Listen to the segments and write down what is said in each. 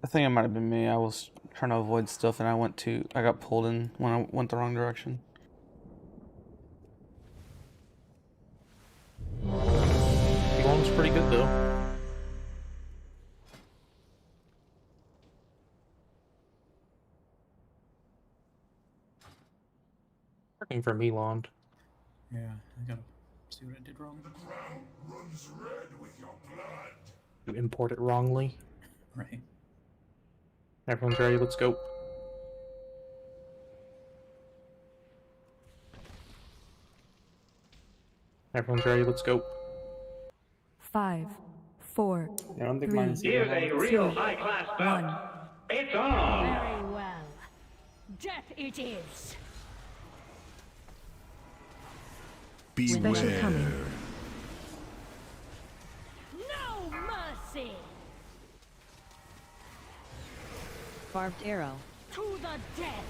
I think it might have been me. I was trying to avoid stuff and I got pulled in when I went the wrong direction. The one was pretty good though. Working for Milan. Yeah, I gotta see what I did wrong. The ground runs red with your blood. You import it wrongly. Right. Everyone's ready, let's go. Everyone's ready, let's go. 5, 4, I don't think 3, mine is Here's a real high-class bout. It's on! Very well. Death it is. Special coming. No mercy. Barbed arrow. To the death.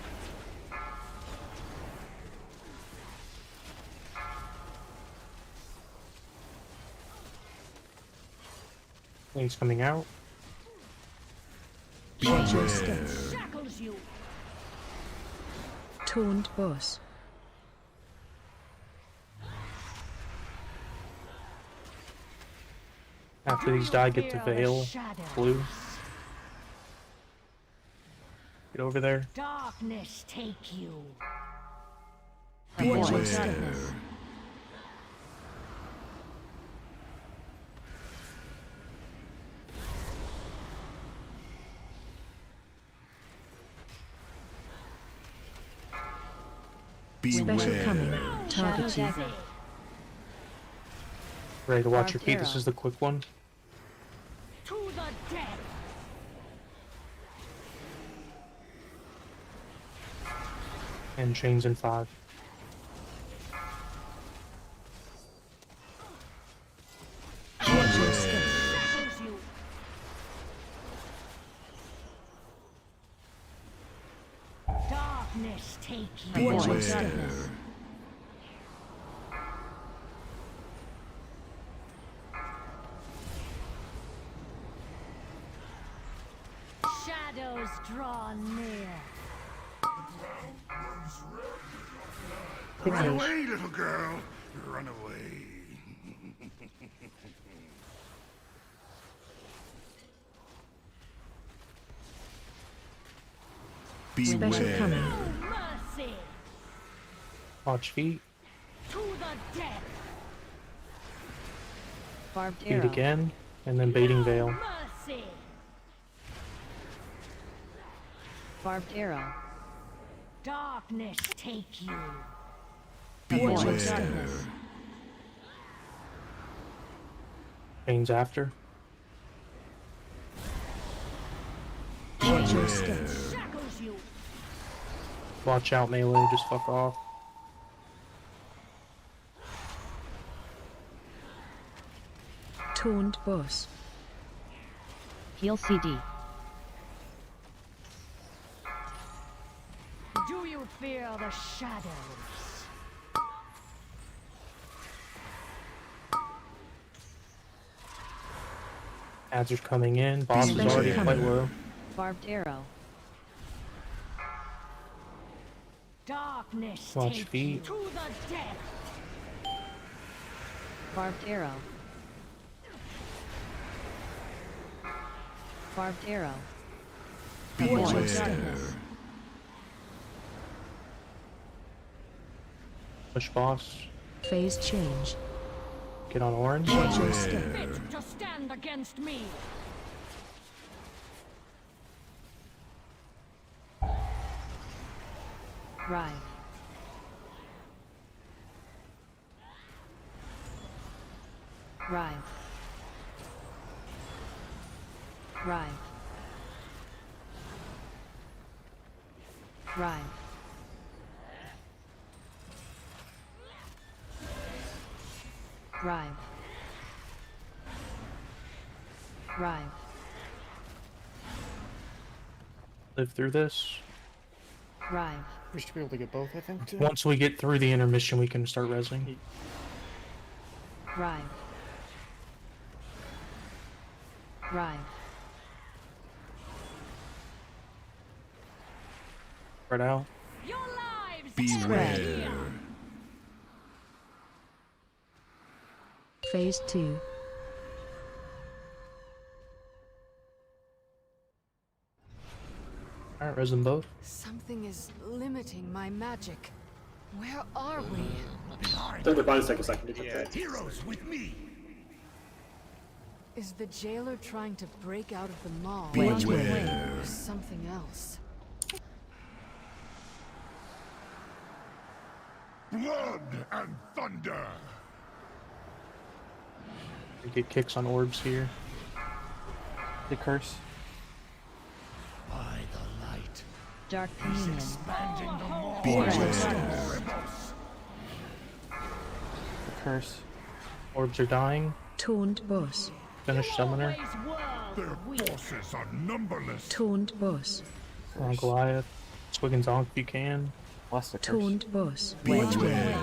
Things coming out. Change your stance. Shackles you. Taunt boss. After these die, get to Veil. Blue. Get over there. Darkness take you. Watch your stance. Special coming. Target you. Ready to watch your Barbed feet. This arrow. is the quick one. To the death. And chains in 5. Watch your stance. Shackles you. Darkness take you. Watch your stance. Shadows draw near. Run away, little girl. Run away. Special coming. No mercy. Watch feet. To the death. Barbed Feet arrow. again. And then baiting Veil. Mercy. Barbed arrow. Darkness take you. Watch your stance. Chains after. Watch your stance. Shackles you. Watch out, melee. Just fuck off. Taunt boss. Heal CD. Do you fear the shadows? Ads are coming in. Boss is Special already quite coming. low. Barbed arrow. Darkness Watch take feet. you. To the death. Barbed arrow. Barbed arrow. Watch your stance. Push boss. Phase change. Get on orange. Watch your stance. Fit to stand against me. Rive. Rive. Rive. Rive. Rive. Rive. Live through this. Rive. We should be able to get both, I think. Once we get through the intermission, we can start resing. Rive. Rive. Spread out. Your lives Beware. end here. Phase 2. Alright, res them both. Something is limiting my magic. Where are we? It'll probably take a second to get there. Heroes with me. Is the jailer trying to break out of the mall? Beware. Or something else? Blood and thunder. We get kicks on orbs here. The curse. By the light. Dark Communion. Expanding the maw. Beware. The curse. Orbs are dying. Taunt boss. Finish summoner. Always world Their weak. forces are numberless. Taunt boss. On Goliath. Swig and zonk if you can. Lost the curse. Taunt boss. Beware.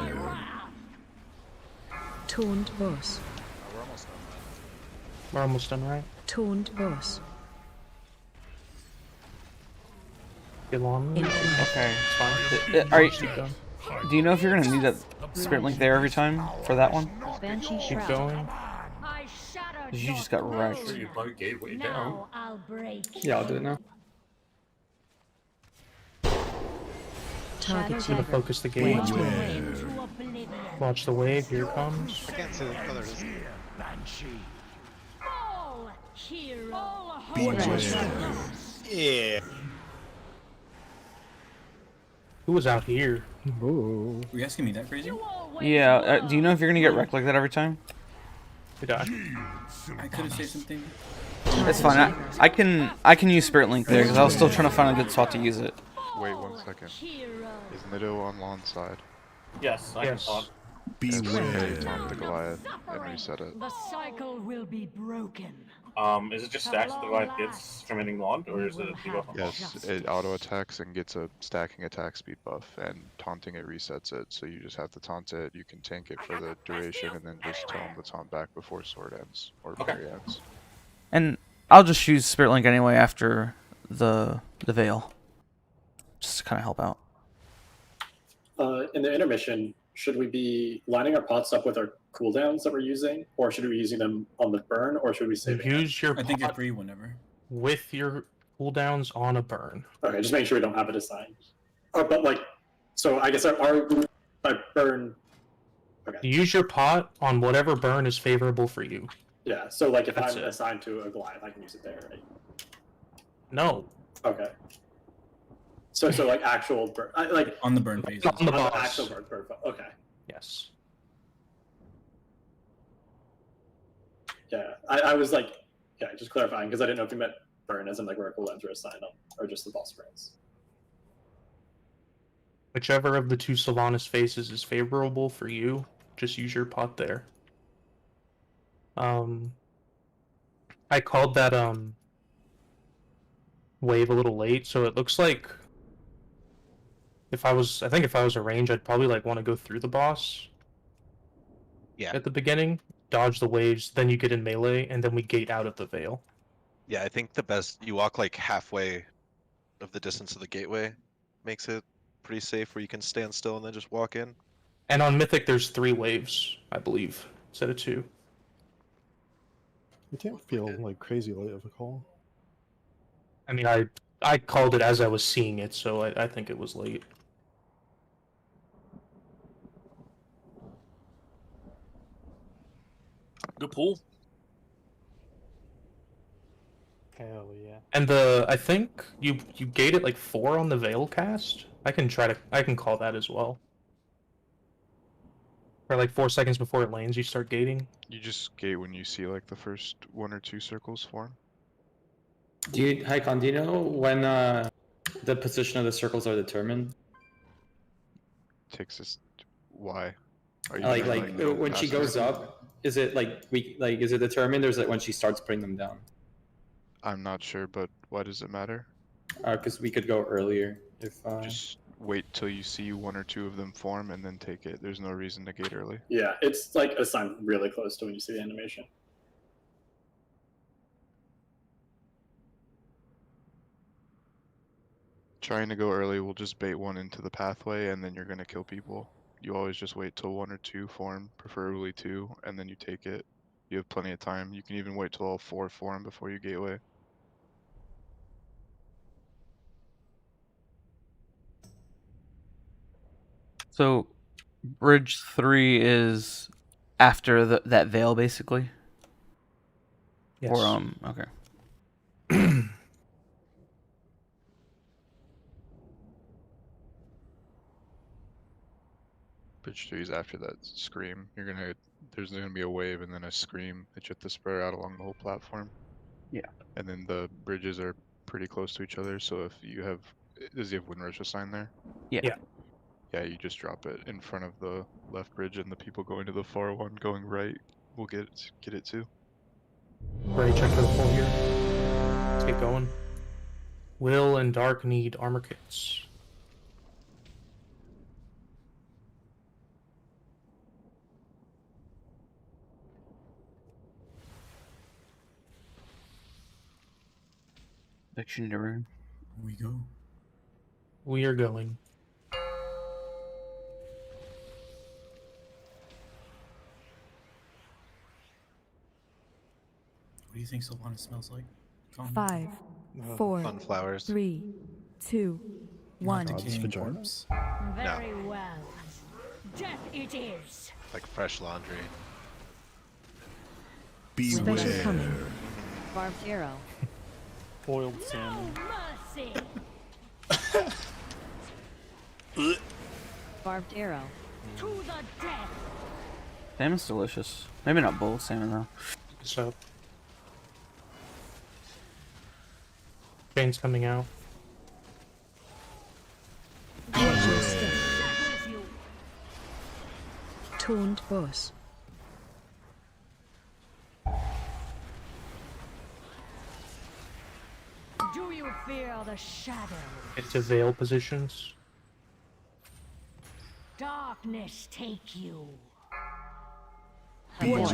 Taunt boss. We're almost done, right? Taunt boss. Get long. Okay. It's fine. Are you, Keep going. do you know if you're gonna need a spirit link there every time for that one? Banshee Keep Shroud. going. I shadowed 'Cause you your just got wrecked. throne. You plug gateway down. Now I'll break. Yeah, I'll do it now. Target I'm gonna dagger. focus the gauge. Into oblivion. Watch the wave. Here it comes. I can't see the colors. All hero. All Beware. Who was out here? Were you asking me that crazy? Yeah. Do you know if you're gonna get wrecked like that every time? We die. I could have said something. It's fine. I can use spirit link there because I was still trying to find a good spot to use it. Wait 1 second. Is Nido on lawn side? Yes. Yes. Beware. Taunt the Goliath and reset it. The cycle will be broken. Is it just stacks that the Goliath gets from hitting the wand, or is it a debuff on Yes, it auto attacks and gets a stacking attack speed buff, and taunting it resets it. So you just have to taunt it. You can tank it for the duration, and then just tell him the taunt back before sword ends or Mary ends. And I'll just use spirit link anyway after the veil, just to kind of help out. In the intermission, should we be lining our pots up with our cooldowns that we're using, or should we be using them on the burn, or should we save it? Use your I think you're pot free whenever. with your cooldowns on a burn. Okay, just make sure we don't have it assigned. But like, so I guess our burn. Okay. Use your pot on whatever burn is favorable for you. Yeah. So like, if That's I'm it. assigned to a Goliath, I can use it there, right? No. Okay. So like actual burn, like On the burn phases. On the boss. actual burn. Okay. Yes. Yeah. I was like, yeah, just clarifying because I didn't know if you meant burn as in like where cooldowns were assigned on, or just the boss burns. Whichever of the two Sylvanas phases is favorable for you, just use your pot there. I called that wave a little late, so it looks like I think if I was a range, I'd probably like want to go through the boss. Yeah. At the beginning, dodge the waves, then you get in melee, and then we gate out of the veil. Yeah, I think the best, you walk like halfway of the distance of the gateway, makes it pretty safe where you can stand still and then just walk in. And on Mythic, there's 3 waves, I believe, instead of 2. It can't feel like crazy late of a call. I mean, I called it as I was seeing it, so I think it was late. Good pull. Hell yeah. And I think you gate it like 4 on the Veil cast. I can call that as well. Or like 4 seconds before it lands, you start gating. You just gate when you see like the first 1 or 2 circles form. Hi Con, do you know when the position of the circles are determined? Takes us. Why? Are you Like trying to, when she pass goes it? up, is it is it determined, or is it when she starts putting them down? I'm not sure, but why does it matter? Because we could go earlier if. Just wait till you see 1 or 2 of them form and then take it. There's no reason to gate early. Yeah, it's like assigned really close to when you see the animation. trying to go early will just bait one into the pathway, and then you're gonna kill people. You always just wait till 1 or 2 form, preferably 2, and then you take it. You have plenty of time. You can even wait till all 4 form before you gateway. So, bridge 3 is after that veil, basically. Yes. Or okay. Bridge 3 is after that scream. There's gonna be a wave and then a scream that you have to spread out along the whole platform. Yeah. And then the bridges are pretty close to each other, so if you have, does he have Windrush assigned there? Yeah. Yeah. Yeah, you just drop it in front of the left bridge, and the people going to the far one going right will get it too. Ready, check for the pull here. Let's get going. Will and Dark need armor kits. Dictionary room. Here we go. We are going. What do you think Sylvanas smells like? Colin? 5, 4, Sunflowers. 3, 2, Not 1. decaying vagina? corpse. Very well. Death it is. Like fresh laundry. Special coming. Beware. Barbed arrow. Boiled salmon. Mercy. Barbed arrow. To the death. Salmon's delicious. Maybe not both salmon though. So. Chain's coming out. Shackles you. Toned boss. Do you fear the shadow? Get to veil positions. Darkness take you. Beware.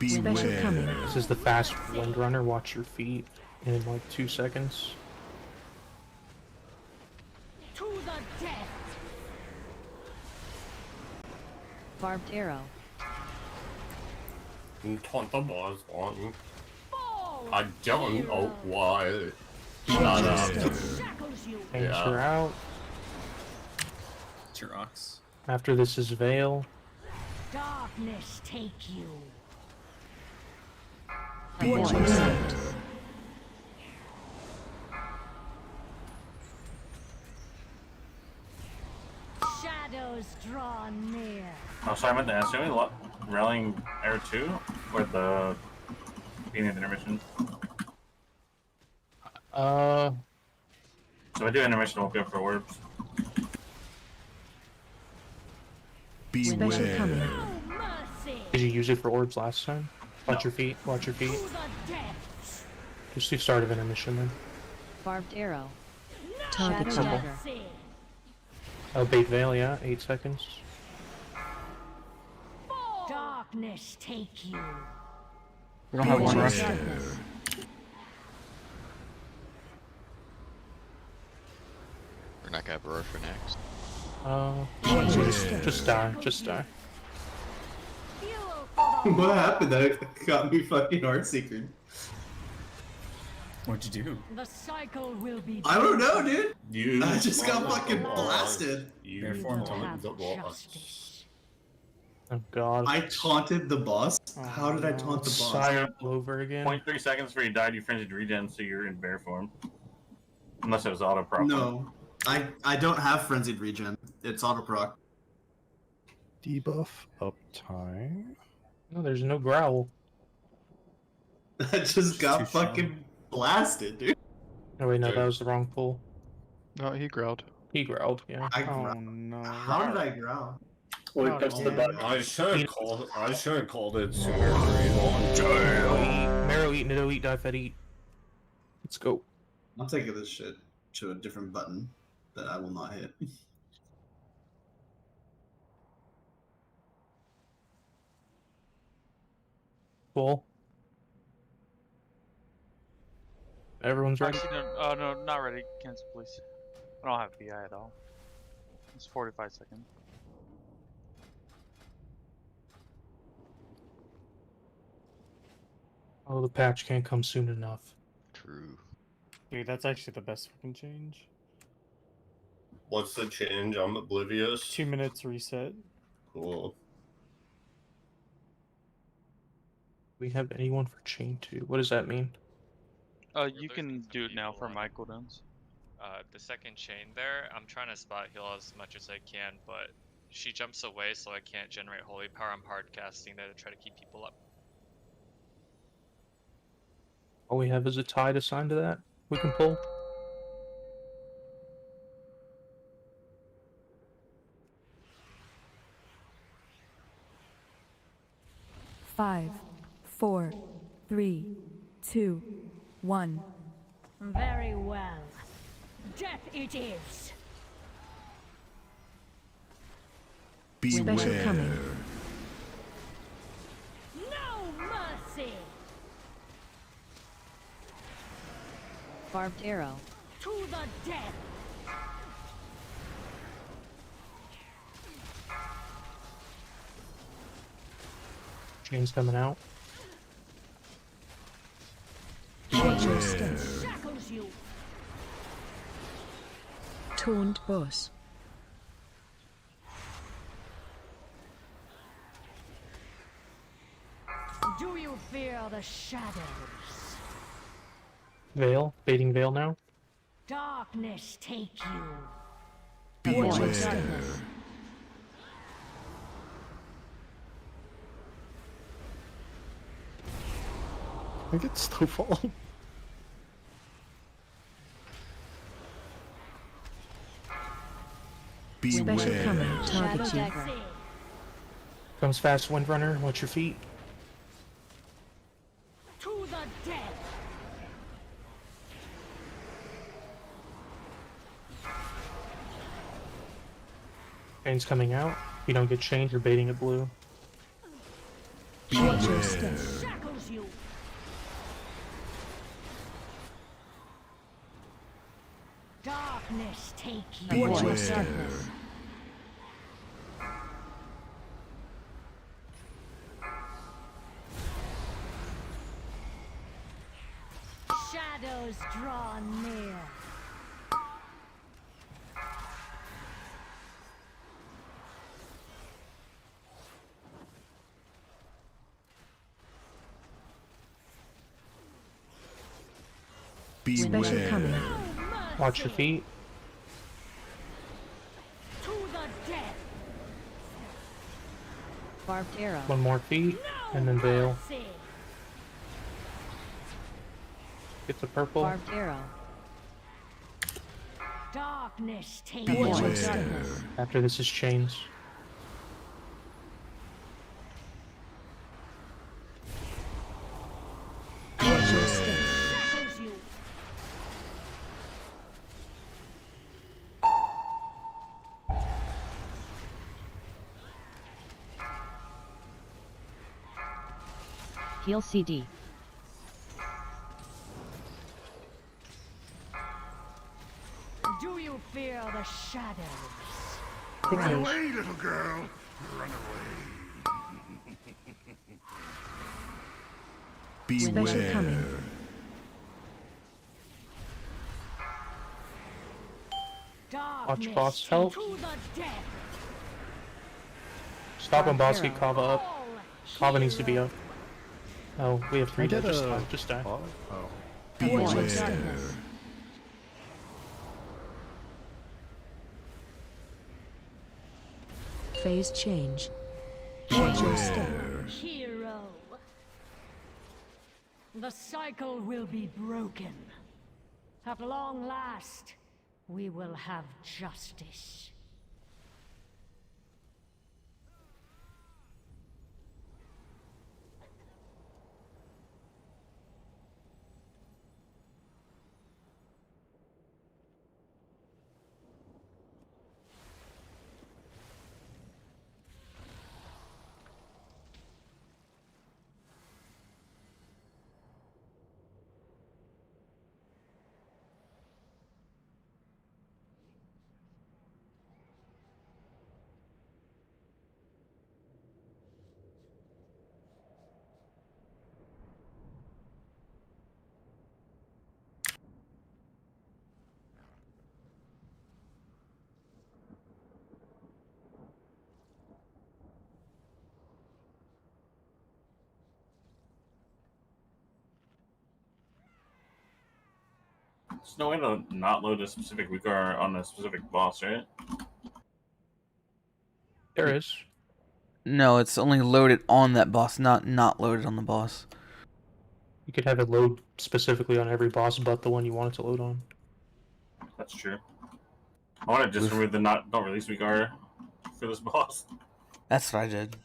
Special coming. Beware. This is the fast Windrunner. Watch your feet in like 2 seconds. To the death. Barbed arrow. You taunt the boss on. Fall. I don't know why. Shut up. Shackles you. Chains Yeah. are out. It's your ox. After this is veil. Darkness take you. Beware. Shadows draw near. Oh, sorry, I meant to ask you. What? Rallying Air 2 or the beginning of the intermission? Uh, So if I do intermission, we'll go for orbs. Special coming. Beware. No mercy. did you use it for orbs last time? Watch your feet. Watch your To feet. the death. Just do start of intermission then. Barbed arrow. No Target Shadow dagger. mercy. Oh, bait veil, yeah. 8 seconds. Darkness take you. We don't have one rush. Darkness. We're not gonna have a rush for next. Just die. Just die. Fuel for the What happened? That got me fucking heart seeking. What'd you do? The cycle will be. I don't know, dude. You. I just got taunt the fucking boss. blasted. You Bear form will have taunt the boss. justice. Oh god. I taunted the boss? How did I taunt the boss? Sire all over again. 0.3 seconds before you died, you frenzied regen, so you're in bear form. Unless it was auto prop. No. I don't have frenzied regen. It's auto proc. Debuff uptime. No, there's no growl. I just got Too fucking blasted, dude. Oh wait, no, that was the wrong pull. No, he growled. He growled, yeah. I Oh growled. no. How did I growl? Well, it comes to the button. I should have called it sooner. Marrow eat, Nido eat, die fed eat. Let's go. I'm taking this shit to a different button. that I will not hit. Cool. Everyone's ready. Actually, no, no, not ready. Cancel, please. I don't have BI at all. It's 45 seconds. Oh, the patch can't come soon enough. True. Dude, that's actually the best fucking change. What's the change? I'm oblivious. 2 minutes reset. Cool. We have anyone for chain 2. What does that mean? You can do it now for my cooldowns. The second chain there, I'm trying to spot heal as much as I can, but she jumps away, so I can't generate holy power. I'm hard casting there to try to keep people up. All we have is a tide assigned to that. We can pull. Five, 4, 3, 2, 1. Very well. Death it is. Special coming. No mercy. Barbed arrow. To the death. Chain's coming out. Change your stance. Shackles you. Taunt boss. Do you fear the shadows? Veil. Baiting Veil now. Darkness take you. Beware. Darkness. I think it's Snowfall. Special coming. Target you. Comes fast, Windrunner. Watch your feet. To the death. Chain's coming out. If you don't get chained, you're baiting it blue. Change your stance. Shackles you. Darkness take you. Watch your darkness. Shadows draw near. Special coming. Watch your feet. To the death. Barbed arrow. One more feet, and then Veil. Mercy. Get the purple. Barbed arrow. Darkness take Watch your you. darkness. After this is chains. Watch your stance. Shackles you. Heal CD. Do you fear the shadows? Run away, little girl. Run away. Special coming. Darkness Watch boss help. to the death. Stop when boss get Arrow. Kava up. All Kava needs to be up. Oh, we have 3 I there. did Just a- die. Just die. Oh. Watch your darkness. Phase change. Watch your step. hero. The cycle will be broken. At long last, we will have justice. There's no way to not load a specific weak on a specific boss, right? There is. No, it's only loaded on that boss, not loaded on the boss. You could have it load specifically on every boss but the one you want it to load on. That's true. I want to just remove the don't release weak for this boss. That's what I did.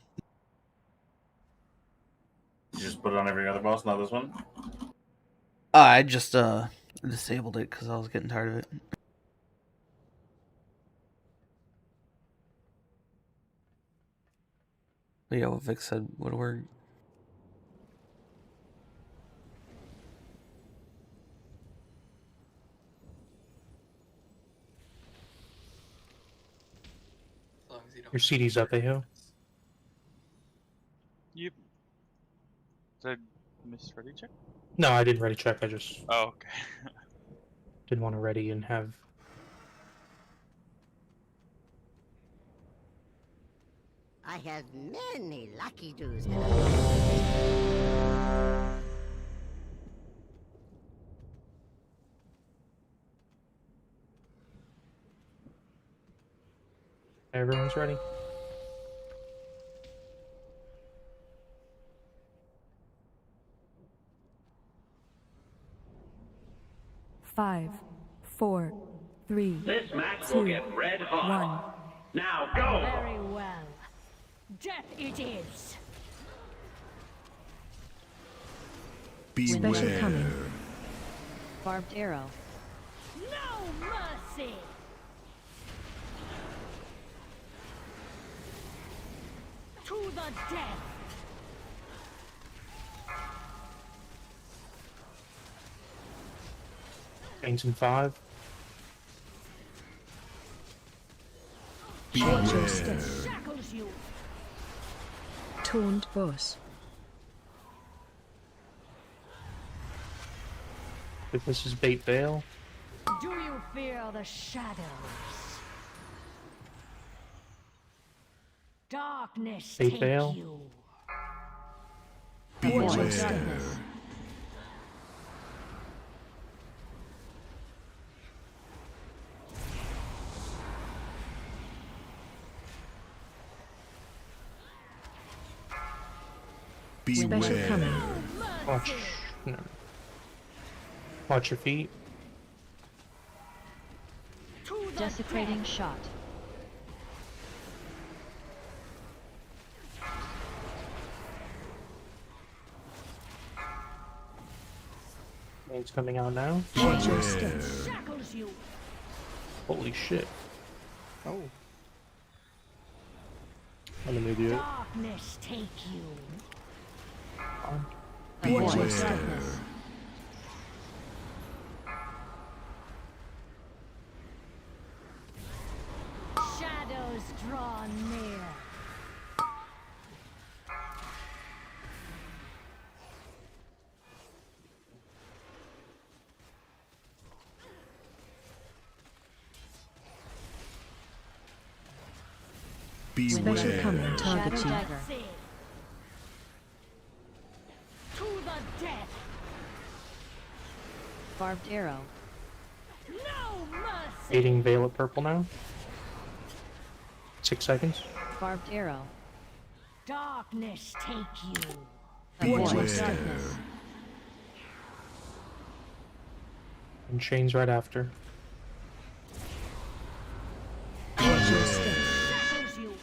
You just put it on every other boss, not this one? I just disabled it because I was getting tired of it. But yeah, what Vic said would work. Your CD's up, Aho. Yep. Did I miss ready check? No, I didn't ready check. I just Oh, okay. didn't want to ready and have. I have many lucky do's. Everyone's ready. Five, 4, 3, This match 2, will get red hot. 1. Now go! Very well. Death it is. Special coming. Barbed arrow. No mercy. To the death. Chains in 5. Watch your step. Shackles you. Taunt boss. If this is bait veil, Do you fear the shadows? Darkness Bait take veil. you. Watch your step. Special coming. watch. No. Watch your feet. To the Desecrating death. shot. Chains coming out now. Watch your step. Shackles you. Holy shit. Oh. I'm an idiot. Darkness take you. Watch your step. Shadows draw near. Special coming. Target Shadow you. dagger. See. To the death. Barbed arrow. No mercy. Baiting veil at purple now. 6 seconds. Barbed arrow. Darkness take you. Watch your step. And chains right after. Watch your step. Shackles you.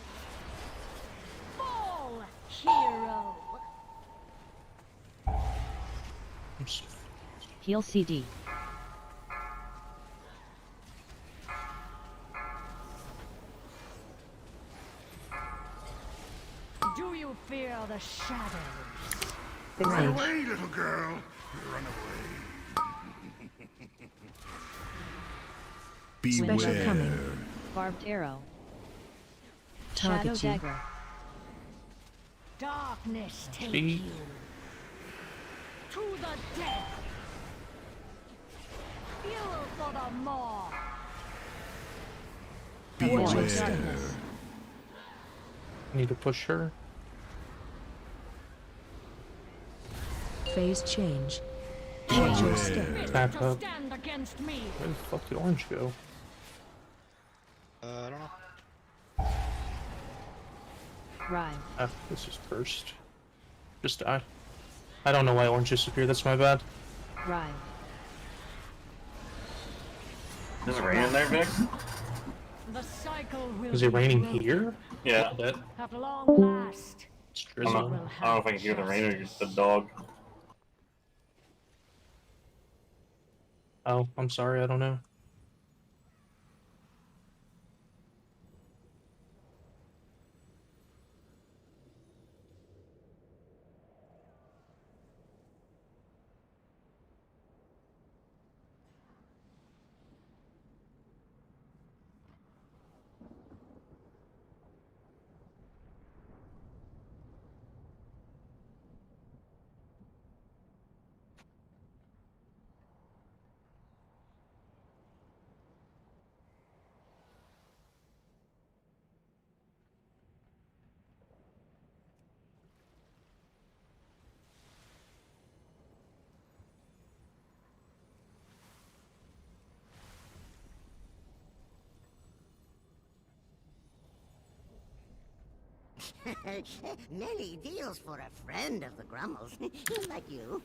Fall, hero. Oops. Heal CD. Do you fear the shadows? Run away, little girl. Run away. Special coming. Barbed arrow. Target Shadow you. dagger. Darkness take Speed. you. To the death. Fuel for the maw. Watch your step. Need to push her. Phase change. Watch your step. Tap To up. stand against me. Where the fuck did orange go? I don't know. Rhyme. Ah, this is cursed. Just died. I don't know why orange disappeared, that's my bad. Rhyme. Is it raining there, Vic? The cycle will Is it be raining broken. here? Yeah. A bit. At long last. It's I don't, know, drizzling. I don't know if I can hear the rain or just the dog. Oh, I'm sorry, I don't know. Nelly deals for a friend of the Grummels, like you.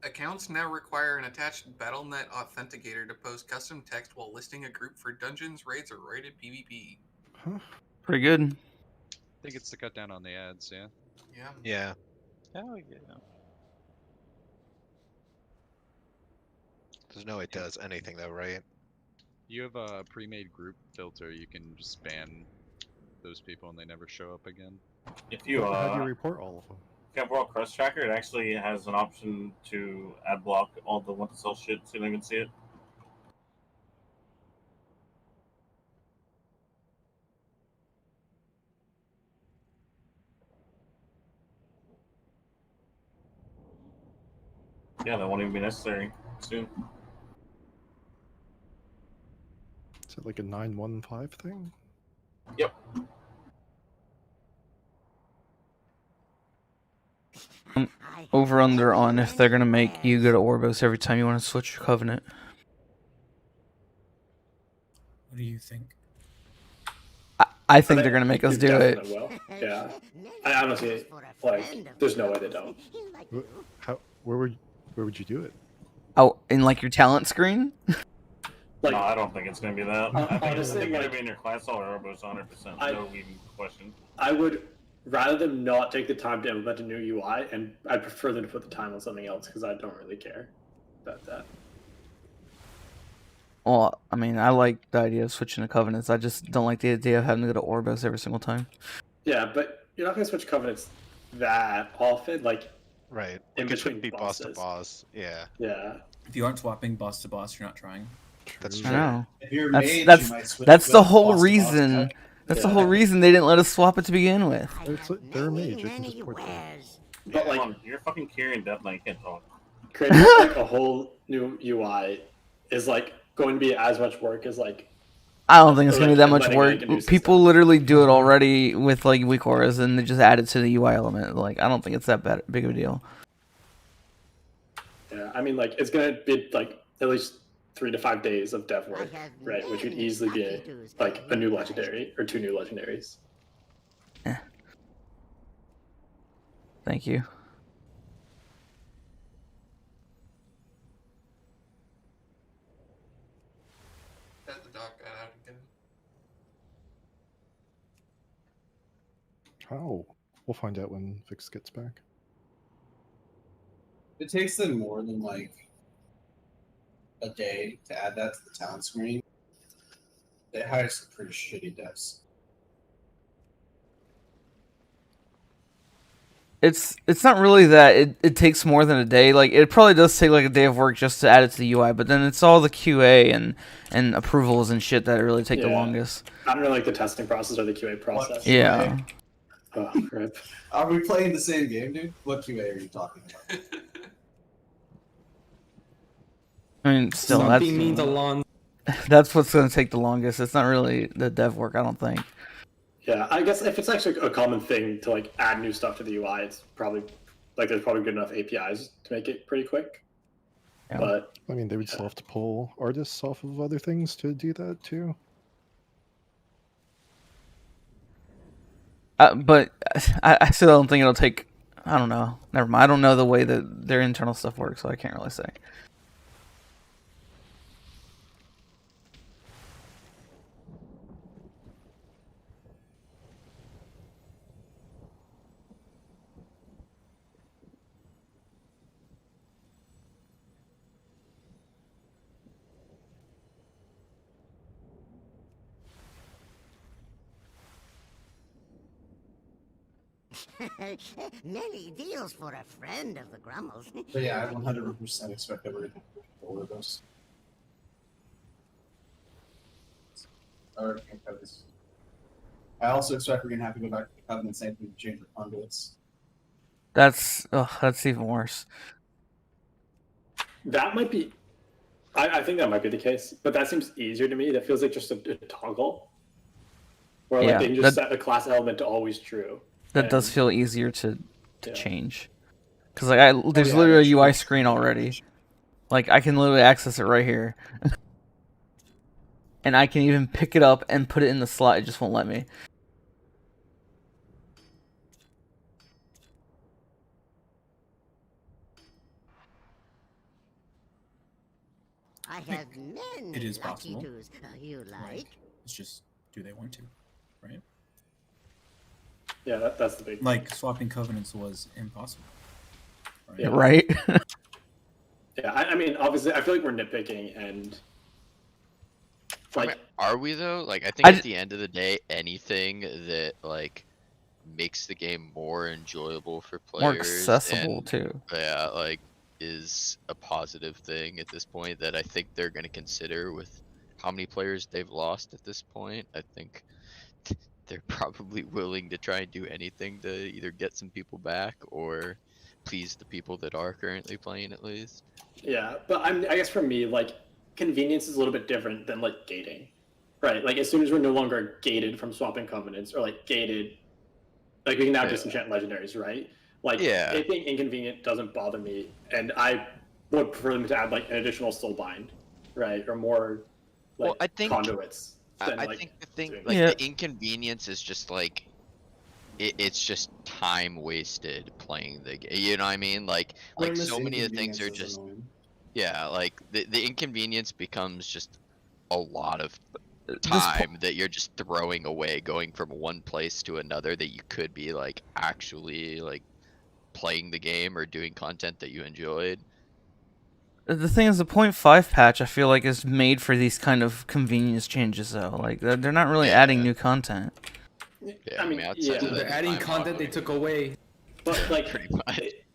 Accounts now require an attached BattleNet authenticator to post custom text while listing a group for dungeons, raids, or rated PvP. Pretty good. I think it's to cut down on the ads, yeah? Yeah. Yeah. Hell yeah. There's no way it does anything though, right? You have a pre-made group filter, you can just ban those people and they never show up again. If you How do you report all of them? if you have World Crest Tracker, it actually has an option to ad block all the want to sell shit so you don't even see it. Yeah, that won't even be necessary soon. Is it like a 915 thing? Yep. Over under on if they're gonna make you go to Orbos every time you want to switch your covenant. What do you think? I think they're gonna make us do it. Definitely will. Yeah. I honestly, like, there's no way they don't. Where would you do it? Oh, in like your talent screen? Like, no, I don't think it's going to be that. I think it's honestly, going to like, be in your class all Orbos 100%. No even question. I would rather them not take the time to implement a new UI, and I'd prefer them to put the time on something else because I don't really care. about that. Well, I mean, I like the idea of switching to Covenants. I just don't like the idea of having to go to Orbos every single time. Yeah, but you're not gonna switch Covenants that often, like Right. in Like, it shouldn't between be boss to bosses. boss. Yeah. Yeah. If you aren't swapping boss to boss, you're not trying. That's I true. know. If you're That's mage, that's you might switch that's the with whole boss to boss reason. attack. That's the Yeah. whole reason they didn't let us swap it to begin with. It's like, they're a mage. They can just port them. But Come like on, you're fucking Kieran Death Knight, you can't talk. creating like a whole new UI is like going to be as much work as like. I don't think it's gonna be that much letting work. make a new People literally do it already with like weak auras, and they just add it to the UI element. Like I don't think it's that big of a deal. Yeah, I mean, like it's gonna be like at least 3 to 5 days of dev work, right? Which would easily be like a new legendary or 2 new legendaries. Thank you. That the dog got out again. How? We'll find out when Vix gets back. It takes them more than like a day to add that to the town screen. They hire some pretty shitty devs. It's not really that it takes more than a day. Like it probably does take like a day of work just to add it to the UI, but then it's all the QA and approvals and shit that really take the longest. I don't really like the testing process or the QA process. Yeah. Oh, rip. Are we playing the same game, dude? What QA are you talking about? I mean, still Something means a long. that's what's gonna take the longest. It's not really the dev work, I don't think. Yeah, I guess if it's actually a common thing to like add new stuff to the UI, it's probably like there's probably good enough APIs to make it pretty quick. Yeah. But I mean, they would still have to pull artists off of other things to do that too. But I still don't think it'll take. I don't know. Never mind. I don't know the way that their internal stuff works, so I can't really say. Many deals for a friend of the Grummels. But yeah, I 100% expect that we're going to order those. I also expect we're going to have to go back to the Covenant Sanctum to change the conduits. That's even worse. that might be. I think that might be the case, but that seems easier to me. That feels like just a toggle, where like Yeah, they can just set a class element to always true. That and- does feel easier to Yeah. change. Because like there's literally a UI screen already. Like I can literally access it right here. And I can even pick it up and put it in the slot. It just won't let me. I have many It is lucky possible. twos. You like? It's just, do they want to, right? Yeah, that's the big. Like swapping covenants was impossible. Yeah. Right? Yeah, I mean, obviously, I feel like we're nitpicking, and like, are we though? Like, I think at the end of the day, anything that like makes the game more enjoyable for players, More accessible, and, too. Yeah, like is a positive thing at this point that I think they're going to consider with how many players they've lost at this point. I think they're probably willing to try and do anything to either get some people back or please the people that are currently playing at least. yeah, but I guess for me, like, convenience is a little bit different than like gating, right? Like, as soon as we're no longer gated from swapping covenants, or like gated, like we can now disenchant legendaries, right? Like, it being inconvenient doesn't bother me, and I would prefer them to add like an additional soulbind, right, or more like Well, I think conduits. Than, I like, think the thing, doing- like the inconvenience is just like it's just time wasted playing the game. You know what I mean? Like so many of the things are just like the inconvenience becomes just a lot of time that you're just throwing away going from one place to another that you could be like actually like playing the game or doing content that you enjoyed. The thing is, the 0.5 patch I feel like is made for these kind of convenience changes, though. Like they're not really adding new content. I mean, yeah, They're adding content they took away. but like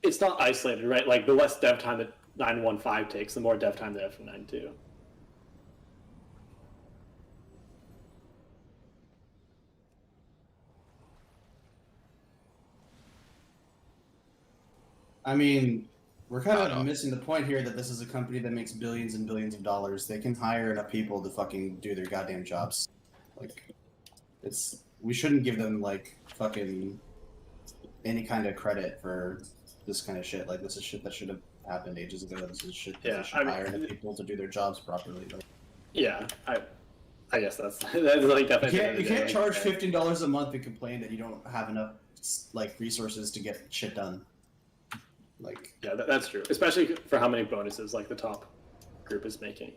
it's not isolated, right? Like the less dev time that 9.1.5 takes, the more dev time they have for 9.2. I mean, we're kind of missing the point here that this is a company that makes billions and billions of dollars. They can hire enough people to fucking do their goddamn jobs. Like, we shouldn't give them like fucking any kind of credit for this kind of shit. Like, this is shit that should have happened ages ago. This is shit that they should hire enough people to do their jobs properly. Like, yeah, I guess that's like definitely. You can't charge $15 a month and complain that you don't have enough like resources to get shit done. Like, yeah, that's true. Especially for how many bonuses like the top group is making.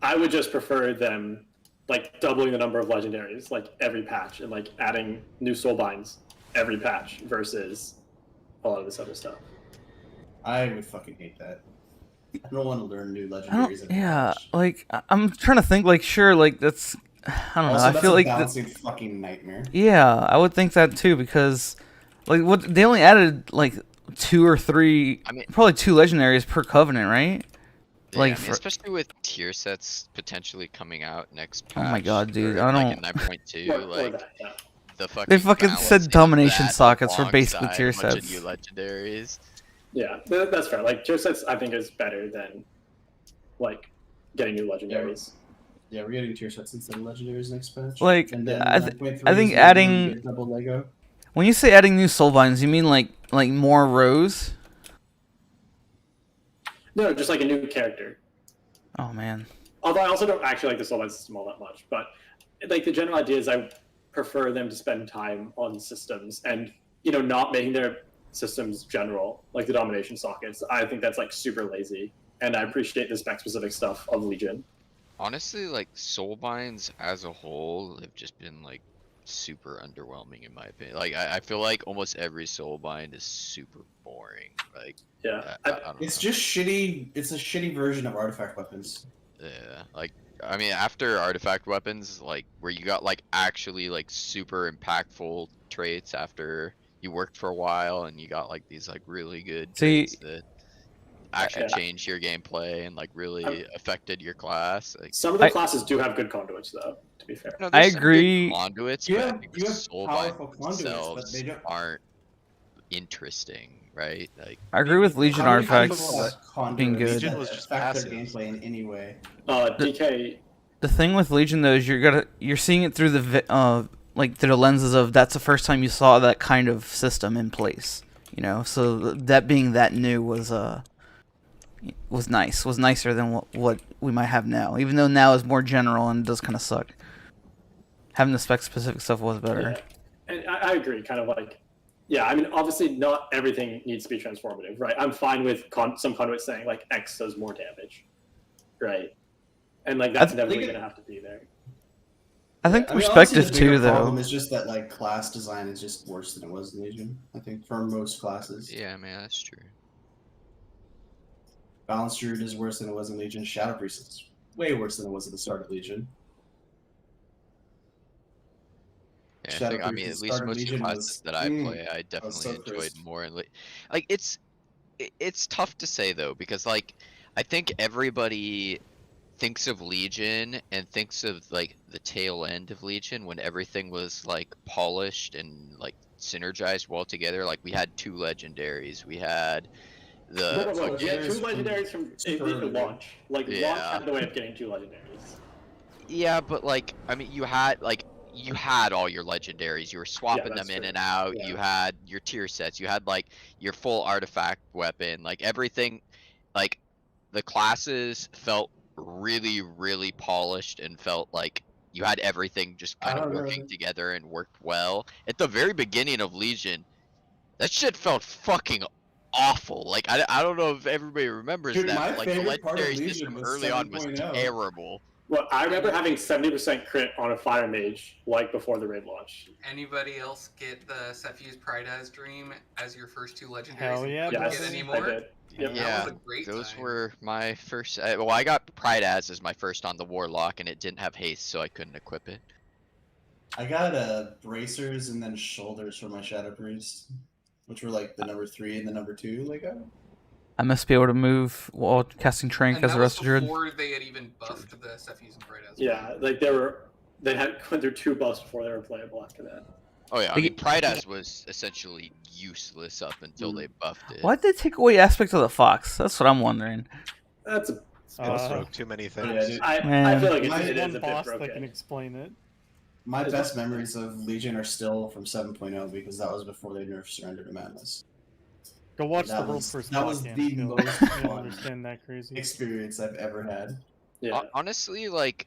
I would just prefer them like doubling the number of legendaries like every patch and like adding new soul binds every patch versus a lot of this other stuff. I would fucking hate that. I don't want to learn new legendaries. Yeah, like I'm trying to think. Like, sure, like that's I don't know. Also, I feel like that's a fucking nightmare. Yeah, I would think that too because, like, what they only added like 2 or 3, probably 2 legendaries per covenant, right? Yeah, Like, I mean, especially with tier sets potentially coming out next patch. Oh my god, dude! or, I like, don't. in 9.2, like the fucking. They fucking said balancing domination that sockets for basically alongside tier a bunch of sets. new legendaries. Yeah, that's fair. Like tier sets, I think is better than like getting new legendaries. Yeah, we're getting tier sets instead of legendaries next patch. Like, and then I 9.3 think is adding double Lego. When you say adding new soulbinds, you mean like more rows? No, just like a new character. Oh man. Although I also don't actually like the soulbind system all that much, but like the general idea is I prefer them to spend time on systems and not making their systems general, like the domination sockets. I think that's like super lazy, and I appreciate the spec specific stuff of Legion. Honestly, like soulbinds as a whole have just been like super underwhelming in my opinion. Like I feel like almost every soulbind is super boring. Like yeah, I don't It's know. just shitty. It's a shitty version of artifact weapons. Yeah, like I mean, after artifact weapons, like where you got like actually like super impactful traits after you worked for a while and you got like these like really good traits that actually changed your gameplay and like really affected your class. Like, Some of the classes do have good conduits, though. To be fair, no, I there's some good agree. conduits, You but I have- think you the have soul powerful binds conduits, but themselves they don't- aren't interesting, right? Like I agree with Legion How many artifacts conduits being good. that affect their gameplay in any way. DK. The thing with Legion though is you're seeing it through like through the lenses of that's the first time you saw that kind of system in place. So that being that new was nice. Was nicer than what we might have now. Even though now is more general and does kind of suck. Having the spec specific stuff was better. Yeah. And I agree. Kind of like, yeah. I mean, obviously, not everything needs to be transformative, right? I'm fine with some conduits saying like X does more damage, right? And like that's never going to have to be there. I think I mean, perspective honestly, the bigger too, though. problem is just that like class design is just worse than it was in Legion. I think for most classes. yeah, man, that's true. Balanced Druid is worse than it was in Legion. Shadow Priest is way worse than it was at the start of Legion. Yeah, Shadow I think, I Priest mean, at at the least start of most of the Legion classes was- that I play, I was definitely so enjoyed crisp. more. And like it's tough to say though, because like I think everybody thinks of Legion and thinks of like the tail end of Legion when everything was like polished and like synergized well together. Like we had 2 legendaries, we had the You had 2 fucking- legendaries from launch. Like launch had the way of getting 2 legendaries. Yeah, but like I mean, you had all your legendaries. You were swapping them that's in true. and out. Yeah. You had your tier sets. You had like your full artifact weapon. Like everything, like the classes felt really, really polished and felt like you had everything just kind of working together and worked well. At the very beginning of Legion, that shit felt fucking awful. Like I don't know if everybody remembers Dude, that, my but like the favorite part of legendary Legion system was early on was 7.0. terrible. Well, I remember having 70% crit on a fire mage like before the raid launch. Anybody else get the Cephus Pride as Dream as your first 2 legendaries? Hell yeah, Couldn't Yes, get any I more? did. Yep. Yeah, That was a great those time. were my first. Well, I got Pride as my first on the Warlock, and it didn't have haste, so I couldn't equip it. I got bracers and then shoulders for my Shadow Priest, which were like the number 3 and the number 2 Lego. I must be able to move while casting Trank And as that a was Resto Druid. before they had even buffed the Cephus and Pride as. Yeah, like they had went through 2 buffs before they were playable after that. Oh yeah, I mean Pride as was essentially useless up until they buffed it. Why'd they take away aspect of the Fox? That's what I'm wondering. That's a. It's broke too many things. I feel like it is a bit broken. that can explain it. My best memories of Legion are still from 7.0 because that was before they nerfed Surrender to Madness. Go watch That the world's was- first that was podcast, the you'll- most you'll fun understand that crazy experience I've ever had. Yeah. Honestly, like,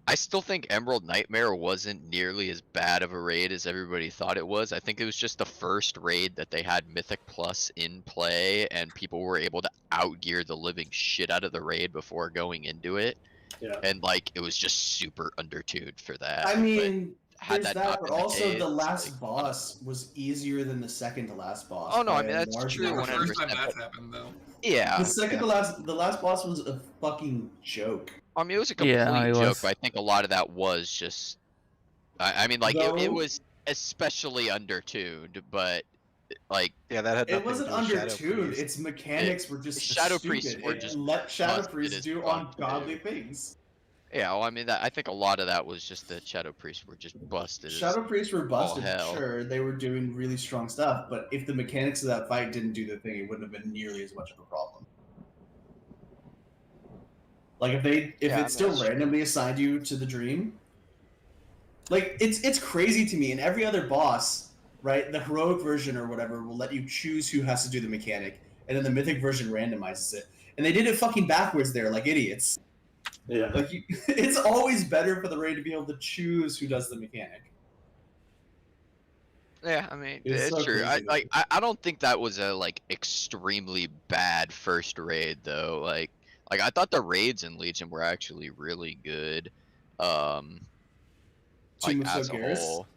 I still think Emerald Nightmare wasn't nearly as bad of a raid as everybody thought it was. I think it was just the first raid that they had Mythic Plus in play, and people were able to outgear the living shit out of the raid before going into it. Yeah. And like, it was just super undertuned for that. I mean, had there's that not that, but been the also case, the last boss was easier than the second to last boss. Oh no, I by mean a that's large true. margin. 100%. First time that's happened though. Yeah. The second to the last boss was a fucking joke. I mean, it was a complete Yeah, it joke, was. but I think a lot of that was just. I mean, like it Though- was especially undertuned, but like Yeah, that had It nothing wasn't to do with Shadow undertuned. Priest. Its mechanics were just Shadow stupid. Priests were It just let Shadow busted Priests as do fuck to ungodly do. things. Yeah, well, I mean, I think a lot of that was just that Shadow Priests were just busted. Shadow as Priests were all busted, hell. sure. They were doing really strong stuff, but if the mechanics of that fight didn't do the thing, it wouldn't have been nearly as much of a problem. Like if Yeah, it still randomly assigned you to the dream, like it's crazy to me. And every other boss, right, the heroic version or whatever will let you choose who has to do the mechanic, and then the mythic version randomizes it. And they did it fucking backwards there, like idiots. Yeah. Like it's always better for the raid to be able to choose who does the mechanic. Yeah, I mean, It's it's so true. crazy. I don't think that was a like extremely bad first raid though. Like I thought the raids in Legion were actually really good. Like Tomb of as a Sogeris? whole.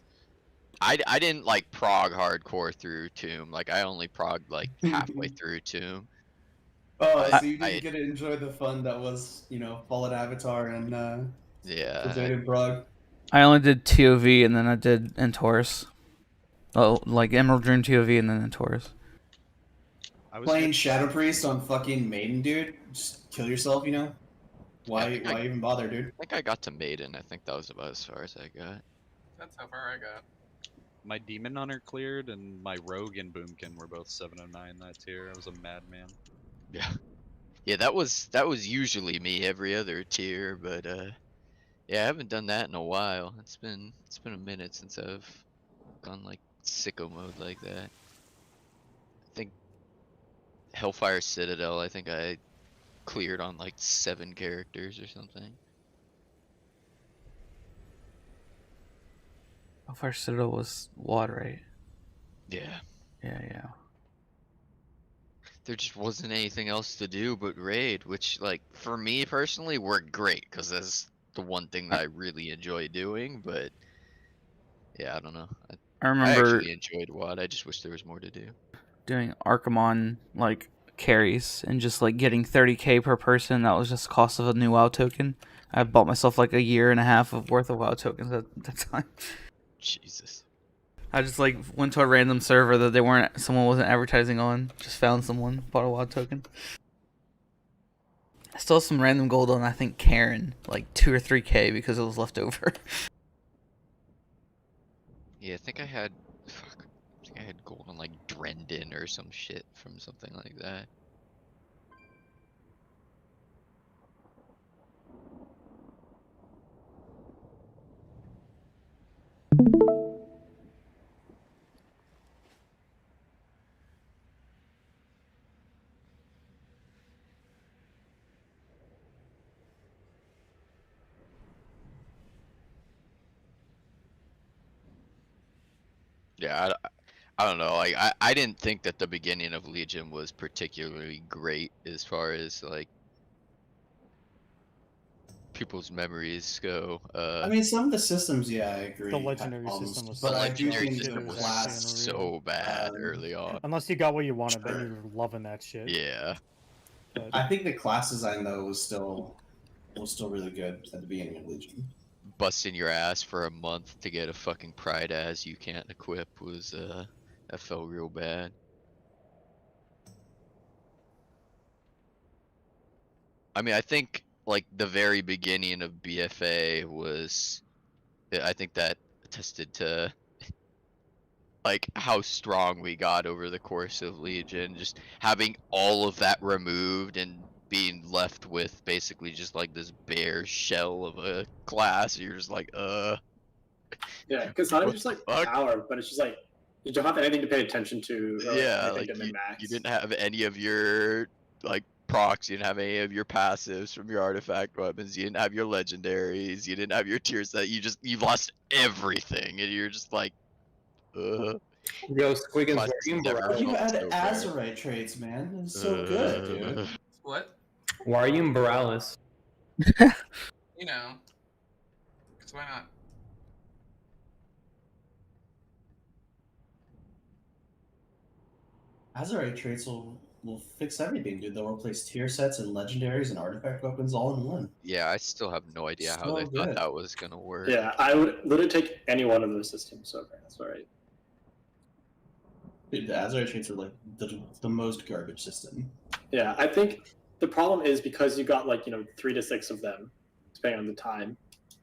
I didn't like prog hardcore through Tomb. Like I only progged like halfway through Tomb. Oh, But so you didn't get to enjoy the fun that was, Fallen Avatar and yeah. Crusade Prague. I only did TOV and then I did Taurus. Oh, like Emerald Dream TOV and then Taurus. Playing Shadow Priest on fucking Maiden, dude. Just kill yourself, Why even bother, dude? I think I got to Maiden. I think that was about as far as I got. That's how far I got. My Demon Hunter cleared, and my Rogue and Boomkin were both 709 that tier. I was a madman. Yeah. Yeah, that was usually me every other tier, but yeah, I haven't done that in a while. It's been a minute since I've gone like sicko mode like that. I think Hellfire Citadel, I think I cleared on like 7 characters or something. Hellfire Citadel was water, right? Yeah. Yeah. There just wasn't anything else to do but raid, which like for me personally worked great because that's the one thing that I really enjoy doing. But yeah, I don't know. I remember actually enjoyed WoD. I just wish there was more to do. doing Archimon like carries and just like getting 30k per person. That was just the cost of a new WoW token. I bought myself like a year and a half of worth of WoW tokens at that time. Jesus. I just like went to a random server that someone wasn't advertising on. Just found someone, bought a WoW token. I still have some random gold on, I think, Karen, like 2 or 3k because it was left over. Yeah, I think I had gold on like Drendon or some shit from something like that. Yeah, I don't know. Like I didn't think that the beginning of Legion was particularly great as far as like people's memories go. I mean, some of the systems, yeah, I agree. The had legendary problems, system was but so I do legendary think system the was class. so bad early on. Unless you got what you wanted, then you're loving that shit. Yeah. But I think the class design though was still really good at the beginning of Legion. Busting your ass for a month to get a fucking pride as you can't equip was that felt real bad. I mean, I think like the very beginning of BFA was, I think that attested to like how strong we got over the course of Legion, just having all of that removed and being left with basically just like this bare shell of a class. You're just like, Yeah, because not what just like the fuck? power, but it's just like you don't have anything to pay attention to. Or Yeah, anything like to min-max. you didn't have any of your like procs, you didn't have any of your passives from your artifact weapons, you didn't have your legendaries, you didn't have your tier set, you lost everything, and you're just like, Yo, Squiggins, class were has you never Morales? You felt had so bad. Azurite traits, man. It was so good, dude. What? Why are you in Morales? You know. Because why not? Azurite traits will fix everything, dude. They'll replace tier sets and legendaries and artifact weapons all in one. Yeah, I still have no idea how So they thought good. that was gonna work. Yeah, I would literally take any one of those systems over. That's all right. Dude, the Azurite traits are like the most garbage system. Yeah, I think the problem is because you got like 3 to 6 of them, depending on the time.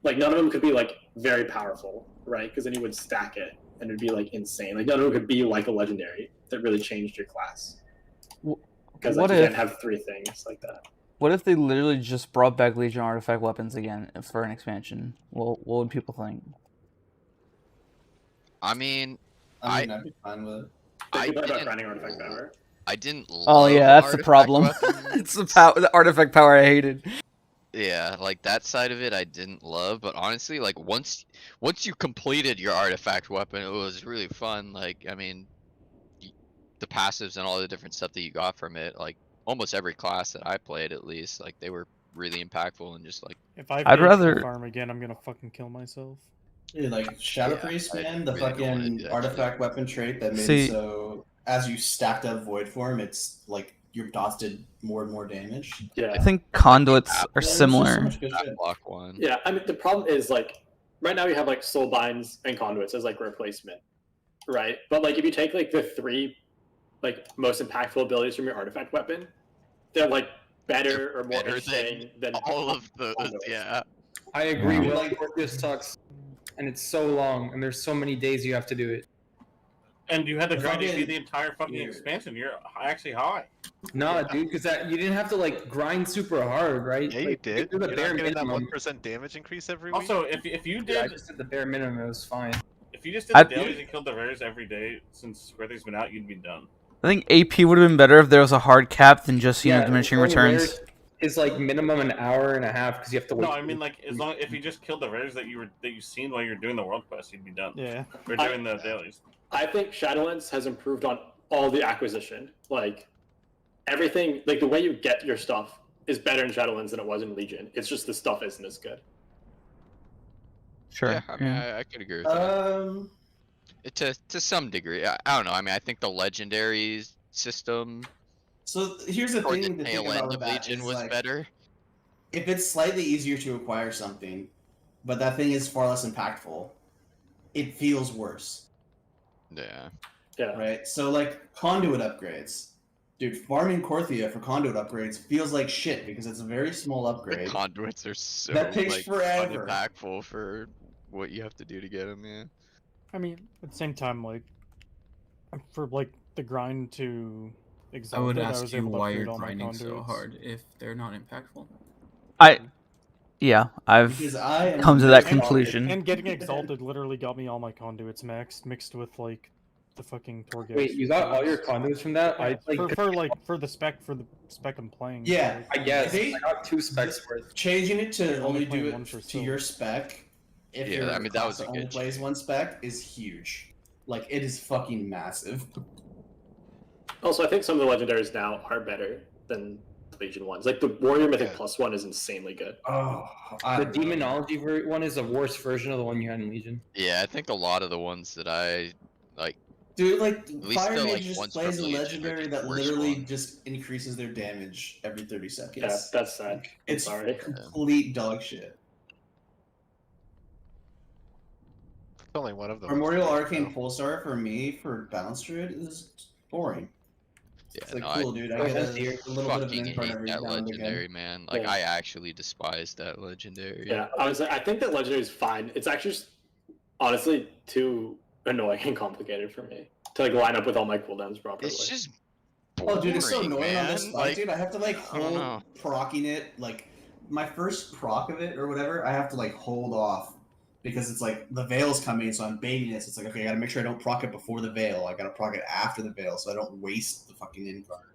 Like none of them could be like very powerful, right? Because then you would stack it and it'd be like insane. Like none of them could be like a legendary that really changed your class. Because like, What you if- can't have 3 things like that. What if they literally just brought back Legion artifact weapons again for an expansion? What would people think? I mean, I'd be fine with it. I didn't grinding artifact power. I didn't Oh love yeah, that's the artifact problem. weapons. It's the artifact power I hated. Yeah, like that side of it I didn't love, but honestly, like once you completed your artifact weapon, it was really fun. Like, I mean, the passives and all the different stuff that you got from it, like almost every class that I played at least, like they were really impactful and just like. If I I'd rather farm again, I'm gonna fucking kill myself. Dude, like Shadow Yeah, Priest, I man, the really don't wanna do fucking that artifact shit. weapon trait that made See- it so as you stacked up Void Form, it's like your dots did more and more damage. Yeah. I think conduits are There's just similar. so much good That shit. block one. Yeah, I mean the problem is like right now you have like soul binds and conduits as like replacement, right? But like if you take like the 3 like most impactful abilities from your artifact weapon, they're like better or more better interesting than all of those, yeah. I agree. Yeah. Will Orpheus sucks, and it's so long, and there's so many days you have to do it. And you had to If grind I it through did- the entire fucking Yeah. expansion. You're actually high. Nah, dude, because you didn't have to like grind super hard, right? Yeah, you Like, did. do the You're bare not getting that minimum. 1% damage increase every week? Also, if you Yeah, I did just did the bare minimum. It was fine. if you just did the I'd- dailies and killed the rares every day since Square Thing's been out, you'd be done. I think AP would have been better if there was a hard cap than just diminishing only returns. rares is like minimum an hour and a half because you have to wait. No, I mean like if you just killed the rares that you seen while you were doing the world quest, you'd be done. Yeah. Or doing the dailies. I think Shadowlands has improved on all the acquisition. Like everything, like the way you get your stuff is better in Shadowlands than it was in Legion. It's just the stuff isn't as good. Sure. Yeah, I mean, I could agree with that. To some degree, I don't know. I mean, I think the legendary system. So here's the toward thing the to think tail about end with of that Legion is, was like, better. if it's slightly easier to acquire something, but that thing is far less impactful, it feels worse. Yeah. Yeah. Right? So like conduit upgrades. Dude, farming Korthia for conduit upgrades feels like shit because it's a very small The upgrade. conduits are so That takes like forever. unimpactful for what you have to do to get them. Yeah. I mean, at the same time, like for like the grind to I exalt would it, I ask was you able to why upgrade you're all my grinding so conduits. hard if they're not impactful. I've Because I am come to that very conclusion. And getting exalted literally got me all my conduits maxed, mixed with like the fucking Torghast. Wait, you got all your conduits from that? Yeah, I like for the spec I'm playing. Yeah, I guess They- I got 2 specs worth. changing it to You're only playing do one it for to your spec. If Yeah, you're I a mean, that was class a only good plays change. one spec is huge. Like it is fucking massive. Also, I think some of the legendaries now are better than Legion ones. Like the Warrior Mythic Yeah. Plus one is insanely good. Oh, The Demonology one is a worse version of the one you had in Legion. Yeah, I think a lot of the ones that I like. Dude, like At least Fire the, Mage like, just ones plays a from Legion are legendary just that worse literally ones. just increases their damage every 30 seconds. Yeah, that's sad. I'm It's sorry. complete dog shit. It's only one of them. Primordial Arcane Pulsar for me for Balance Druid is boring. Yeah, It's like, no, cool, dude. I get a little bit of an fucking input hate every that now and legendary, again. man. Like, Yeah. I actually despise that legendary. Yeah, honestly, I think that legendary is fine. It's actually just honestly too annoying and complicated for me to like line up with all my cooldowns properly. It's just Oh, dude, it's so boring, annoying on this man. spot, Like, dude. I have to like I don't hold know. procking it. Like my first proc of it or whatever, I have to like hold off because it's like the veil's coming, so I'm baiting it. So it's like, okay, I gotta make sure I don't proc it before the veil. I gotta proc it after the veil, so I don't waste the fucking in card.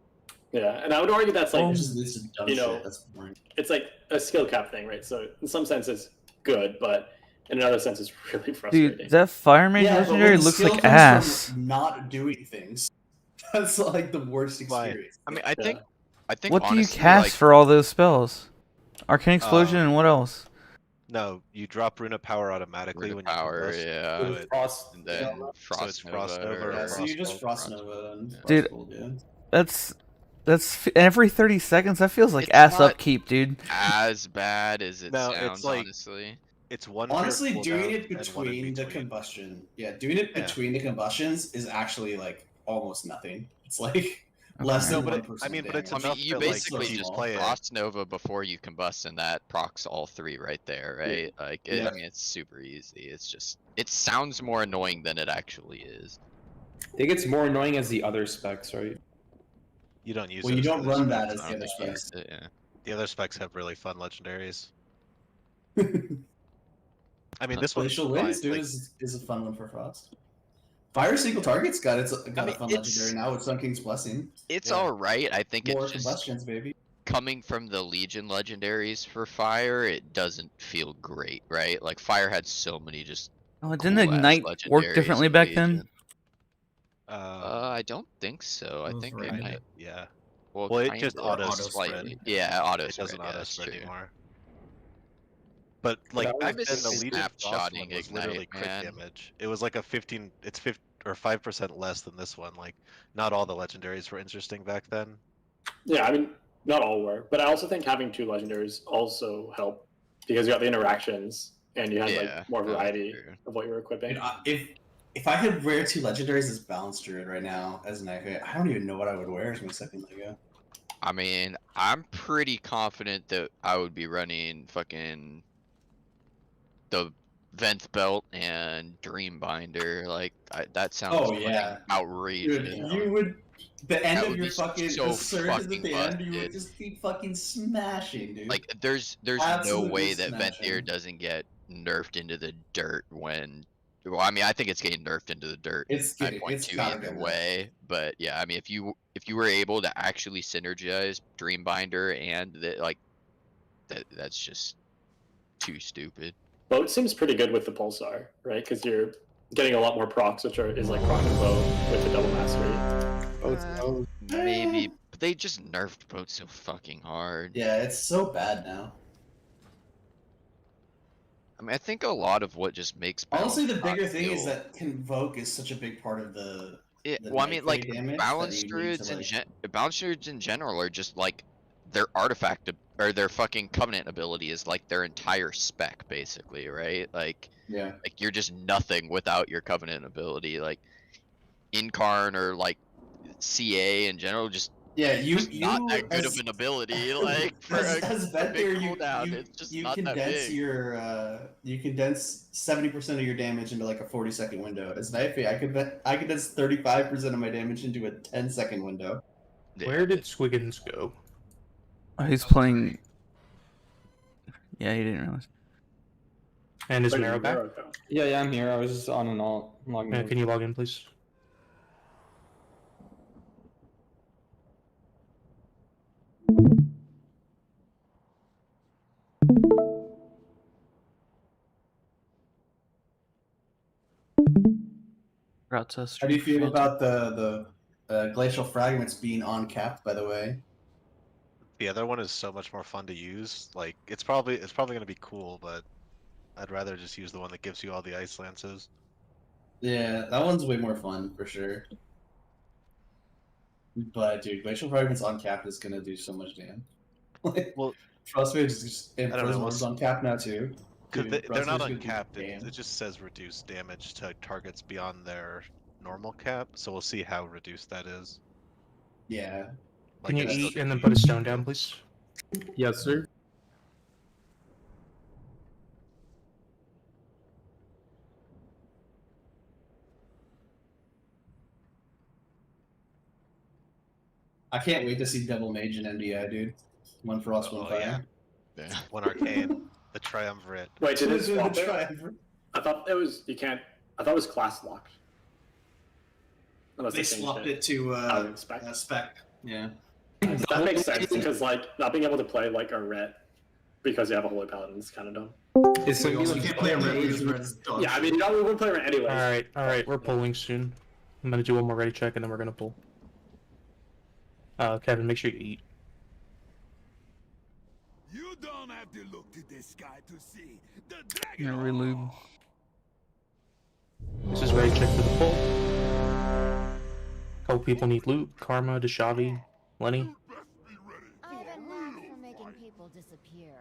Yeah, and I would argue that's like It's just this is dumb you know, shit. That's boring. it's like a skill cap thing, right? So in some sense it's good, but in another sense it's really frustrating. Dude, that Fire Mage Yeah, but legendary when the looks skill like comes ass. from not doing things. That's like the worst experience. I mean, I think What do you honestly, cast like, for all those spells? Arcane Explosion and what else? No, you drop Rune of Power automatically Rune when of you Power, combust. yeah. So it- Frost, and then so Frost it's Frost Nova Nova. or Yeah, so you just Frost Frost Nova and Dude, Frostbolt, yeah. that's every 30 seconds. That feels like It's ass not upkeep, dude. as bad as it No, sounds, it's like honestly. it's one for Honestly, your doing cooldown it and one in between the between. combustion, doing it Yeah. between the combustions is actually like almost nothing. It's like less No, than but 1%. I mean, but it's damage. enough You to like basically just just play it. Frost Nova before you combust, and that procs all three right there, right? Like, Yeah. I mean, it's super easy. It's just, it sounds more annoying than it actually is. I think it's more annoying as the other specs, right? You don't use. Well, you those don't other run specs. that as I the don't other think you specs. used it, yeah. The other specs have really fun legendaries. I mean, this one's Glacial fine. Winds, dude, Like, is a fun one for Frost. Fire Single Target's got a fun it's- legendary now with Sun King's Blessing. It's Yeah. alright. I think More it's just combustions, baby. coming from the Legion legendaries for Fire, it doesn't feel great, right? Like, Fire had so many just Oh, didn't cool-ass Ignite work legendaries differently in back then? Legion. I don't think so. I Those think were Ignite. Ignite. yeah. Well, Well, it kinda, just auto slightly. spread. Yeah, auto It spread. doesn't Yeah, auto that's spread true. anymore. But like I back miss then, the Legion Frost snapshotting one was Ignite, literally crit man. damage. It was like a 15. It's 50 or 5% less than this one. Like, not all the legendaries were interesting back then. Yeah, I mean, not all were, but I also think having two legendaries also helped because you got the interactions and you had Yeah, like more that's variety true. of what you were equipping. Dude, if I could wear two legendaries as Balance Druid right now as an FA, I don't even know what I would wear as my second Lego. I mean, I'm pretty confident that I would be running fucking the Vent Belt and Dreambinder. Like, that sounds Oh, fucking yeah. outrageous. Dude, you would. The end That of would your be fucking so the surge at fucking the end, you would busted. just be fucking smashing, dude. Like, there's no Absolutely way that Venthyr smashing. doesn't get nerfed into the dirt when. Well, I mean, I think it's getting nerfed into the dirt. It's in 9.2 gotta either get nerfed. way, but yeah, I mean, if you were able to actually synergize Dreambinder and that's just too stupid. Boat seems pretty good with the Pulsar, right? Because you're getting a lot more procs, which is like proc the boat with the double mastery. Maybe, but they just nerfed Boat so fucking hard. Yeah, it's so bad now. I mean, I think a lot of what just makes Honestly, the Balance bigger thing is feel- that Convoke is such a big part of the. Well, I mean, like, damage balance that you need druids to, like... balance druids in general are just like their artifact or their fucking covenant ability is like their entire spec, basically, right? Like, Yeah. like you're just nothing without your covenant ability. Like, Incarn or like CA in general, just just not that good of an ability. Like, for as a big Venthyr, cooldown, it's just you not that condense big. your you condense 70% of your damage into like a 40-second window. As Knifey, I condense 35% of my damage into a 10-second window. Where did Squiggins go? Oh, he's playing. Yeah, he didn't realize. And is Where did Marrow back? Marrow go? Yeah, I'm here. I was just on and all logging in. Can you log in, please? How do you feel about the glacial fragments being uncapped? By the way, The other one is so much more fun to use. Like it's probably gonna be cool, but I'd rather just use the one that gives you all the ice lances. Yeah, that one's way more fun for sure. But dude, glacial fragments on cap is gonna do so much damage. Like, Well, Frostmage is just and I don't know. Frozen Orb's on cap now too. Because Dude, they're not Frostmage's gonna do uncapped. damn. It just says reduced damage to targets beyond their normal cap. So we'll see how reduced that is. Yeah. Can you it's still eat and then gonna put a be stone huge. down, please? Yes, sir. I can't wait to see Devil Mage and MDI, dude. One Frost, one Fire. Yeah. One Arcane, the Triumvirate. Wait, did it swap The it? Triumvirate. I thought it was you can't. I thought it was class locked. Unless They changed swapped it to spec. spec. Yeah. That makes sense because like not being able to play like a ret because you have a holy paladin is kind of dumb. It's You can't play a red because red is dog Yeah, I shit. mean we wouldn't play ret anyways. All right, we're pulling soon. I'm gonna do one more ready check and then we're gonna pull. Kevin, make sure you eat. You don't have to look to the sky to see the Yeah, dragon. relube. This is ready check for the pull. Couple people need loot. Karma, Deshavi, Lenny. I have a knack for making people disappear.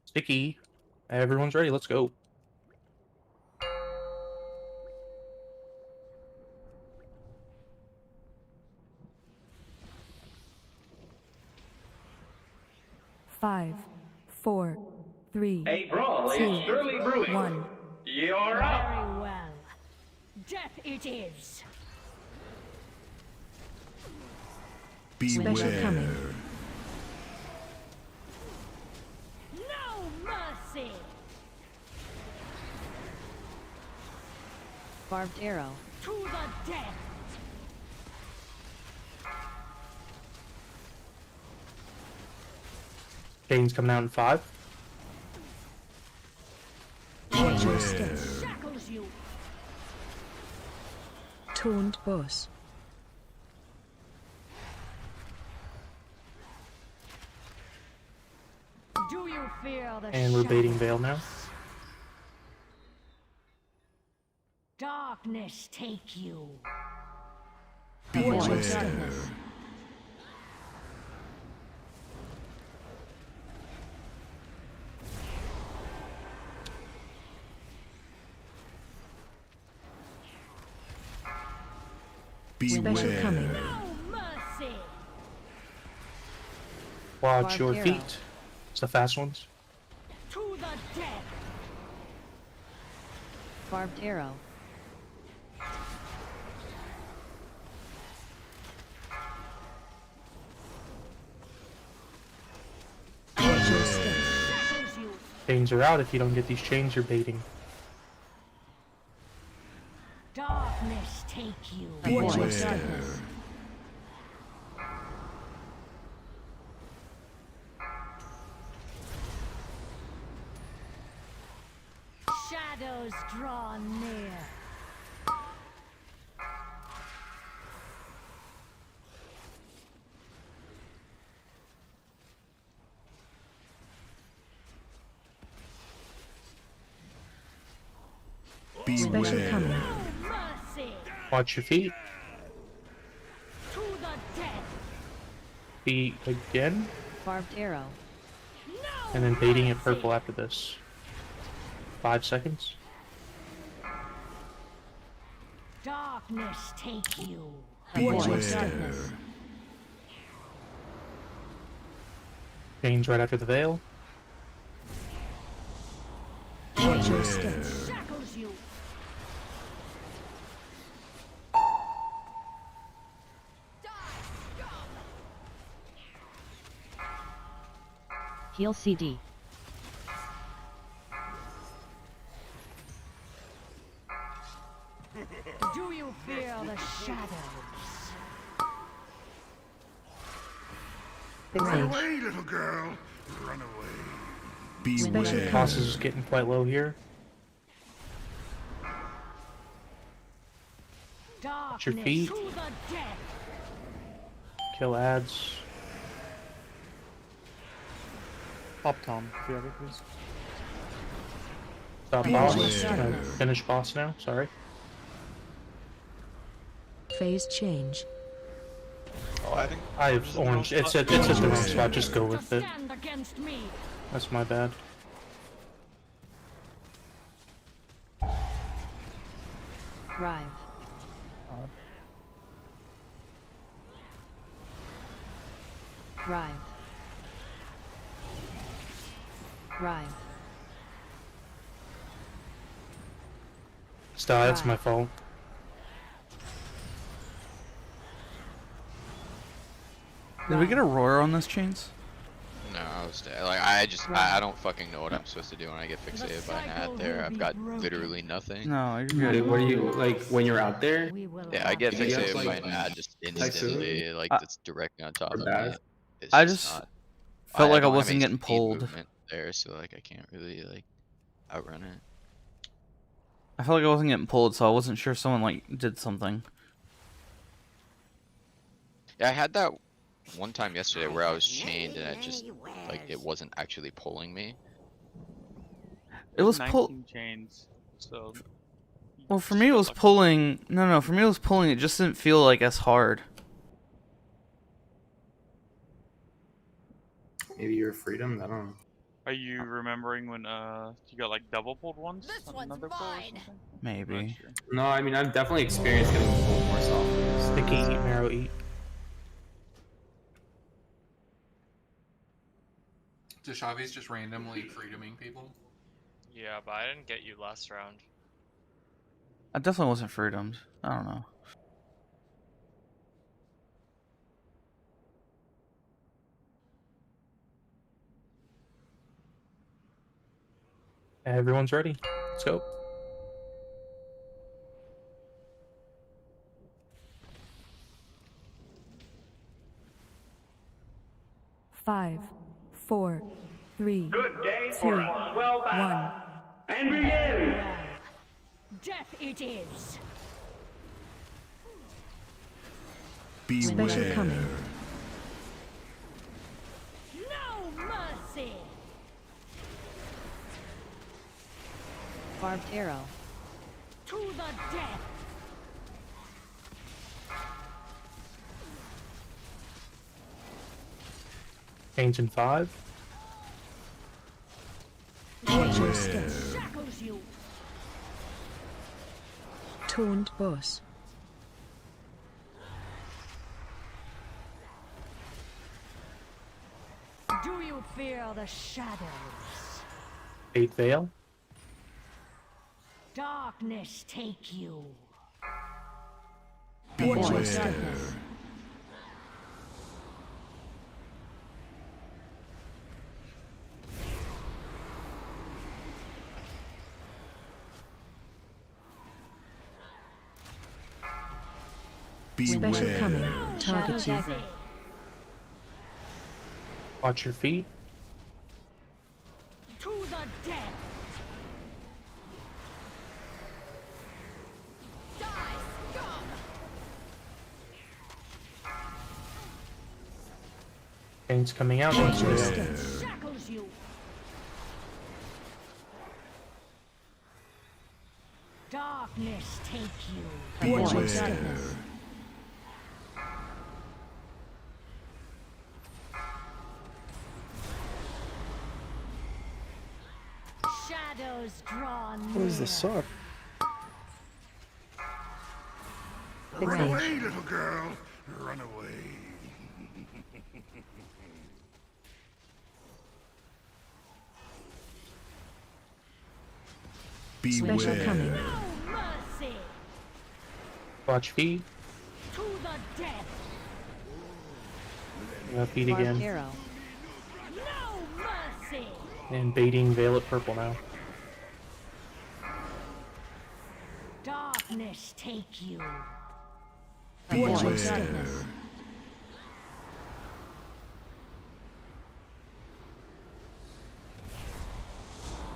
Sticky. Everyone's ready. Let's go. Five, 4, 3, A brawl is 2, surely brewing. 1. You're up. Very well. Death it is. Special coming. No mercy. Barbed arrow. To the death. Kane's coming out in 5. Torture stick. Shackles you. Taunt boss. Do you fear the And we're baiting shadow? Veil now. Darkness take you. Torture stick. Special coming. No mercy. Watch Barbed your arrow. feet. It's the fast ones. To the death. Barbed arrow. Torture stick. Shackles you. Chains are out. If you don't get these chains, you're baiting. Darkness take you. Torture stick. Shadows draw near. Special coming. No mercy. Watch your feet. To the death. Feet again. Barbed arrow. No And then baiting it mercy. purple after this. 5 seconds. Darkness take you. Torture stickness. Chains right after the veil. Torture stick. Shackles you. Heal CD. Do you fear the shadows? Run away, little girl. Run away. Special Boss coming. is getting quite low here. Darkness feet. to the death. Kill ads. Pop Tom, if you have it, please. Stop boss. Finish boss now. Sorry. Phase change. Oh, I think I have orange. It's at the wrong spot. Just go with it. Stand against me. That's my bad. Rive. Rive. Rive. Still, that's my fault. Did we get a roar on this chains? No, I don't fucking know what I'm supposed to do when I get fixated by an ad there. I've got literally nothing. No, you're Dude, what do you like when you're out there? Yeah, I get You have, fixated by like, an ad just Typhoon? instantly, like it's directly on top of bad? me. It's I just just not, felt like I don't have wasn't any getting speed pulled. movement there, so like I can't really like outrun it. I felt like I wasn't getting pulled, so I wasn't sure if someone like did something. Yeah, I had that one time yesterday where I was chained and it wasn't actually pulling me. It was 19 chains, so. Well, for me it was pulling. No, for me it was pulling. It just didn't feel like as hard. Maybe your freedom. I don't know. Are you remembering when you got like double pulled once? On another pull or something? Maybe. Sure. No, I mean I've definitely experienced getting pulled more softly. Sticky, eat, marrow, eat. Jashavi's just randomly freedoming people. Yeah, but I didn't get you last round. I definitely wasn't freedomed. I don't know. Everyone's ready. Let's go. Five, 4, 3, Good day 2, for a swell 1. battle. And begin! Death it is. Special coming. No mercy. Barbed arrow. To the death. Change in 5. Watch your step. Shackles you. Taunt boss. Do you fear the shadows? 8 veil. Darkness take you. Watch your step. Special coming. Target you. Watch your feet. To the death. Die, scum. Chains coming out. Watch your Veil. step. Shackles you. Darkness take you. Watch your step. Shadows draw near. What is this suck? Run away, little girl. Run away. Special coming. No mercy. Watch feet. To the death. Feet Barbed again. arrow. No mercy. And baiting veil at purple now. Darkness take you. Watch your step.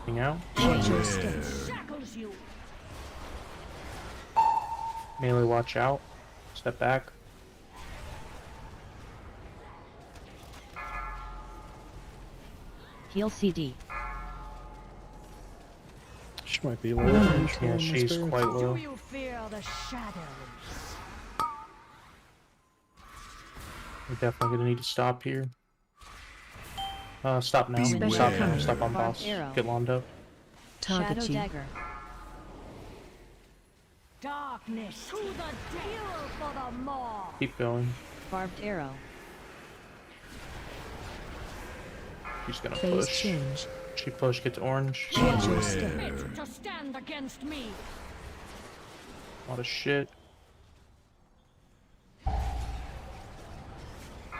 Coming out. Watch your step. Shackles you. Melee watch out. Step back. Heal CD. She might be low range. Yeah, she's quite low. Do you fear the shadows? We're definitely gonna need to stop here. Stop now. Beware. Stop on Barbed boss. arrow. Get Londo. Target Shadow you. dagger. Darkness to the deal for the maw. Keep going. Barbed arrow. She's gonna Phase push. change. She push, gets orange. Fit to stand against me. A lot of shit.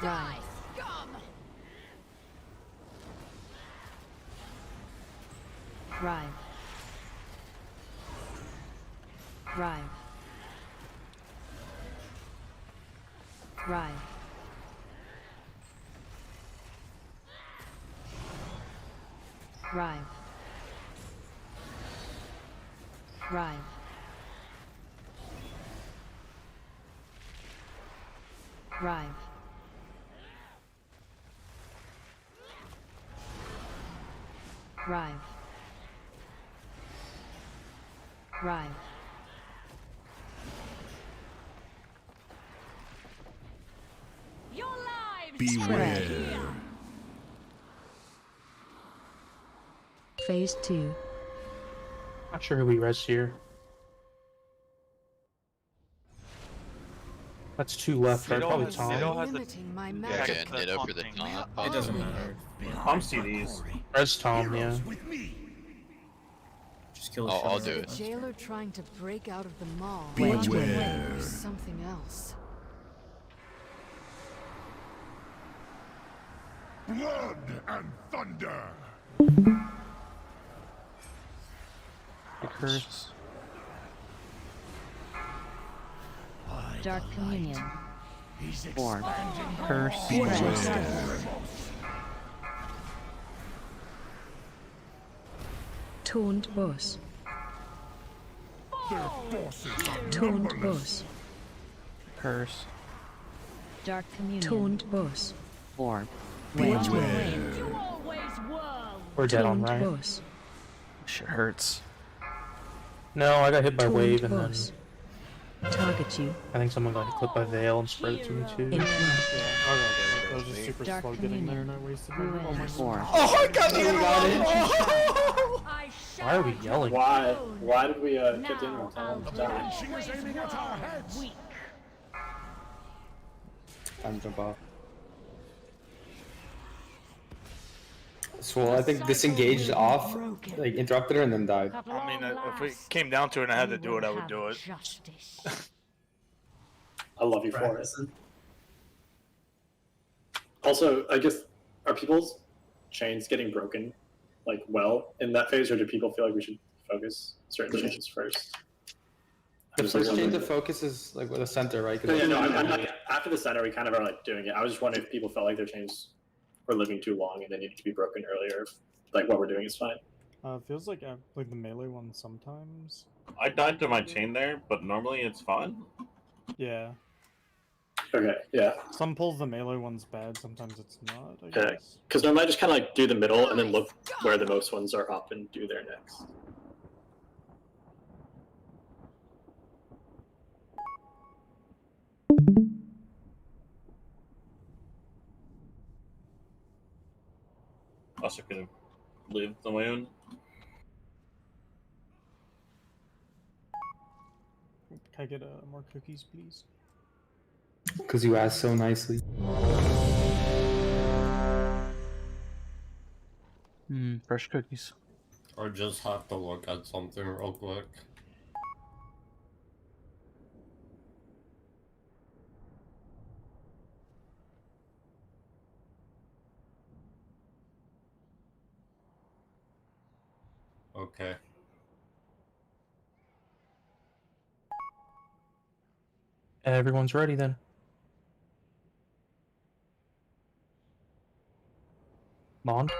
Die, scum! Rive. Rive. Rive. Rive. Rive. Rive. Rive. Rive. Your lives Beware. Phase 2. Not sure who we res here. That's 2 left, right? Probably Tom. Yeah, Nitto for the taunt. It doesn't matter. I'm CDs. Res Tom, yeah. Just kill I'll do The it. jailer trying to break out of the mall. Beware. Or something else. Blood and thunder. The curse. Dark Communion. Born. Curse. Taunt boss. Their forces are Taunt numberless. boss. Curse. Dark Communion. Taunt boss. Born. Beware. You always were. We're dead on, Taunt right? boss. Shit hurts. No, I got hit by Taunt wave and boss. Target you. I think someone got clipped by Veil and spread it to me too. Influence. I was just super Dark slow getting there Communion. and I wasted Ruin. my Born. Oh, I got the I Why are we yelling? Why did we get in Now on time? I'll Die. She was aiming at our heads. weak. Time to jump off. So I think disengaged off, like interrupted her and then died. I mean, If it came down to it and I had to do it, I would do it. Justice. I love you for it. Also, I guess, are people's chains getting broken, like, well, in that phase, or do people feel like we should focus certain chains first? The first chain to focus is like with the center, right? Yeah, no, I'm not, after the center, we kind of are like doing it. I was just wondering if people felt like their chains were living too long and they needed to be broken earlier. Like what we're doing is fine. Feels like the melee one sometimes. I died to my chain there, but normally it's fine. Yeah. Okay, yeah. Some pulls the melee one's bad, sometimes it's not, I Okay, guess. because normally I just kind of like do the middle and then look where the most ones are up and do their next. Also could have lived the my own. Can I get more cookies, please? Because you asked so nicely. Fresh cookies. Or just have to look at something real quick. Okay. Everyone's ready then. Mond?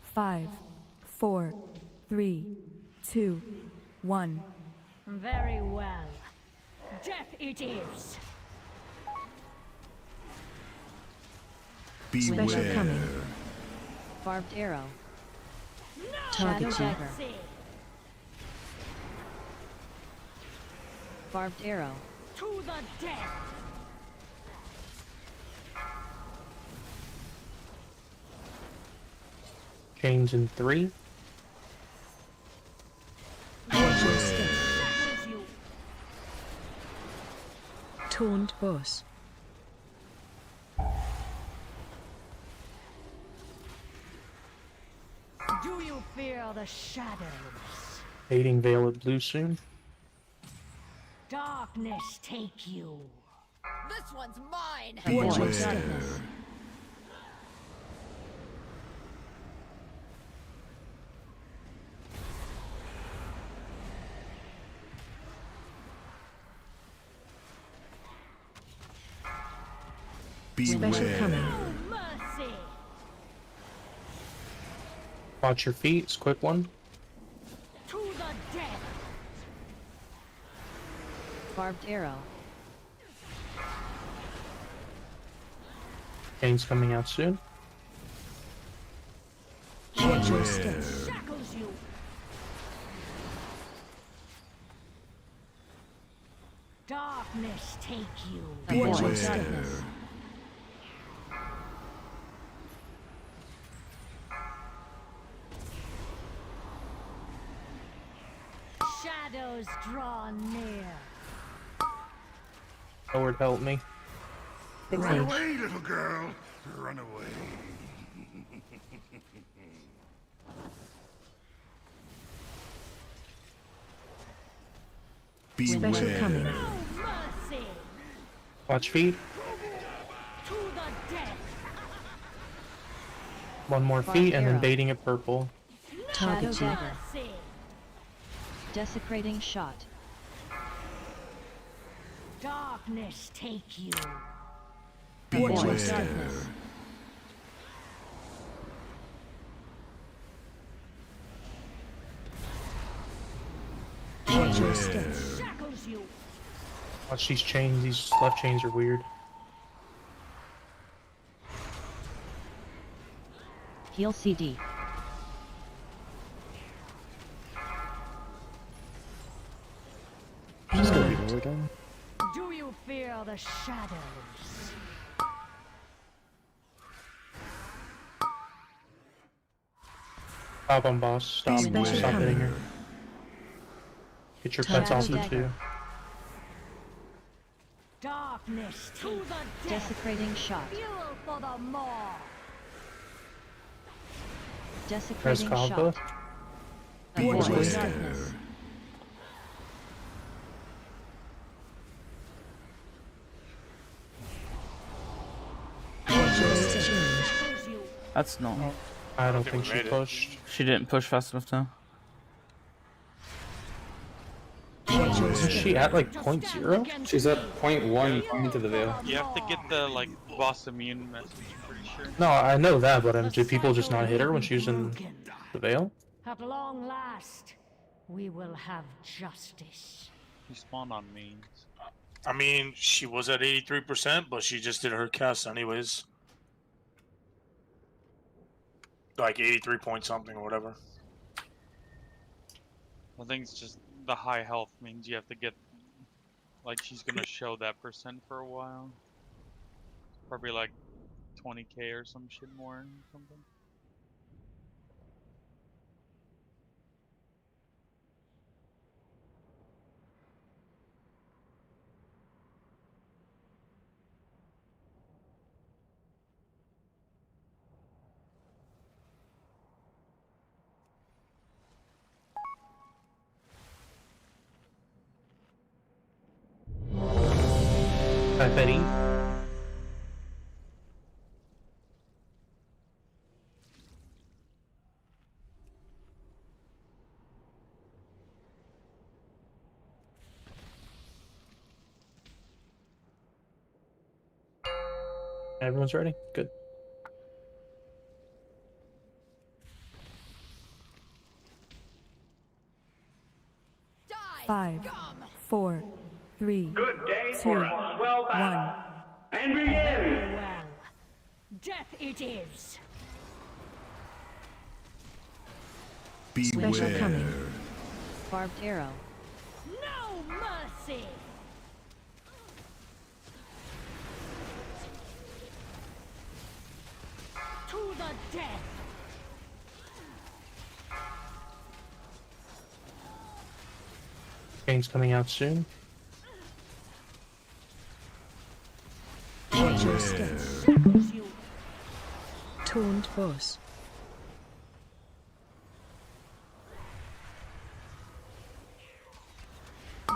Five, 4, 3, 2, 1. Very well. Death it is. Special coming. Barbed arrow. Target dagger. Barbed arrow. To the death. Chains in 3. Taunt boss. Do you fear the shadows? Fading Veil at blue soon. Darkness take you. This one's mine. Darkness. Special coming. Mercy. Watch your feet. It's a quick one. To the death. Barbed arrow. Chains coming out soon. Shackles you. Darkness take you. Darkness. Shadows draw near. Lord help me. Run away, little girl. Run away. Special coming. Mercy. Watch feet. To the death. One more feet and then baiting it purple. Target dagger. Mercy. Desecrating shot. Darkness take you. Darkness. Shackles you. Watch these chains. These left chains are weird. Heal CD. She's gonna be low again. Do you fear the shadows? Stop on boss. Stop. Special Stop hitting her. coming. Get your pets off her Dagger. too. Darkness to the death. Desecrating shot. Fuel for the maw. Desecrating Kava. shot. Avoid Wizard. darkness. That's not. I don't think she pushed. She didn't push fast enough though. Isn't she at like 0.0? She's at 0.1 going into the veil. You have to get the like boss immune message, I'm pretty sure. No, I know that, but did people just not hit her when she was in the veil? At long last, we will have justice. You spawn on means. I mean, she was at 83%, but she just did her cast anyways. Like 83 point something or whatever. I think it's just the high health means you have to get, like, she's gonna show that percent for a while. Probably like 20k or some shit more or something. Hi, Betty. Everyone's ready? Good. Die, 5, scum! 3, Good day 2, for a swell 1. battle. And begin! Very well. Death it is. Special coming. Barbed arrow. No mercy. To the death. Game's coming out soon. Watch your steps. Taunt boss.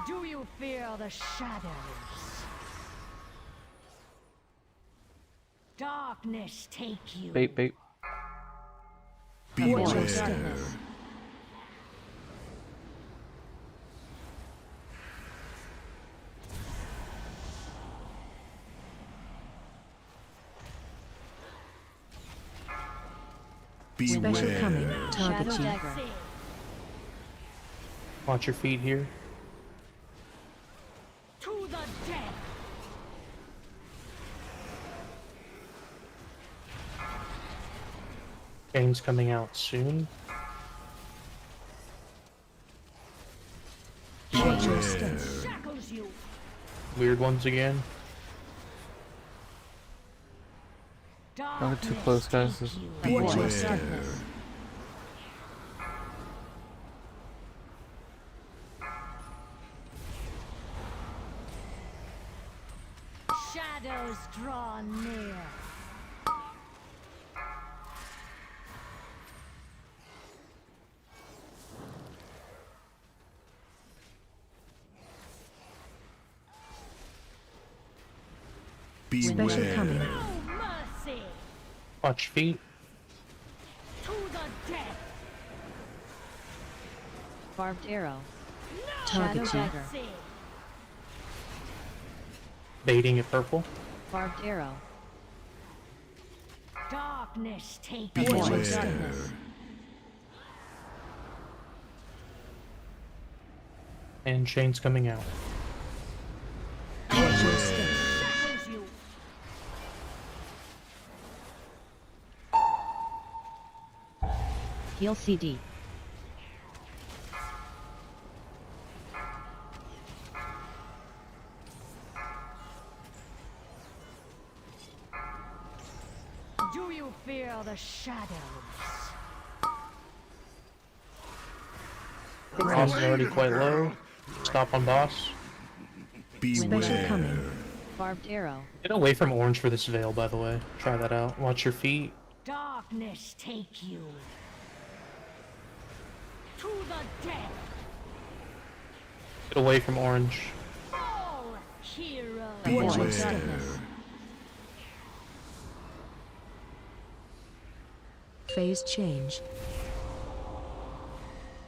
Do you fear the shadows? Darkness take you. Bait, bait. Watch your steps. Special coming. Target Shadow you. dagger. Watch your feet here. To the death. Game's coming out soon. Watch your steps. Shackles you. Weird ones again. Don't get too close, guys. This- Watch your steps. Shadows draw near. Special coming. No mercy. Watch feet. To the death. Barbed arrow. No Target you. mercy. Baiting at purple. Barbed arrow. Darkness take Watch your you. steps. And chain's coming out. Watch your steps. Shackles you. Heal CD. Do you fear the shadows? Boss is already quite low. Stop on boss. Special coming. Barbed arrow. Get away from orange for this veil, by the way. Try that out. Watch your feet. Darkness take you. To the death. Get away from orange. All heroes. Watch your steps. Phase change.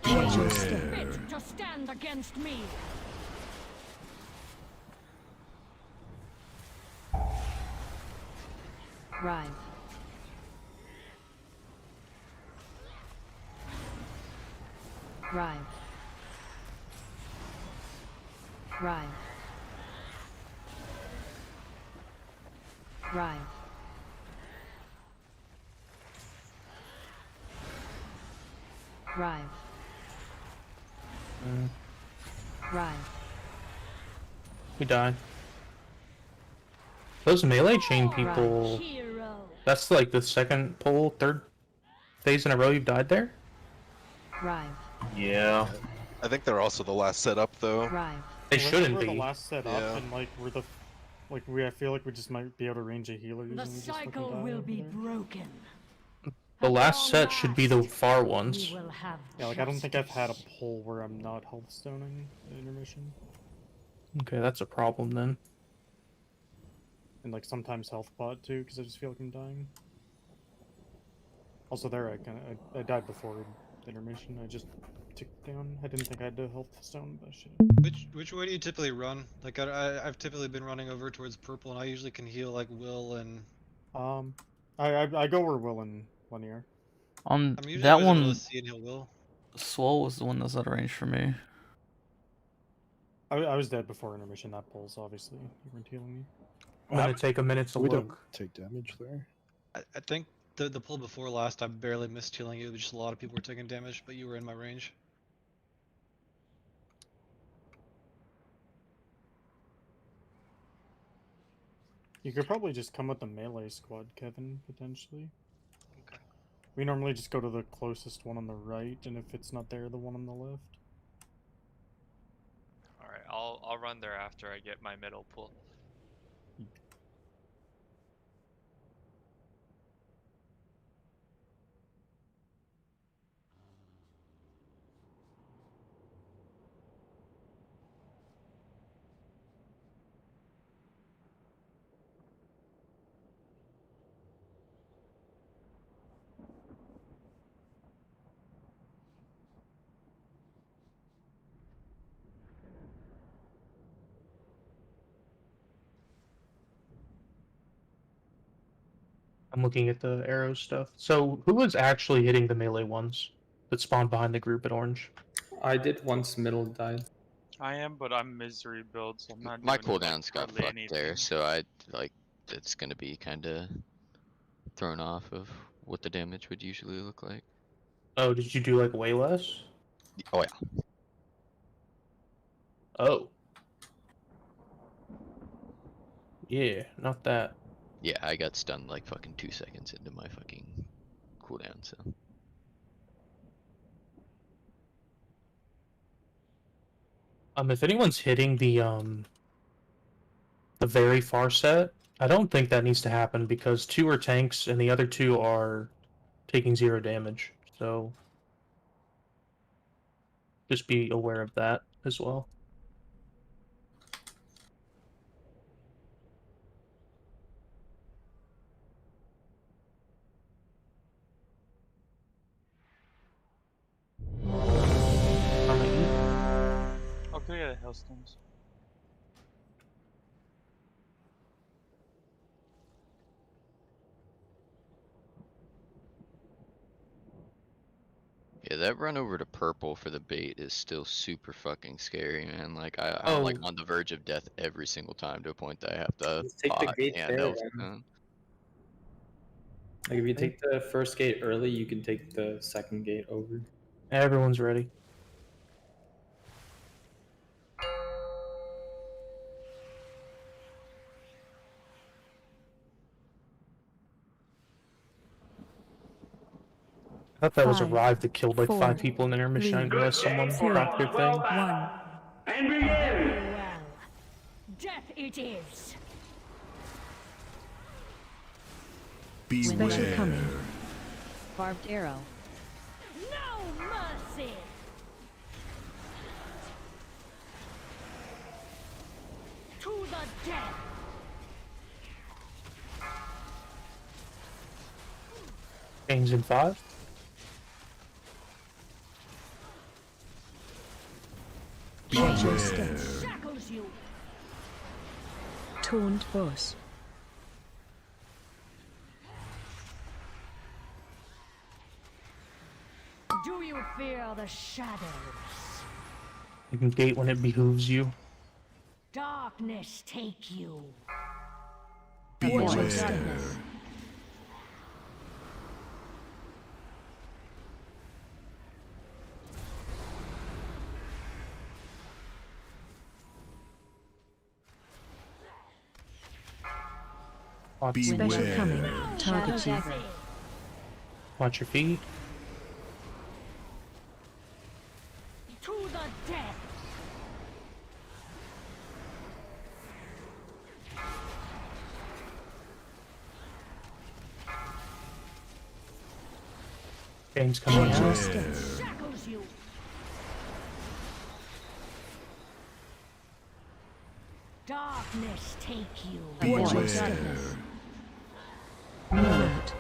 Watch your step. Fit to stand against me. Rive. Rive. Rive. Rive. Rive. Rive. We die. Those melee chain people. Hero. That's like the second pull, third phase in a row you've died there? Rive. Yeah. I think they're also the last setup though. Rive. They shouldn't we're be. the last set up, Yeah. and like we're the, I feel like we just might be able to range a healer. The cycle will be broken. The last set should be the far We ones. will have Yeah, like I don't think I've had a pull where I'm not health stoning intermission, Okay, that's a problem then. and like sometimes health bot too, because I just feel like I'm dying. Also, there I died before intermission. I just ticked down. I didn't think I had to health stone, but shit. Which way do you typically run? Like I've typically been running over towards purple, and I usually can heal like Will and. I go where Will and Linear. I'm usually That always able one. to see and heal Will. Swole was the one that's out of range for me. I was dead before intermission. That pulse, obviously. You weren't healing me. I'm gonna take a minute to We look. don't take damage there. I think the pull before last, I barely missed healing you. Just a lot of people were taking damage, but you were in my range. You could probably just come with the melee squad, Kevin, potentially. Okay. We normally just go to the closest one on the right, and if it's not there, the one on the left. All right, I'll run there after I get my middle pull. I'm looking at the arrow stuff. So who was actually hitting the melee ones that spawned behind the group at orange? I did once middle died. I am, but I'm misery build, so I'm not My doing like, cooldowns got hardly fucked there, anything. so I like it's gonna be kind of thrown off of what the damage would usually look like. Oh, did you do like way less? Oh yeah. Oh. Yeah, not that. Yeah, I got stunned like fucking 2 seconds into my fucking cooldown, so. If anyone's hitting the very far set, I don't think that needs to happen because 2 are tanks and the other 2 are taking 0 damage. So just be aware of that as well. I'll go get the hailstones. Yeah, that run over to purple for the bait is still super fucking scary, man. Like I'm like on the verge of death every single time to a point that I have to Just take the pot gate and there, elf then. stone. Like if you take the first gate early, you can take the second gate over. Everyone's ready. I thought that was a rive that killed like 5 people in intermission. I didn't realize someone cracked their thing. And begin! Well, death it is. Special coming. Barbed arrow. No mercy. To the death. Gains in 5. Shackles you. Taunt boss. Do you fear the shadows? You can gate when it behooves you. Darkness take you. Beware. Special coming. Target you. Watch your feet. To the death. Gains coming out. Shackles you. Darkness take you. Beware. Alert.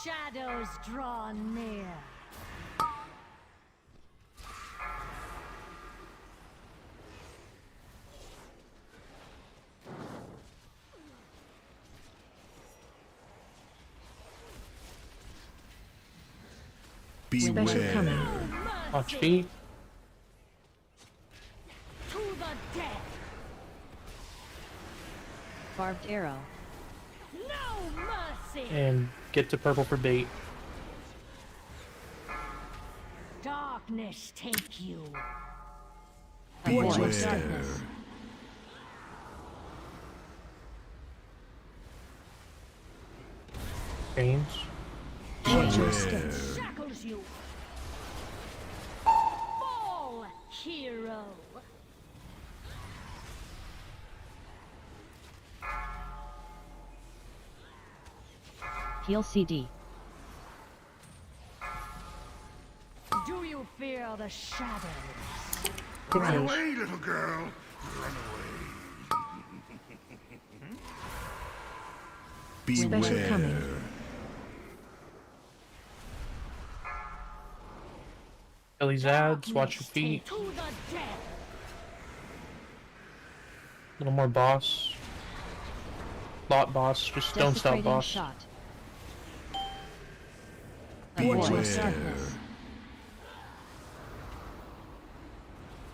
Shadows draw near. Special coming. Watch feet. To the death. Barbed arrow. No mercy. And get to purple for bait. Darkness take you. Avoid darkness. Chains. Shackles you. Fall, hero. Heal CD. Do you fear the shadows? Run away, little girl. Run away. Special coming. Kill these ads. Watch your feet. To the death. A little more boss. Lot boss. Just don't stop Desecrating boss. shot. Avoid darkness.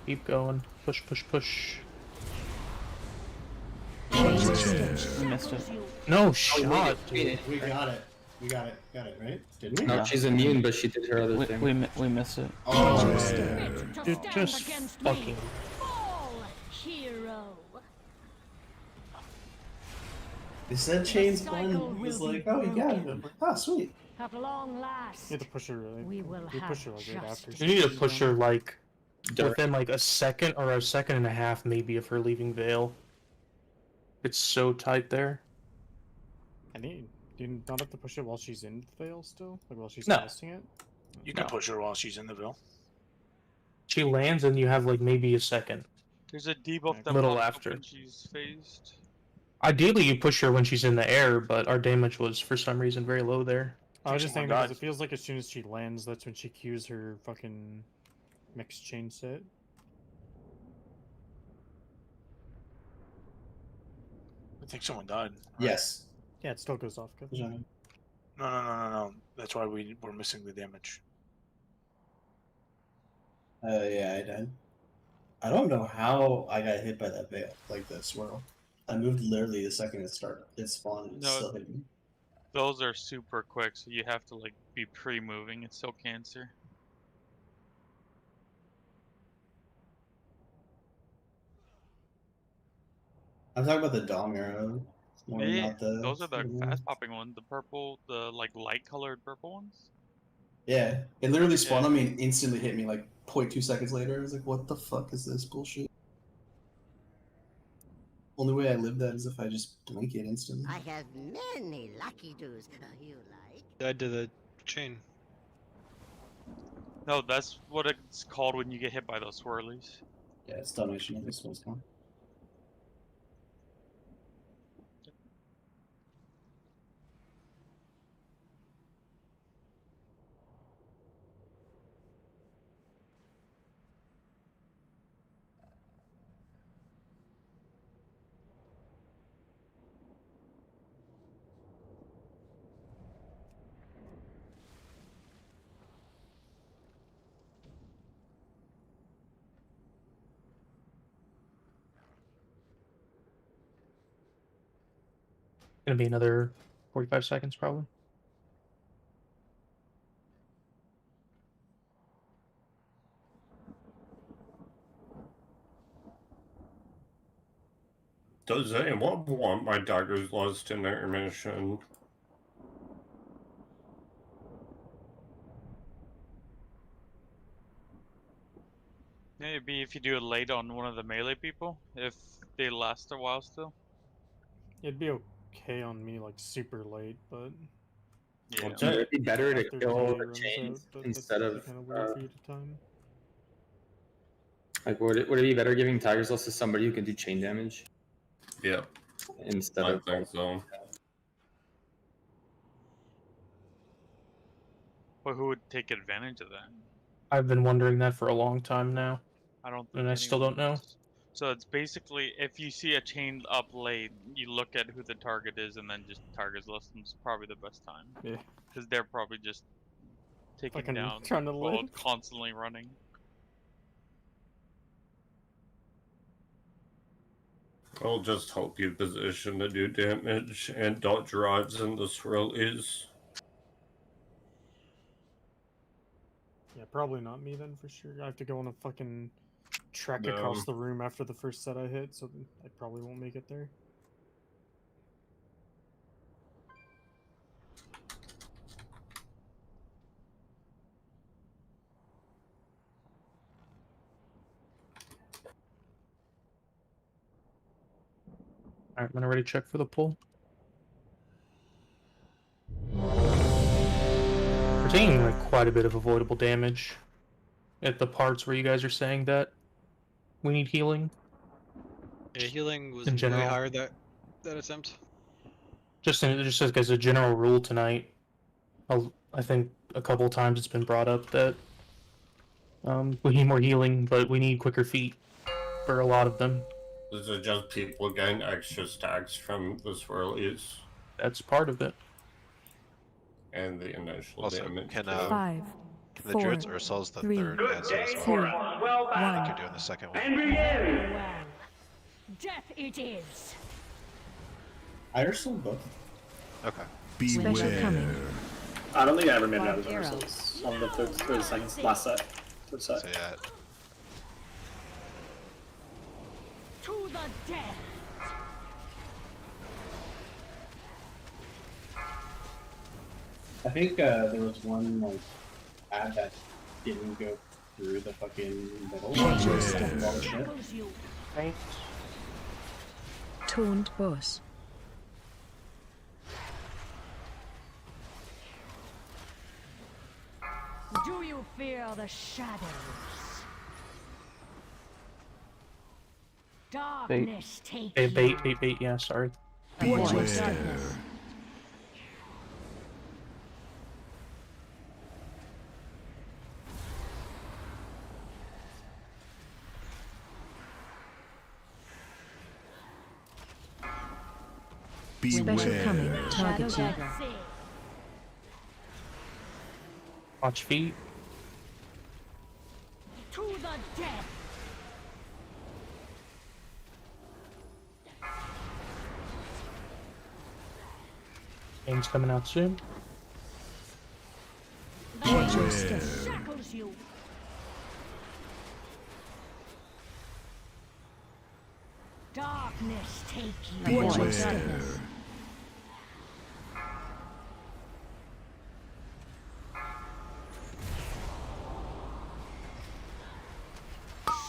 Keep going. Push, push, push. We missed it. No shot, dude. We got it. We got it. Got it, right? Didn't we? No, she's immune, but she did her other thing. We missed it. Oh, Dude, just fucking. Fall, hero. they said chains one was like, oh, you got it. I'm like, oh, sweet. At long last, You have to push her really. we will You have push her like right after. justice. You need to push her like Direct. within like a second or a second and a half, maybe, of her leaving Veil. It's so tight there. Do you not have to push it while she's in the veil still? Like while she's No. casting it? You can push her while she's in the Ville. She lands and you have like maybe a second. There's a debuff that Little pops up after. when she's phased. Ideally, you push her when she's in the air, but our damage was for some reason very low there. I was just someone thinking because died. it feels like as soon as she lands, that's when she cues her fucking mixed chain set. I think someone died. Yes. Yeah, it still goes off. Good. No. That's why we're missing the damage. Yeah, I did. I don't know how I got hit by that veil, like the swirl. I moved literally the second it started. It spawned and it No. still hit me. Those are super quick, so you have to like be pre-moving. It's still cancer. I'm talking about the Dom arrow. More Yeah, not the, those are the fast popping ones. The purple, the like light colored purple ones. Yeah, it literally spawned on me and instantly hit me like 0.2 seconds later. I was like, what the fuck is this bullshit? Only way I live that is if I just blink it instantly. I have many lucky doos. You like? Died to the chain. No, that's what it's called when you get hit by those swirlies. Yeah, it's Domination. This one's gone. Gonna be another 45 seconds probably. Does anyone want my daggers lost in intermission? Maybe if you do it late on one of the melee people, if they last a while still. It'd be okay on me like super late, but Yeah. It'd be better to after kill day the runs chains out, but instead that's of kind of weird for you to time. like would it be better giving Tiger's Loss to somebody who can do chain damage? Yeah. Instead I of think so. But who would take advantage of that? I've been wondering that for a long time now. I don't think And I still don't know. So it's basically if you see a chain up late, you look at who the target is and then just targets list them. It's probably the best time. Yeah. Because they're probably just taken Fucking down trying to while live. constantly running. I'll just hope you position to do damage and dodge drives in the swirlies. Yeah, probably not me then for sure. I have to go on a fucking trek No. across the room after the first set I hit, so I probably won't make it there. Alright, I'm gonna ready check for the pull. We're taking like quite a bit of avoidable damage at the parts where you guys are saying that we need healing. Yeah, healing was In way general. higher that attempt. Just as a general rule tonight, I think a couple times it's been brought up that we need more healing, but we need quicker feet for a lot of them. This is just people getting extra stacks from the swirlies. That's part of it. And the initial Also, damage. can, too. Can the Druid's Ursul's the third answer as well? I think you're doing the second one. And begin! Well, death it is. I Ursul both. Okay. Special coming. I don't think I ever made it out of Arrow. Ursul's on the third or the second last set. Third set. So yeah. To the death. I think there was one like ad that didn't go through the fucking middle. Shackles you. Taunt boss. Do you fear the shadows? Darkness take you. Bait, yeah, sorry. Special coming. Target you. Watch feet. To the death. Game's coming out soon. Shackles you. Darkness take you.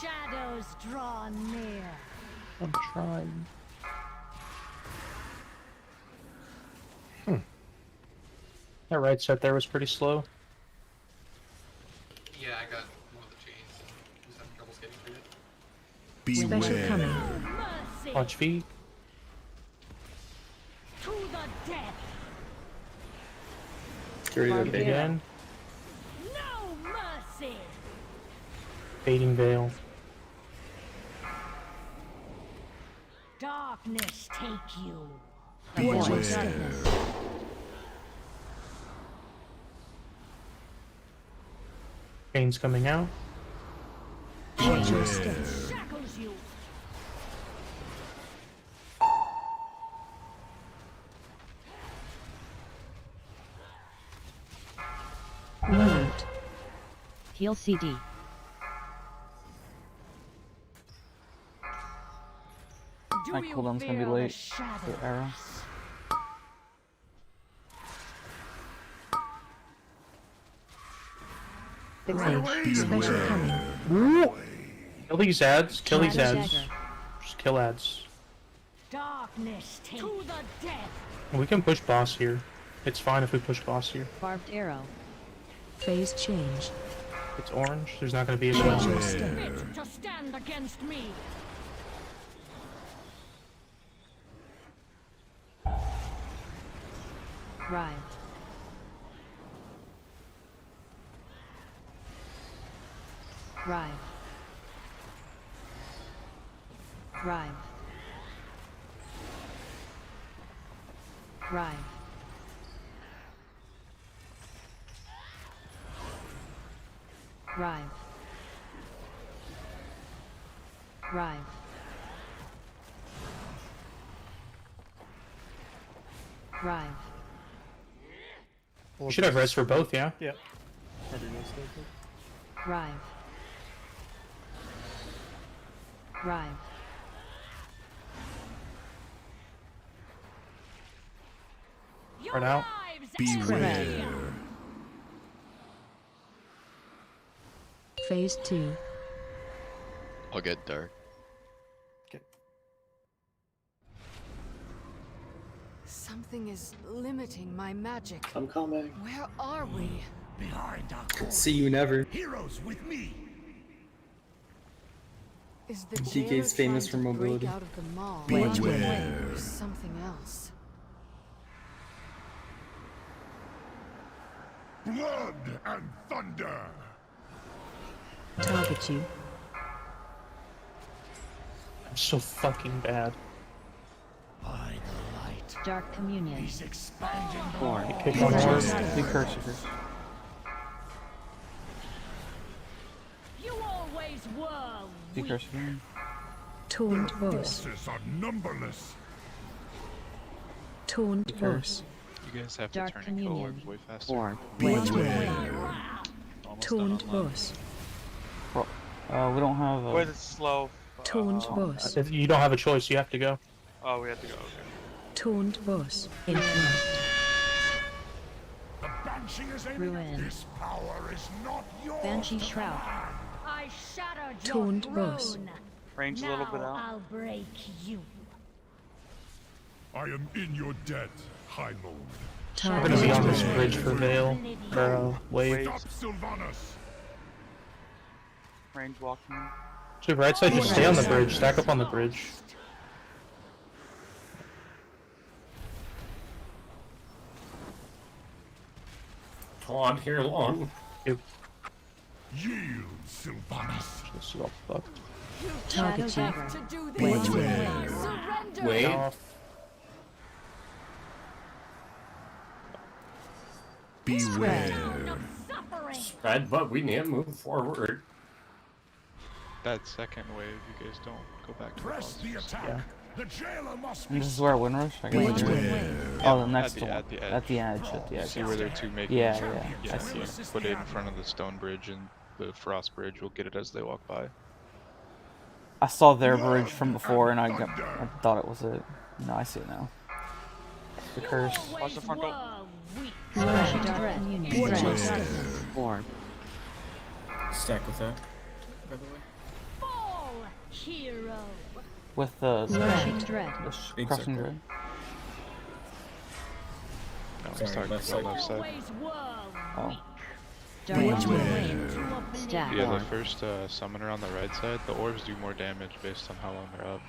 Shadows draw near. I'm trying. That right set there was pretty slow. Yeah, I got one of the chains and was having troubles getting through it. Special coming. Mercy. Watch feet. To the death. Bait again. No mercy. Baiting veil. Darkness take you. Pain's coming out. Shackles you. Remote. Heal CD. My cooldown's gonna be late for arrow. Special coming. Kill these ads. Kill these ads. Just kill ads. Darkness take to the death. We can push boss here. It's fine if we push boss here. Barbed arrow. Phase change. It's orange. There's not going to be a Fit to stand against me. Rive. Rive. Rive. Rive. Rive. Rive. Rive. You should have res for both, yeah? Yeah. Probably most likely. Rive. Rive. Right out. Beware. Phase 2. I'll get dark. Something is limiting my magic. I'm coming. Where are we? Behind our See you never. heroes with me. Is the DK's jailer famous trying for to break mobility. out of the mall? Beware. Or something else. Blood and thunder. Target you. I'm so fucking bad. By the light. Dark Communion. He's expanding the Four. world. Kick on orb. The curse. You always were The weak. curse again. Taunt Their boss. forces are numberless. Taunt boss. You guys have to Dark turn and kill Communion. orbs way faster. Beware. Almost done Taunt online. boss. We don't have a... Wait, it's slow. Taunt boss. You don't have a choice, you have to go. Oh, we have to go. Okay. Taunt boss. Influence. The Banshee is aiming. Ruin. This power is not yours. Banshee Shroud. I shattered Taunt your boss. throne. Range a little bit Now out. I'll break you. I am in your debt, High Lord. We're gonna be on this bridge for Veil. Or, wave. Stop Sylvanas. Range walking. To the right side, just stay on the bridge. Stack up on the bridge. Claude here long. Yep. Yield, Sylvanas. Just all fucked. Target you. To do this. Beware. Surrender. Wait. Beware. Spread, but we need to move forward. That second wave, you guys don't go back to Press the the bosses. attack. The jailer must And be. this is where I win rush? I guess. Oh, the next one. At the edge. At the edge. See where they're two making. Yeah. Yeah, I see. you put it in front of the stone bridge and the frost bridge will get it as they walk by. I saw their bridge from before and I thought it was it. No, I see it now. The curse. Watch the front door. Dark Communion. Form. Stack with that, by the way. Fall, hero. With the Crushing Dread. Big crushing circle. dread. No, Sorry, sorry, left side. left side. Always were Oh. weak. Dark Beware. Communion. Stack. Yeah, the first summoner on the right side, the orbs do more damage based on how long they're up.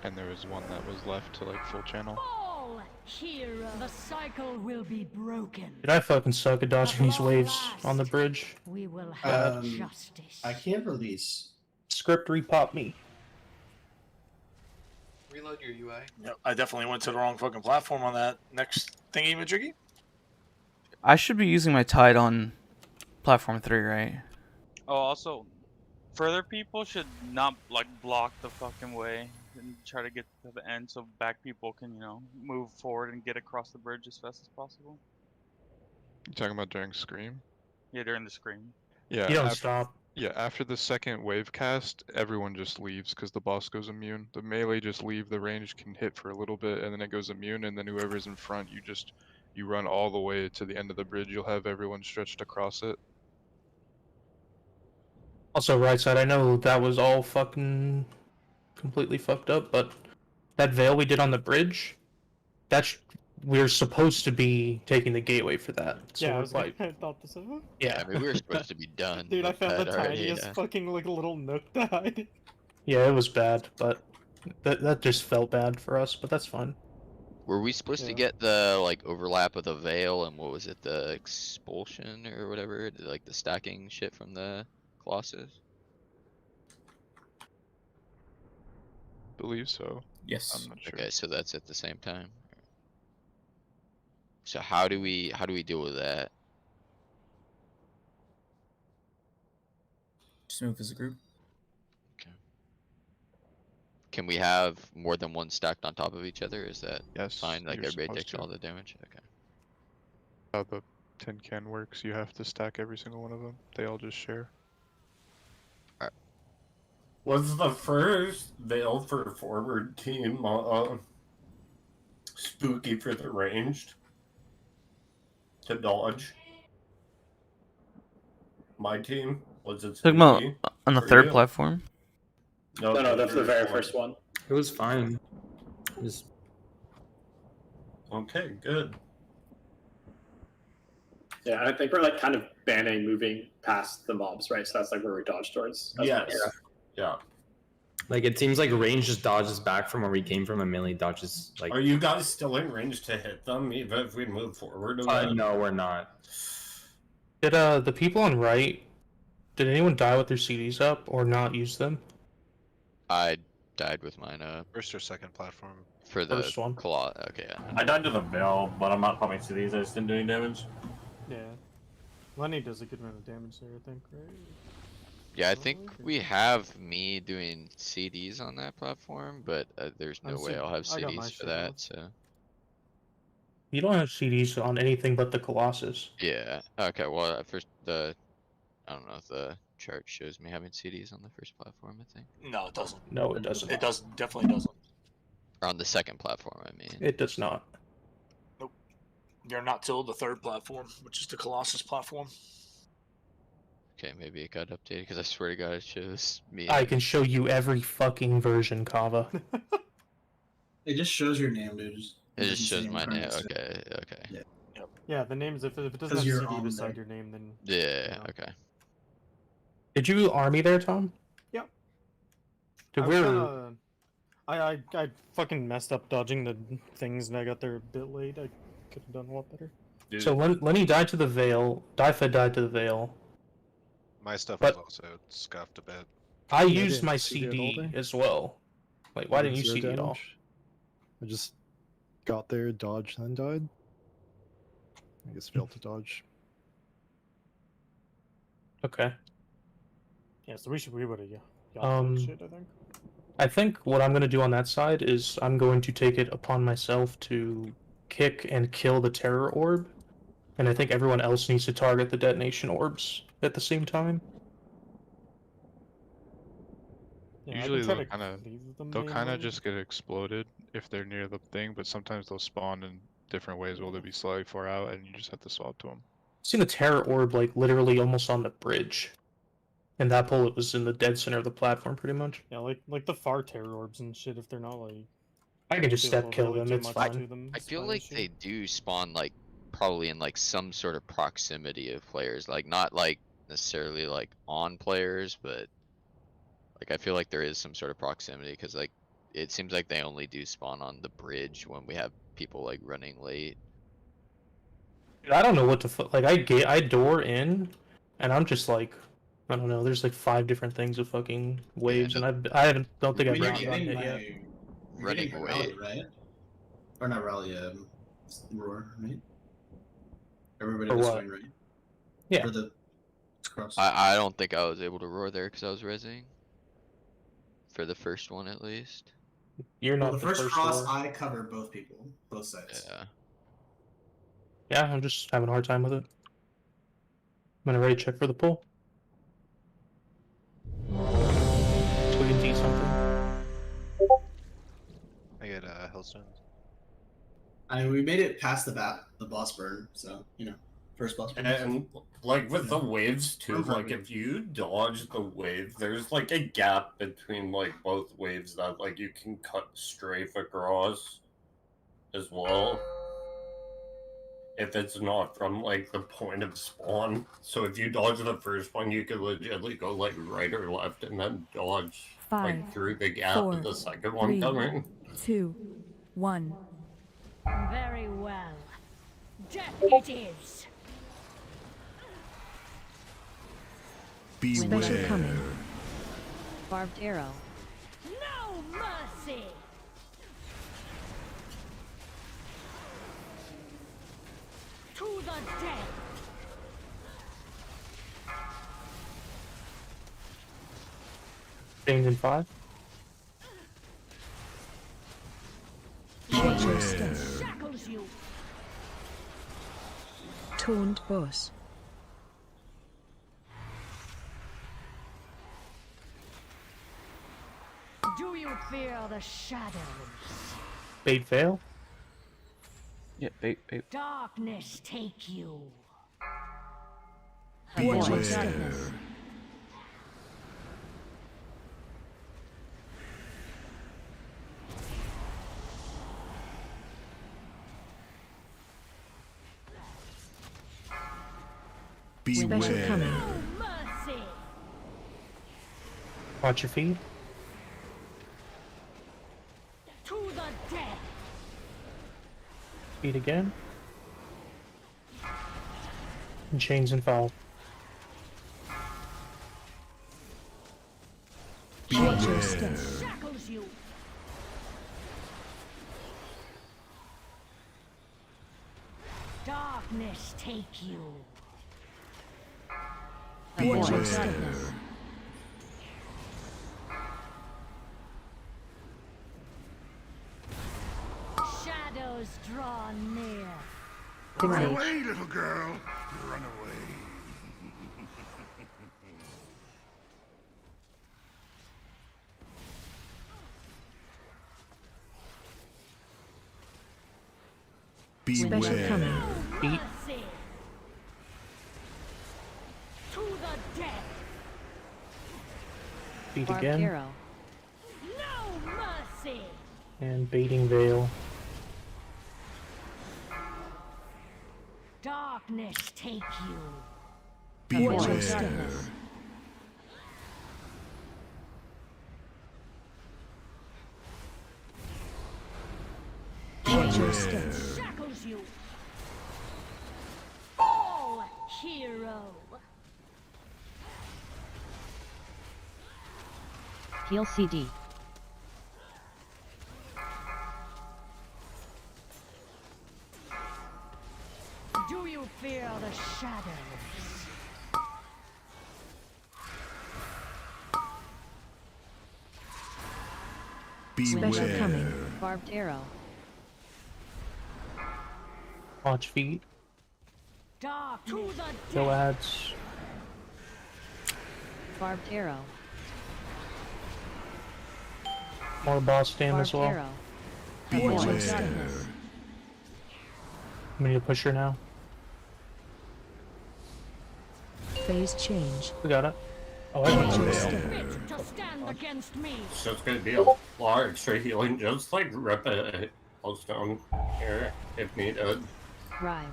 And there was one that was left to like full channel. Fall, hero. The cycle will be broken. Dude, I fucking suck at dodging these waves on the bridge. We will have Um, justice. I can't release. Script repop me. Reload your UI. Yep, I definitely went to the wrong fucking platform on that next thingy majiggy. I should be using my tide on platform 3, right? Oh, also, further people should not like block the fucking way and try to get to the end so back people can, move forward and get across the bridge as fast as possible. You talking about during Scream? Yeah, during the scream. Yeah. You don't stop. Yeah, after the second wave cast, everyone just leaves because the boss goes immune. The melee just leave, the range can hit for a little bit, and then it goes immune, and then whoever's in front, you run all the way to the end of the bridge. You'll have everyone stretched across it. Also, right side, I know that was all fucking completely fucked up, but that veil we did on the bridge, we're supposed to be taking the gateway for that. So Yeah, I we're was like, I thought the same. Yeah, I mean, we were supposed to be done. Dude, I with found the that already, tiniest yeah. fucking like little nook to hide. yeah, it was bad, but that just felt bad for us, but that's fine. Were we supposed to get the like overlap of the veil and what was it, the expulsion or whatever, like the stacking shit from the Colossus? Believe so. Yes. I'm not sure. Okay, so that's at the same time. So how do we deal with that? Just move as a group. Can we have more than one stacked on top of each other? Is that fine? Like you're everybody supposed takes to. all the damage? Okay. How the tin can works, you have to stack every single one of them. They all just share. Was the first Veil for forward team spooky for the ranged to dodge? My team was it Talking about spooky on the for third you? platform. No, that's the very first one. It was fine. Just Okay, good. Yeah, I think we're like kind of banning moving past the mobs, right? So that's like where we dodge towards. Yes. Yeah. like it seems like range just dodges back from where we came from, and melee dodges like. Are you guys still in range to hit them, even if we move forward a bit? No, we're not. Did the people on right? Did anyone die with their CDs up or not use them? I died with mine First or second platform. for the First one. claw. Okay. Yeah. I died to the Veil, but I'm not popping CDs. I just didn't do any damage. Yeah. Lenny does a good amount of damage there, I think, right? Yeah, I think we have me doing CDs on that platform, but there's no way I'll have I got my CDs for shit that. off. So You don't have CDs on anything but the Colossus. yeah. Okay. Well, first I don't know if the chart shows me having CDs on the first platform. I think. No, it doesn't. No, it doesn't. It doesn't. Definitely doesn't. Or on the second platform, I mean. It does not. Nope. You're not till the third platform, which is the Colossus platform. Okay, maybe it got updated because I swear to God it shows me. I can show you every fucking version, Kava. It just shows your name, dude. It just shows my name. Okay. Okay. Yeah. Yeah, the names, if it doesn't 'Cause have you're CD on beside there. your name, then... Yeah. Okay. Did you army there, Tom? Yep. Did I we? was kinda... I fucking messed up dodging the things and I got there a bit late. I could have done a lot better. Dude. So Lenny died to the Veil. Difed died to the Veil. My stuff But- was also scuffed a bit. I Yeah, used didn't my CD it all CD day. as well. Like, why didn't you Zero CD at all? damage. I just got there, dodged, then died. I guess failed to dodge. Okay. Yeah, so we would have got that shit, I think. I think what I'm going to do on that side is I'm going to take it upon myself to kick and kill the Terror Orb. And I think everyone else needs to target the Detonation Orbs at the same time. Yeah, I Usually can try they'll to kind of cleave them they'll kind of mainly. just get exploded if they're near the thing, but sometimes they'll spawn in different ways where they'll be slightly far out, and you just have to swap to them. I've seen the Terror Orb, like, literally almost on the bridge. And that pull, it was in the dead center of the platform, pretty much. Yeah, like the far terror orbs and shit, if they're not like... I can just feel step kill really them, too it's much fine. to them, I it's feel not an like issue. they do spawn like probably in like some sort of proximity of players, like not like necessarily like on players, but like I feel like there is some sort of proximity because like it seems like they only do spawn on the bridge when we have people like running late. Dude, I don't know what to like. I door in, and I'm just like, I don't know. There's like 5 different things of fucking waves, and don't think I've You're gotten getting hit my... yet. You're Running getting my rally, away. right? Or not rally, roar, right? Everybody For was what? fine, right? Yeah. For the cross. I don't think I was able to roar there because I was rezzing. For the first one at least. You're Well, not the first cross, roar. I cover both people, both sides. Yeah. Yeah, I'm just having a hard time with it. I'm gonna ready to check for the pull. So we can see something. I get Hellstones. I mean, we made it past the boss burn, so you know, first boss burn. And like with the waves too, Remember like if you dodge the wave, there's like a gap between like both waves that like you can cut strafe across as well. If it's not from like the point of spawn. So if you dodge the first one, you could legitimately go like right or left and then dodge 5, like through the gap 4, of the second one 3, coming. 2, 1. Very well. Death it is. Special coming. Barbed arrow. No mercy. To the dead. Chains in 5. Shackles you. Taunt boss. Do you fear the shadows? Bait fail. Yeah, bait. Darkness take you. Watch your darkness. Special coming. Mercy. Watch your feet. To the dead. Feet again. And chains in 5. Watch your step. Shackles you. Darkness take you. Watch your darkness. Shadows draw near. Run away, little girl. Run away. Special coming. Feet. Mercy. To the dead. Feet Barbed again. arrow. No mercy. And baiting veil. Darkness take you. Watch your darkness. Watch your step. Shackles you. All hero. Heal CD. Do you fear the shadows? Special coming. Barbed arrow. Watch feet. Dark to the No dead. ads. Barbed arrow. More boss stand Barbed as well. arrow. Watch your darkness. I'm gonna push her now. Phase change. We got it. Oh, I Watch got your it. step. Fit to stand against me. So it's gonna be a large straight healing, just like rip a stone here if needed. Rive.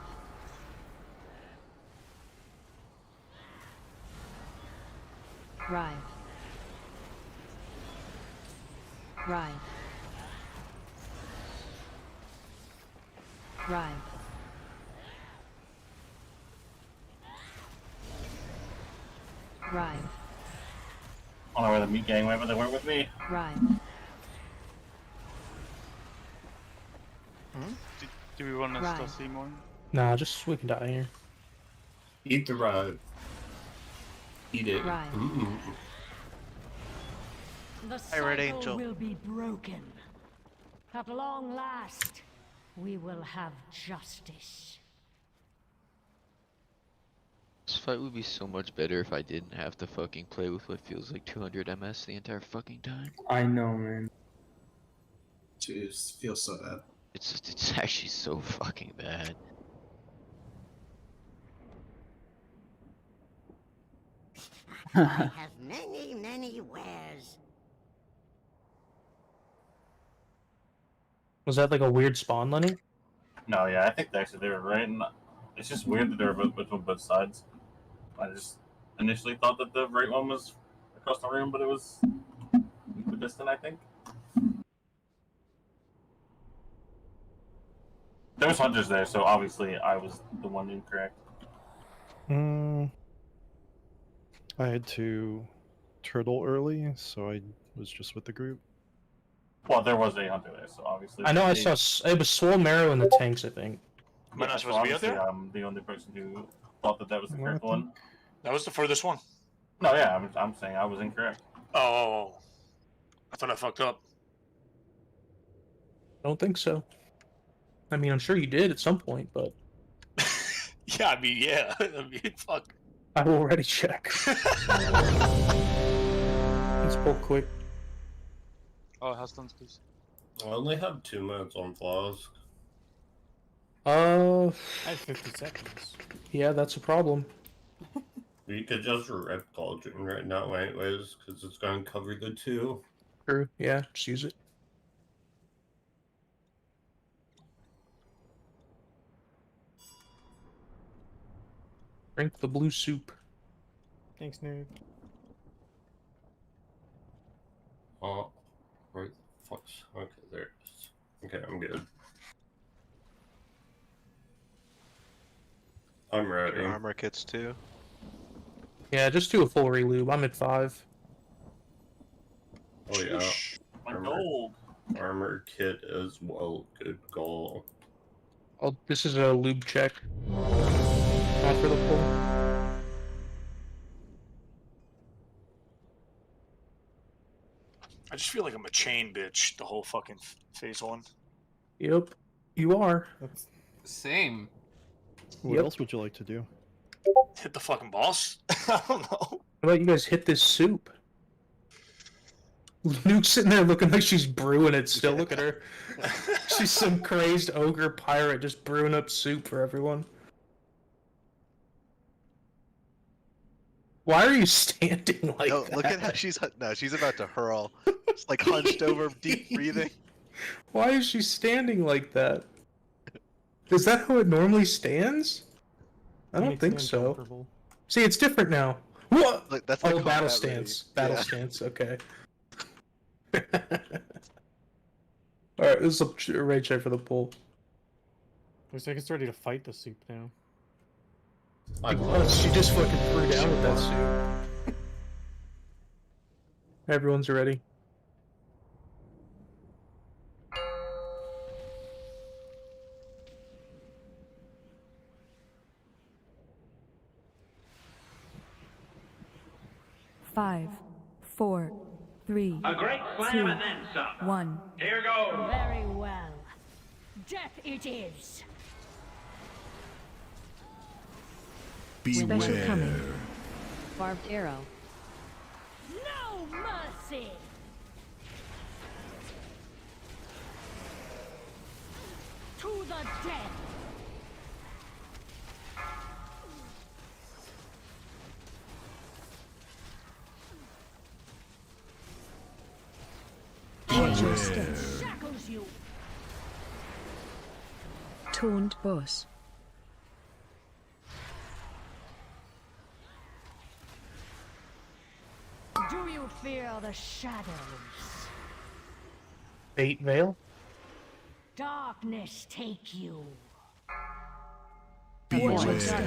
Rive. Rive. Rive. Rive. I don't know where the meat gang went, but they weren't with me. Rive. Do we want to Right. still see more? Nah, just we can die here. Eat the rug. Eat it. Right. The Red cycle Angel. will be broken. At long last, we will have justice. This fight would be so much better if I didn't have to fucking play with what feels like 200 MS the entire fucking time. I know, man. Jeez, feels so bad. It's actually so fucking bad. I have many, many wares. Was that like a weird spawn, Lenny? No, yeah, I think actually they were right. And it's just weird that they were between both sides. I just initially thought that the right one was across the room, but it was equidistant, I think. There was hunters there, so obviously I was the one incorrect. I had to turtle early, so I was just with the group. Well, there was a hunter there, so obviously. I know I saw it was Swole Marrow in the tanks, I think. Am I not supposed to be out there? I'm the only person who thought that that was the correct one. That was the furthest one. No, yeah, I'm saying I was incorrect. Oh, I thought I fucked up. I don't think so. I mean, I'm sure you did at some point, but Yeah, I mean, yeah. I mean, fuck. I will already check. Let's pull quick. Oh, house stones, please. I only have 2 minutes on flask. I have 50 seconds. Yeah, that's a problem. We could just rip Cauldron right now anyways, because it's going to cover the 2. True. Yeah, just use it. Drink the blue soup. Thanks, Noob. Oh, right. Fuck. Okay, there it is. Okay, I'm good. I'm ready. Your armor kits too. Yeah, just do a full relube. I'm at 5. Oh yeah. My gold. Armor kit as well. Good goal. This is a lube check. After the pull. I just feel like I'm a chain bitch the whole fucking phase 1. Yep, you are. Same. What else would you like to do? Hit the fucking boss? I don't know. How about you guys hit this soup? Luke's sitting there looking like she's brewing it still. Look at her. She's some crazed ogre pirate just brewing up soup for everyone. Why are you standing like No, that? look at how she's about to hurl. It's like hunched over, deep breathing. Why is she standing like that? Is that how it normally stands? I don't think so. See, it's different now. What? Like, that's like oh, battle combat stance. ready. Battle Yeah. stance. Okay. All right, this is a raid check for the pull. Looks like it's ready to fight the soup now. Oh, she just fucking threw down with that soup. Everyone's ready. Five, four, three, A great slam two, and then some. 1. Here goes. Very well. Death it is. Special coming. Barbed arrow. No mercy. To the death. Watch your step. Shackles you. Taunt boss. Do you fear the shadows? Bait veil. Darkness take you. Watch your step.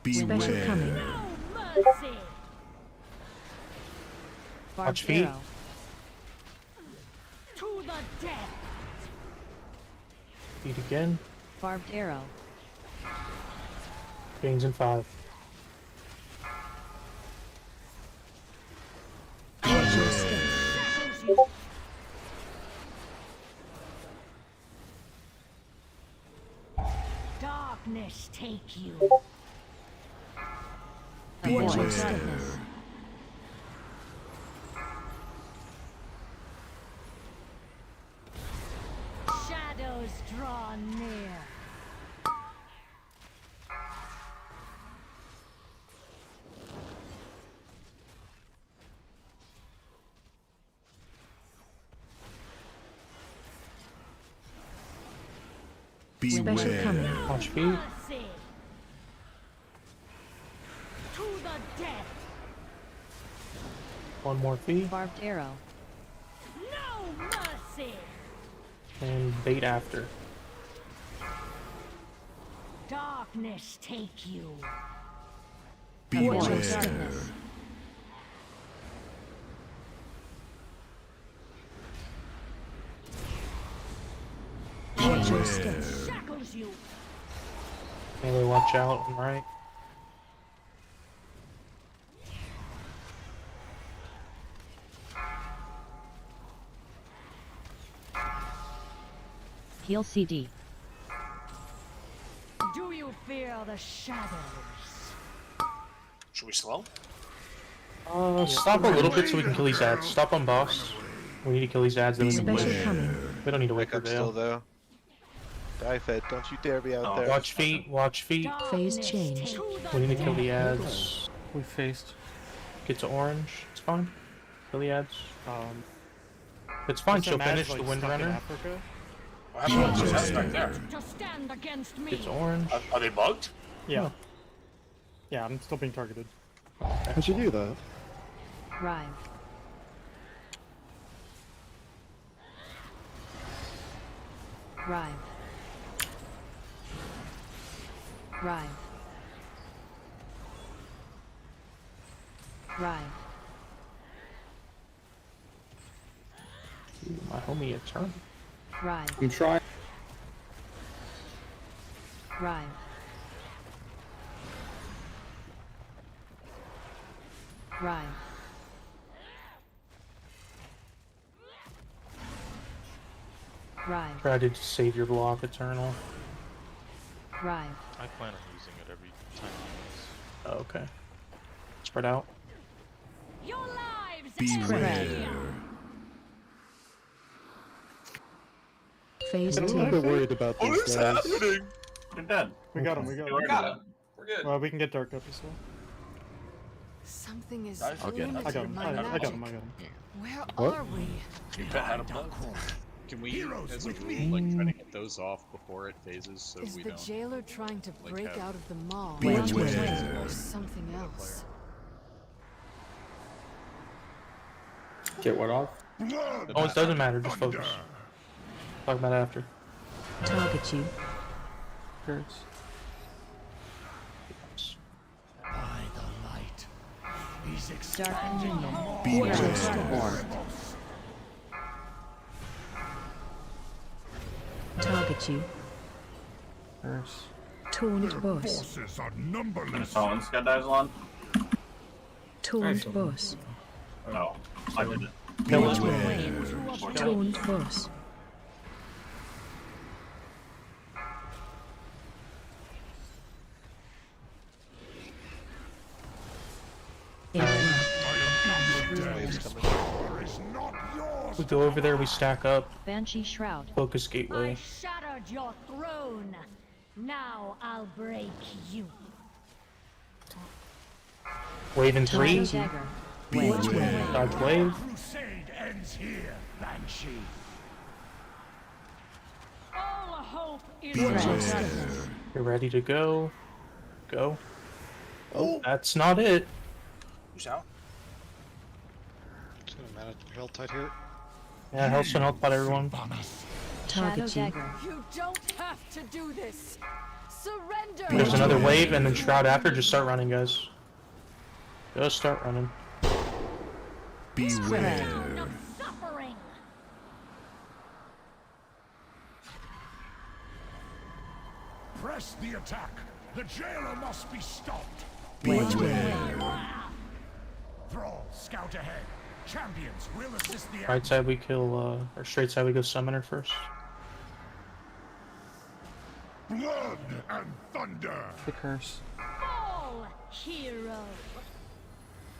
Special coming. No mercy. Watch Barbed feet. arrow. To the death. Feet again. Barbed arrow. Things in 5. Watch your step. Shackles you. Darkness take you. Watch your step. Shadows draw near. Special coming. Watch feet. Mercy. To the death. One more feet. Barbed arrow. No mercy. And bait after. Darkness take you. Watch your step. Watch your step. Shackles you. Melee, watch out. I'm right. Heal CD. Do you fear the shadows? Should we slow? Stop a little bit so we can kill these ads. Stop on boss. We need to kill these ads, then we can Special push. coming. We don't need to wait for Backup still Veil. though. Die Fed, don't you dare be out there. Watch feet, watch feet. Phase change. We need to kill the ads. We faced. Get to orange. It's fine. Kill the ads. It's fine. She'll finish the Windrunner. Africa? What happened to those ads back there? To stand against me. It's orange. Are they bugged? Yeah. Yeah, I'm still being targeted. How'd you do that? Rive. Rive. Rive. Rive. My homie a turn. Rive. I'm trying. Rive. Rive. Rive. Try to save your block, Eternal. Rive. I plan on using it every time he Oh, okay. Spread out. Your lives Beware. Phase I'm a little bit 2. worried about these guys. You're dead. We got him, we got him. We got him. We're good. Well, we can get dark up as well. Something is I'll get him. I got limiting him, my I got magic. him, I got him. Where What? are we? Can we, as a rule, like try to get those off before it phases so Is we the don't? jailer trying to like, break have- out of the mall? Beware. Or something else? Get what off? Oh, it doesn't matter. Just focus. Talk about it after. Target you. Hurts. By the light. These Dark minion. Watch your step. Target you. Hurts. Taunt boss. forces are numberless. Oh, Sky dies on? Taunt boss. No, I did it. Taunt boss. We go over there, we stack up. Banshee Shroud. Focus I gateway. shattered your throne. Now I'll break you. Wave in Shadow 3. Dagger. Dodge wave. Crusade ends here, Banshee. All hope is Beware. You're ready to go. Go. Oh, that's not it. Who's out? Held tight here. Yeah, Hellstone help out everyone. Shadow Target you. Dagger. You don't have to do this. Surrender. There's another wave and then Shroud after. Just start running, guys. Just start running. Beware. suffering. Press the attack. The jailer must be stopped. Beware. Thrall, scout ahead. Champions will assist the Right side we kill, or straight side we go Summoner first. blood and thunder. The curse. Fall, hero.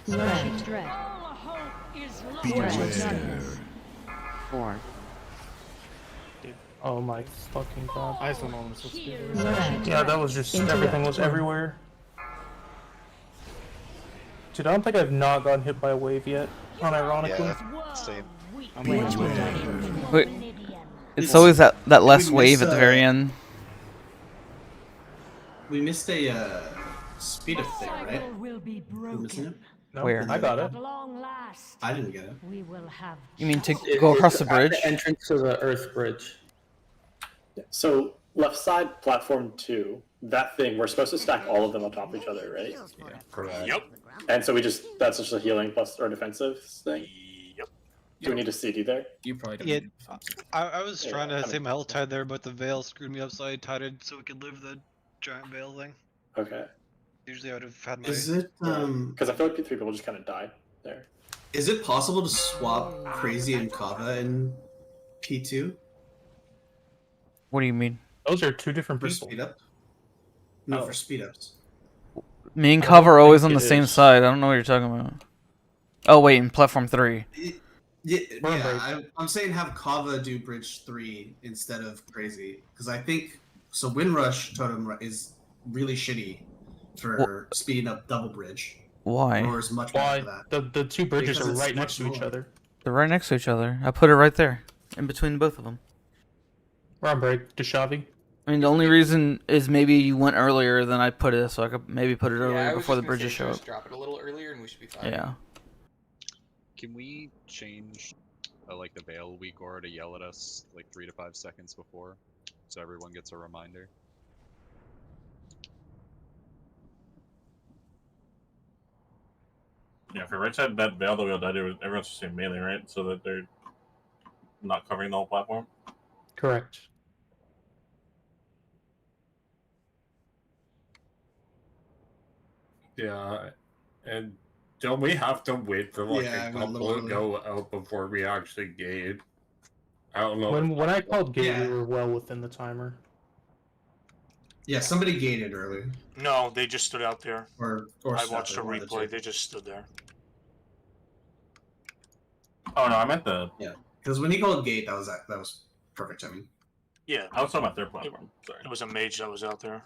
Scorching Dread. All hope is lost. Beware. 4. Oh my fucking god. I just don't know what I'm supposed to do. Yeah, that was just, Interact everything was one. everywhere. Dude, I don't think I've not gotten hit by a wave yet, unironically. Yeah, same. Wait, it's always that last we wave miss, at the very end. We missed a speed up there, right? Cycle will be We're missing broken. it? Where? I got it. At long last, I didn't get it. we will have. You mean to justice. go across the At bridge? the entrance to the Earth Bridge. So left side platform 2, that thing, we're supposed to stack all of them on top of each other, right? Correct. Yep. And so that's just a healing plus our defensive thing. Yep. Do we need a CD there? You probably don't. Yeah, need to. I was Yeah, trying to I save mean- my health tide there, but the veil screwed me up, so I tied so we could live the giant veil thing. Okay. Usually I would have had my. Is it Because I feel like 3 people just kind of died there. is it possible to swap Crazy and Kava in P2? What do you mean? Those are two different For people. speed up? No, Oh. for speed ups. Me and I Cover are don't always think on the it same is. side. I don't know what you're talking about. Oh wait, in platform 3. Yeah, I'm saying have Kava do Bridge 3 instead of Crazy. Because I think so Windrush Totem is really shitty for speeding up double bridge. Why? Roar is much better for Why? that. The two bridges Because are it's right much next to each more. other. They're right next to each other. I put it right there, in between both of them. We're on break. Deshavi. I mean, the only reason is maybe you went earlier than I put it, so I could maybe put it Yeah, earlier I was before the just gonna bridges say, show just up. drop it a little earlier and we should be fine. Yeah. Can we change like the Veil weak aura to yell at us like 3 to 5 seconds before, so everyone gets a reminder? Yeah, if you're right side that veil that we all died to, everyone's just saying melee, right? So that they're not covering the whole platform. Correct. Yeah, and don't we have to wait for like Yeah, I a went a little couple to early. go out before we actually gate? I don't know. When I called gate, we Yeah. were well within the timer. Yeah, somebody gated early. No, they just stood out there. Or I stood watched there, the one of the replay. two. They just stood there. Oh no, I meant the. Yeah, because when he called gate, that was perfect. I mean, Yeah, I was talking about their platform. Sorry. it was a mage that was out there.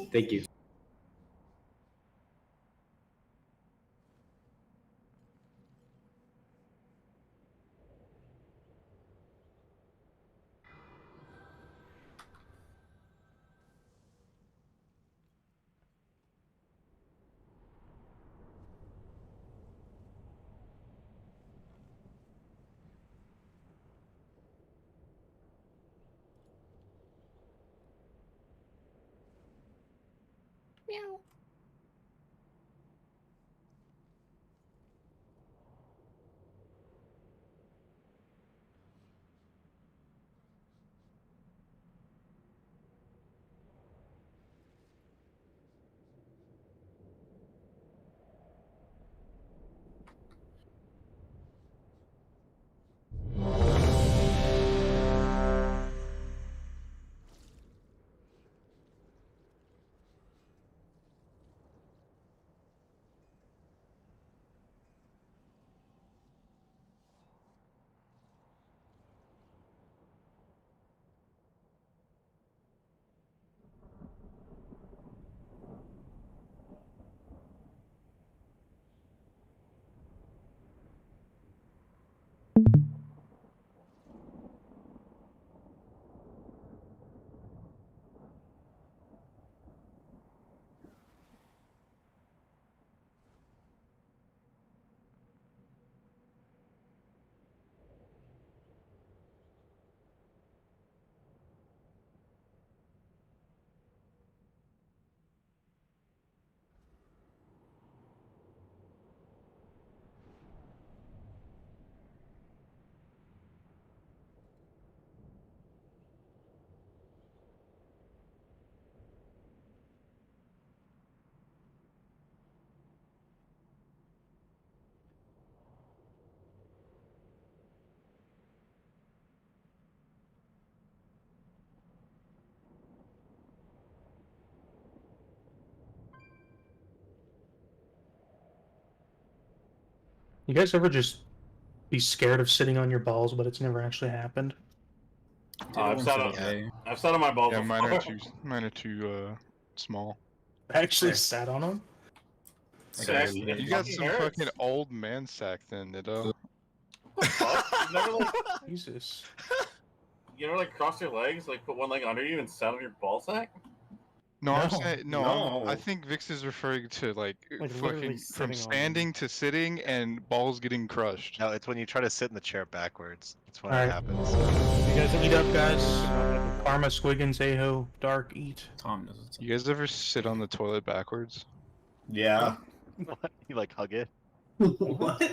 Thank you. Meow. You guys ever just be scared of sitting on your balls, but it's never actually happened? I've sat on my balls. Yeah, before. mine are too small. I actually sat on them. You got some fucking old man sack then, Nido. You've never like Jesus. You never like crossed your legs, like put one leg under you and sat on your ball sack? No, I'm No. saying I think Vix is referring to like literally fucking from sitting on standing to sitting and balls getting crushed. No, it's when you try to sit in the chair backwards. That's when Alright. it happens. You guys eat up, guys. Karma, Squiggins, Aho, Dark, eat. Tom does it. You guys ever sit on the toilet backwards? Yeah. You like hug it? What?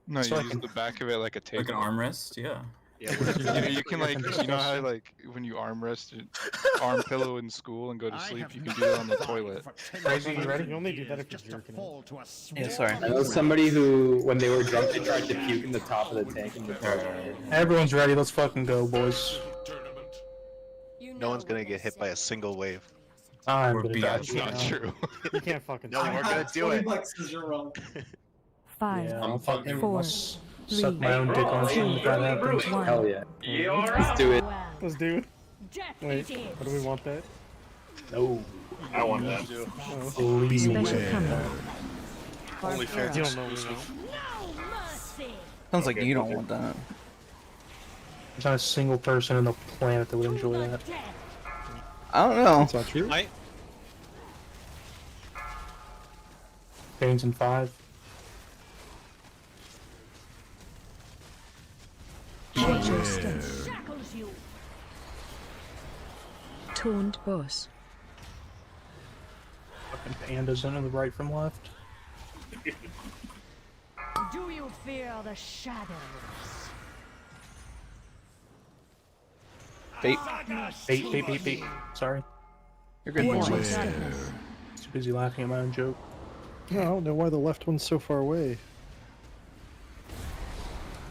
No, So you I use can- the back of it like a table. Like an armrest, yeah. You can like, you know how like when you armrest, arm pillow in school and go to sleep, you can do that on the toilet. Crazy, you ready? You only do that if you're jerking it. Yeah, sorry. I know somebody who, when they were drunk, they tried to puke in the top of the tank and Everyone's ready. Let's fucking go, boys. No one's gonna get hit by a single wave. I'm Or gonna be die. That's not true. You can't fucking. No, we're gonna do it. $20 you're wrong. 5, Yeah, I'm fucking 4, must suck my own dick on stream if that happens. Hell yeah. Let's do it. Let's do it. Wait, what do we want that? No. I want that. Special coming. Only fair. You don't know we know. Sounds like you don't want that. There's not a single person on the planet that would enjoy that. I don't know. That's not true. Might. Pains in 5. Change your stance. Taunt boss. Fucking pandas into the right from left. Do you fear the shadows? Bait. Bait. Sorry. You're good, boy. Too busy laughing at my own joke. I don't know why the left one's so far away.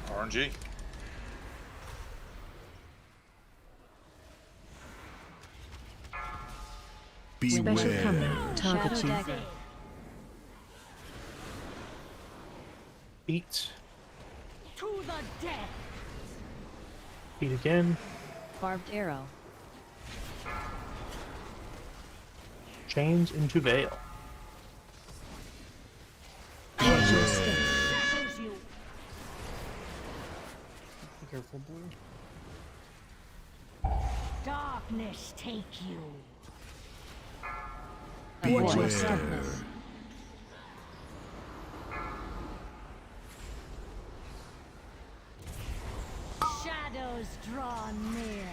RNG. Special coming. Target you. Beat. To the death. Beat again. Barbed arrow. Chains into Veil. Be careful, blue. Darkness take you. Avoid darkness. Shadows draw near.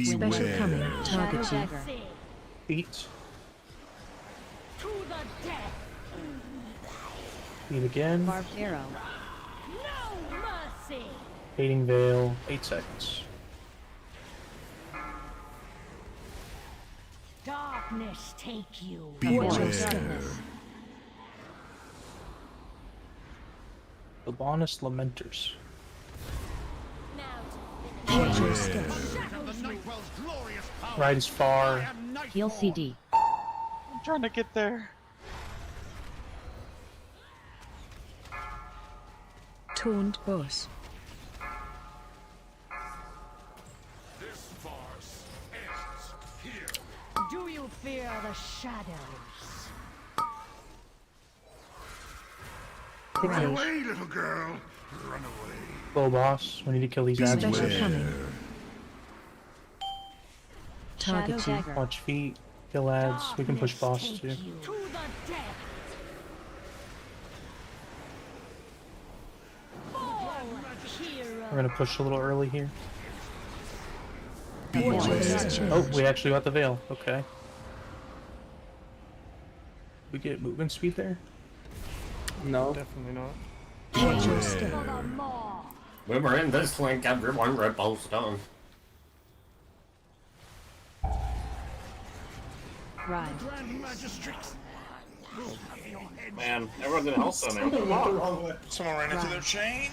Special coming. Target you. Beat. To the death. Beat again. Barbed arrow. No mercy. Fading Veil. 8 seconds. Darkness take you. Sylvanas Lamenters. Right as far. Heal CD. I'm trying to get there. Taunt boss. This farce ends here. Do you fear the shadows? Run away, little girl. Run away. Low boss. We need to kill these ads. Target you. Watch feet. Kill ads. We can push boss too. To the death. We're gonna push a little early here. Oh, we actually got the Veil. Okay. We get movement speed there? No. Definitely not. When we're in this link, everyone repels down. Right. Man, everyone's in health zone now. Someone ran into their chain.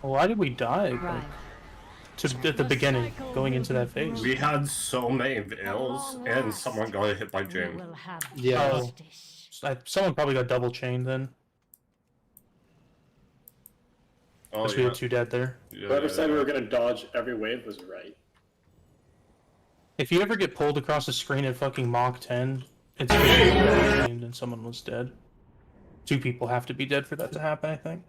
Why did we die? Like, at the beginning, going into that phase. We had so many veils, and someone got hit by Jane. Yeah. Someone probably got double chained then. Oh, Because we had 2 dead there. Whoever said we were gonna dodge every wave was right. If you ever get pulled across the screen at fucking Mach 10, it's because you were double chained and someone was dead. 2 people have to be dead for that to happen, I think.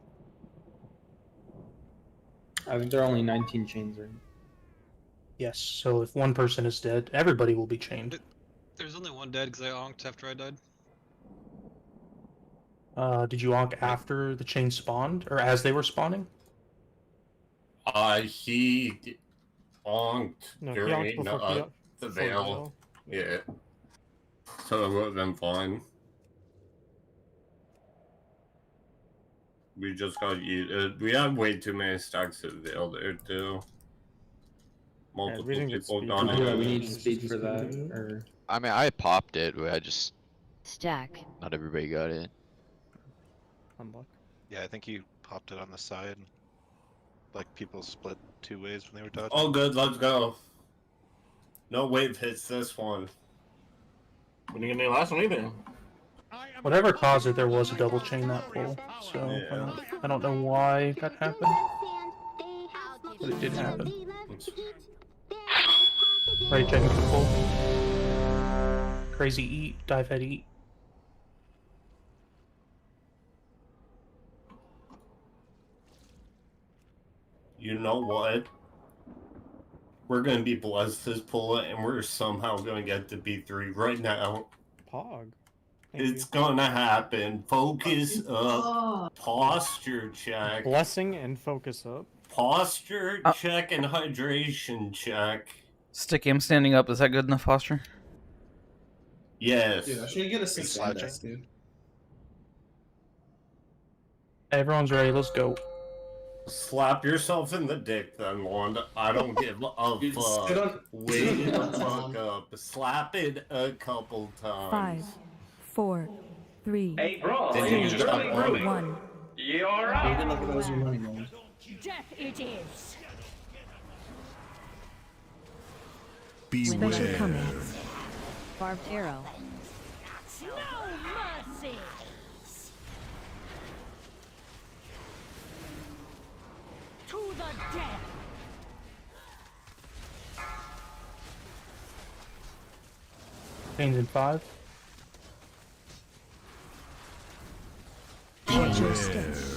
I think there are only 19 chains, right? Yes, so if one person is dead, everybody will be chained. There's only one dead because I onked after I died. Did you onk after the chain spawned, or as they were spawning? He onked No, he during onked before the Veil. Yeah. So it would have been fine. We just got we had way too many stacks of Veil there too. Multiple people gone in. Yeah, we need speed for that. Or... I mean, I popped it, but I just... Stack. Not everybody got it. Unlock. Yeah, I think you popped it on the side. Like, people split 2 ways when they were dodging. Oh, good, let's go. No wave hits this one. We didn't get any last one either. Whatever caused it, there was a double chain that pull. So I don't know why that happened, but it did happen. Right, checking for pull. Crazy eat, dive head eat. You know what? We're gonna be blessed this pull, and we're somehow gonna get to B3 right now. Pog. It's gonna happen. Focus up. Posture check. Blessing and focus up. Posture check and hydration check. Stick him standing up. Is that good enough posture? Yes. Dude, I should get a 6 index, dude. Everyone's ready. Let's go. Slap yourself in the dick, then, Wanda. I don't give a fuck. Wake the fuck up. Slap it a couple times. 5, 4, 3, Hey, bro. Then you just stop running. 1. You're right. Death it is. Special coming. Barbed arrow. No mercy! To the death! Pains in 5.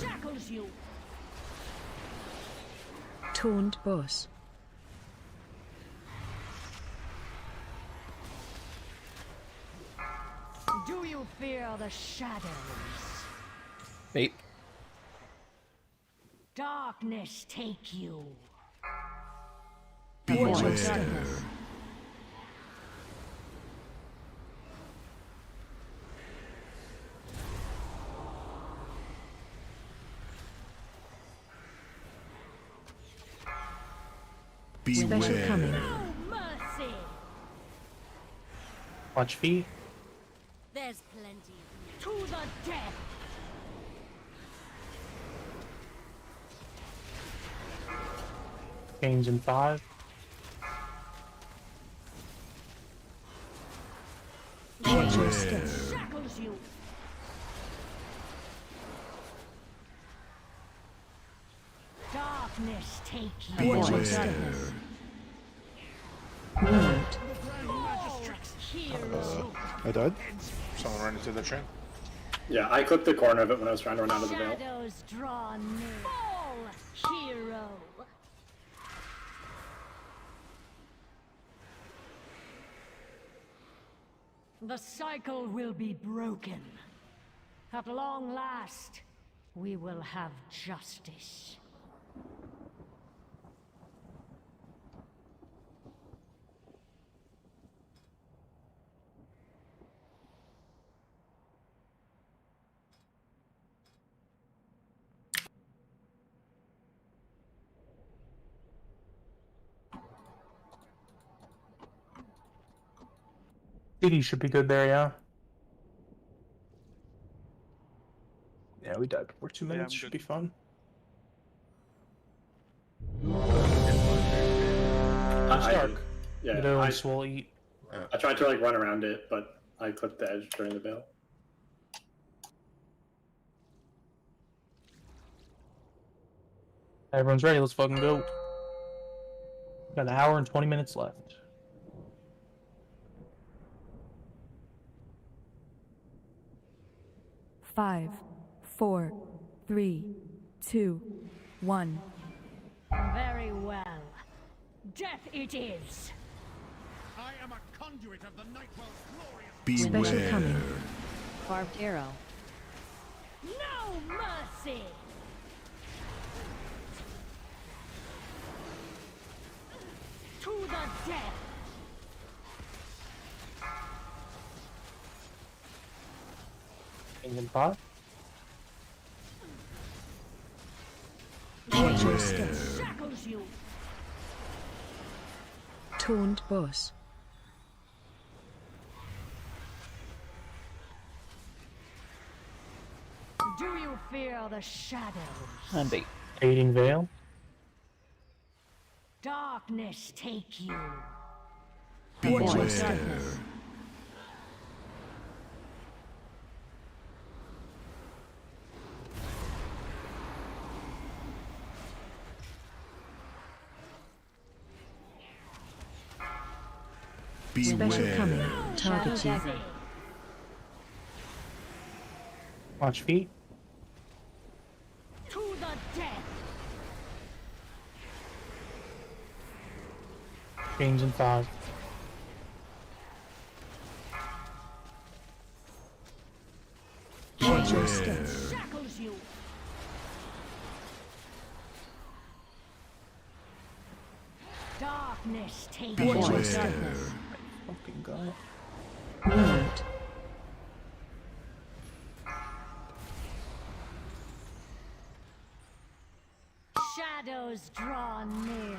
Shackles you! Taunt boss. Do you fear the shadows? Bait. Darkness take you. Beware. Special coming. No mercy! Watch feet. There's plenty. To the death! Pains in 5. Shackles you! Darkness take you. I died. Someone ran into the train. Yeah, I clipped the corner of it when I was trying to run out of the veil. Shadows draw near. Fall, hero. The cycle will be broken. At long last, we will have justice. CD should be good there, yeah. Yeah, we died before 2 minutes. Should be fun. It's dark. Yeah, Widows will eat. I tried to like run around it, but I clipped the edge during the veil. Everyone's ready. Let's fucking go. Got an hour and 20 minutes left. Five, 4, 3, 2, 1. Very well. Death it is. I am a conduit of the Nightwell's glorious. Special coming. Barbed arrow. No mercy. To the death. Engine 5. Shackles you. Taunt boss. Do you fear the shadows? And bait. Aiding veil. Darkness take you. Special coming. Target you. Watch feet. To the death. Chains in 5. Shackles you. Darkness take you. Fucking god. Alert. Shadows draw near.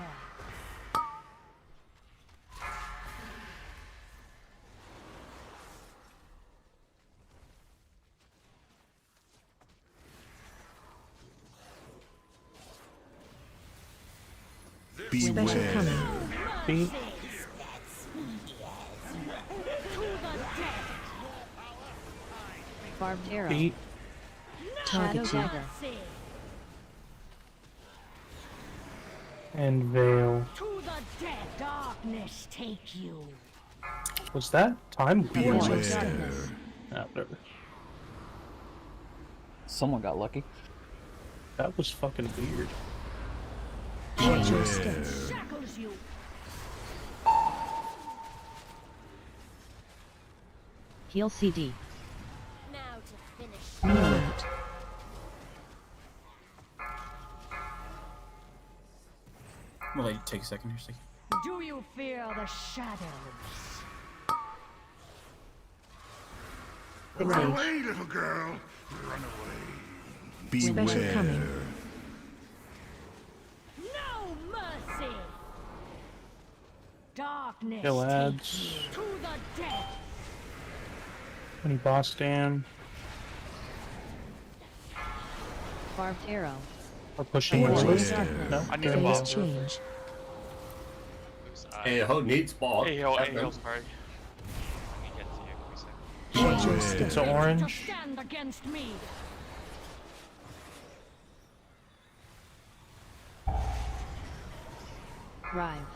Special coming. Feet. Barbed arrow. Feet. Target you. And Veil. To the dead darkness take you. Was that time? Beware. Ah, whatever. Someone got lucky. That was fucking weird. Watch your step. Shackles you. Heal CD. Now to finish. Moonlight. Well, like, take a second here, second. Do you fear the shadows? Run away, little girl. Run away. Special coming. No mercy. Darkness Kill take ads. you to the dead. Any boss stand? Barbed arrow. Or pushing Watch your away? step. No? I need a Okay. boss. Change. Hey, ho needs ball. Hey, yo, sorry. Let me get to you. Give me a second. Watch your step. It's orange. To stand against me. Rive.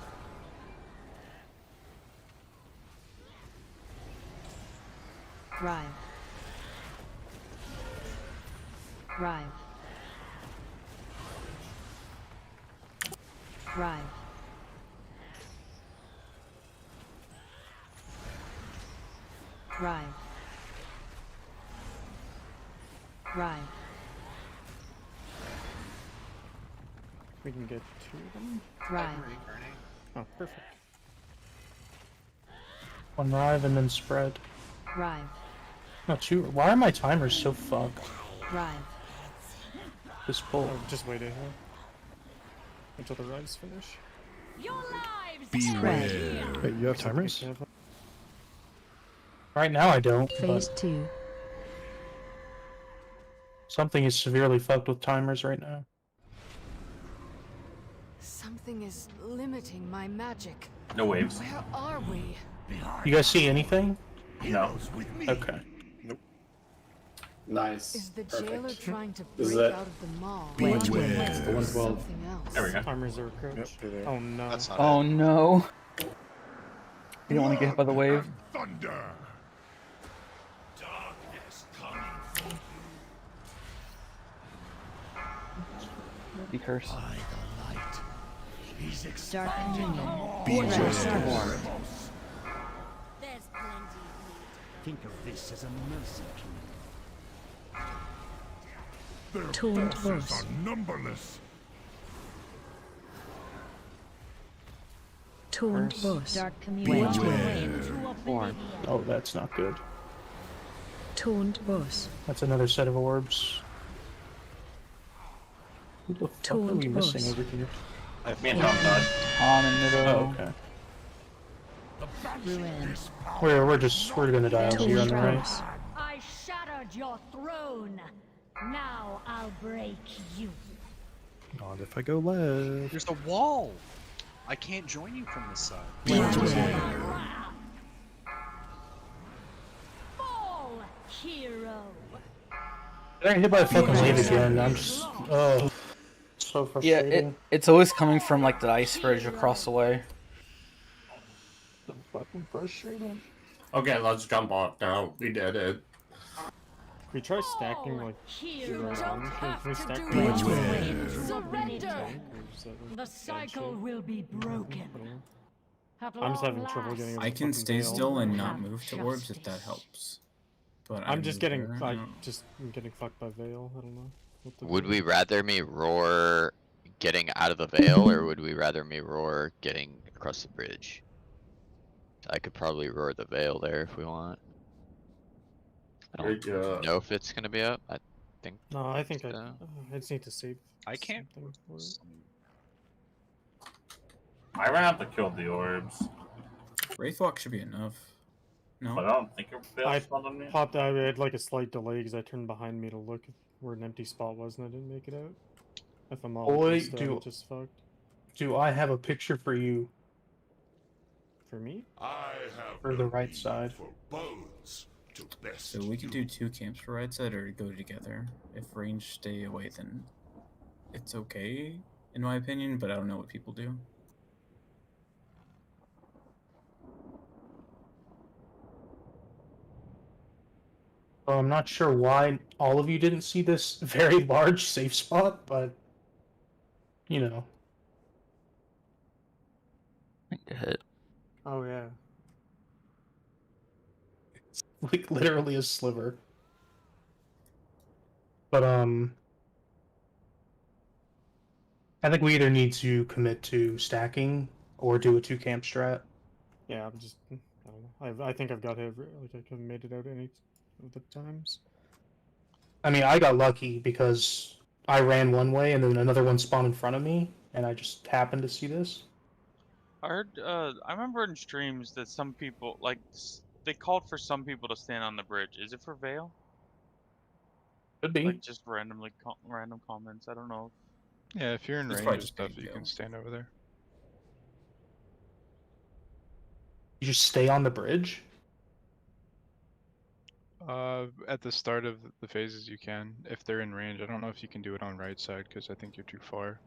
Rive. Rive. Rive. Rive. Rive. We can get 2 of them. Rive. Oh, perfect. One Rive and then spread. Rive. No, 2. Why are my timers so fucked? Rive. This pull. Oh, just wait here. Until the rives finish. Your lives Beware. Wait, you have timers? Right now I don't. Phase But 2. something is severely fucked with timers right now. Something is limiting my magic. No waves. Where are we? You guys see anything? No. Okay. Nice. Is the Perfect. jailer trying to This is break it. out of the mall? Beware. Or The 112. something else? There we go. Timers are approached. Oh no. That's not Oh it. no. You don't want to get hit by the wave. Thunder. Darkness coming for you. Be cursed. By the light. He's Dark expanding Communion. the maw. Beware. There's plenty. Think of this as a mercy key. Their Taunt forces boss. are numberless. Taunt boss. Dark Beware. communion. Oh, that's not good. Taunt boss. That's another set of orbs. Who the fuck are Taunt we missing boss. over here? Me and Tom died. On and middle. Oh, okay. Ruin. We're gonna die over here on the right. boss. I shattered your throne. Now I'll break you. Not if I go left. There's a wall. I can't join you from this side. Fall, hero. I got hit by a fucking wave again. I'm just so Yeah, frustrating. it's always coming from like the ice bridge across the way. So fucking frustrating. Okay, let's jump off now. We did it. We try stacking like Hero. around. Can we stack do them? it. Surrender. Surrender. Is that The cycle will be broken. At I'm just having long trouble getting. last, I can fucking stay veil. still and not Have move to orbs if that justice. helps. But I'm just getting. I'm I'm getting fucked by veil. I don't know. What to Would do. we rather me roar getting out of the veil, or would we rather me roar getting across the bridge? I could probably roar the veil there if we want. I don't know if it's gonna be up. I think. No, I think I. so. I just need to save. I can't. something for it. I ran out to kill the orbs. Wraithwalk should be enough. No. But I don't think it I fails on me. popped out. I had like a slight delay because I turned behind me to look where an empty spot was, and I didn't make it out. If I'm all Boy, just fucked. do I have a picture for you For me? I have for the right side. for bones So we could do 2 camps for right side or go together. If range stay away, then it's okay, in my opinion, but I don't know what people do. Well, I'm not sure why all of you didn't see this very large safe spot, but you know. Hit. Oh yeah. It's like literally a sliver. But I think we either need to commit to stacking or do a 2 camp strat. Yeah, I'm just. I don't know. I think I've got it. Like I can made it out any of the times. I mean, I got lucky because I ran one way and then another one spawned in front of me, and I just happened to see this. I heard. I remember in streams that some people they called for some people to stand on the bridge. Is it for Vale? Could be. Like just random comments. I don't know. Yeah, if you're in It's range probably of just stuff, big you can Vale. stand over there. You just stay on the bridge? At the start of the phases, you can, if they're in range. I don't know if you can do it on right side because I think you're too far.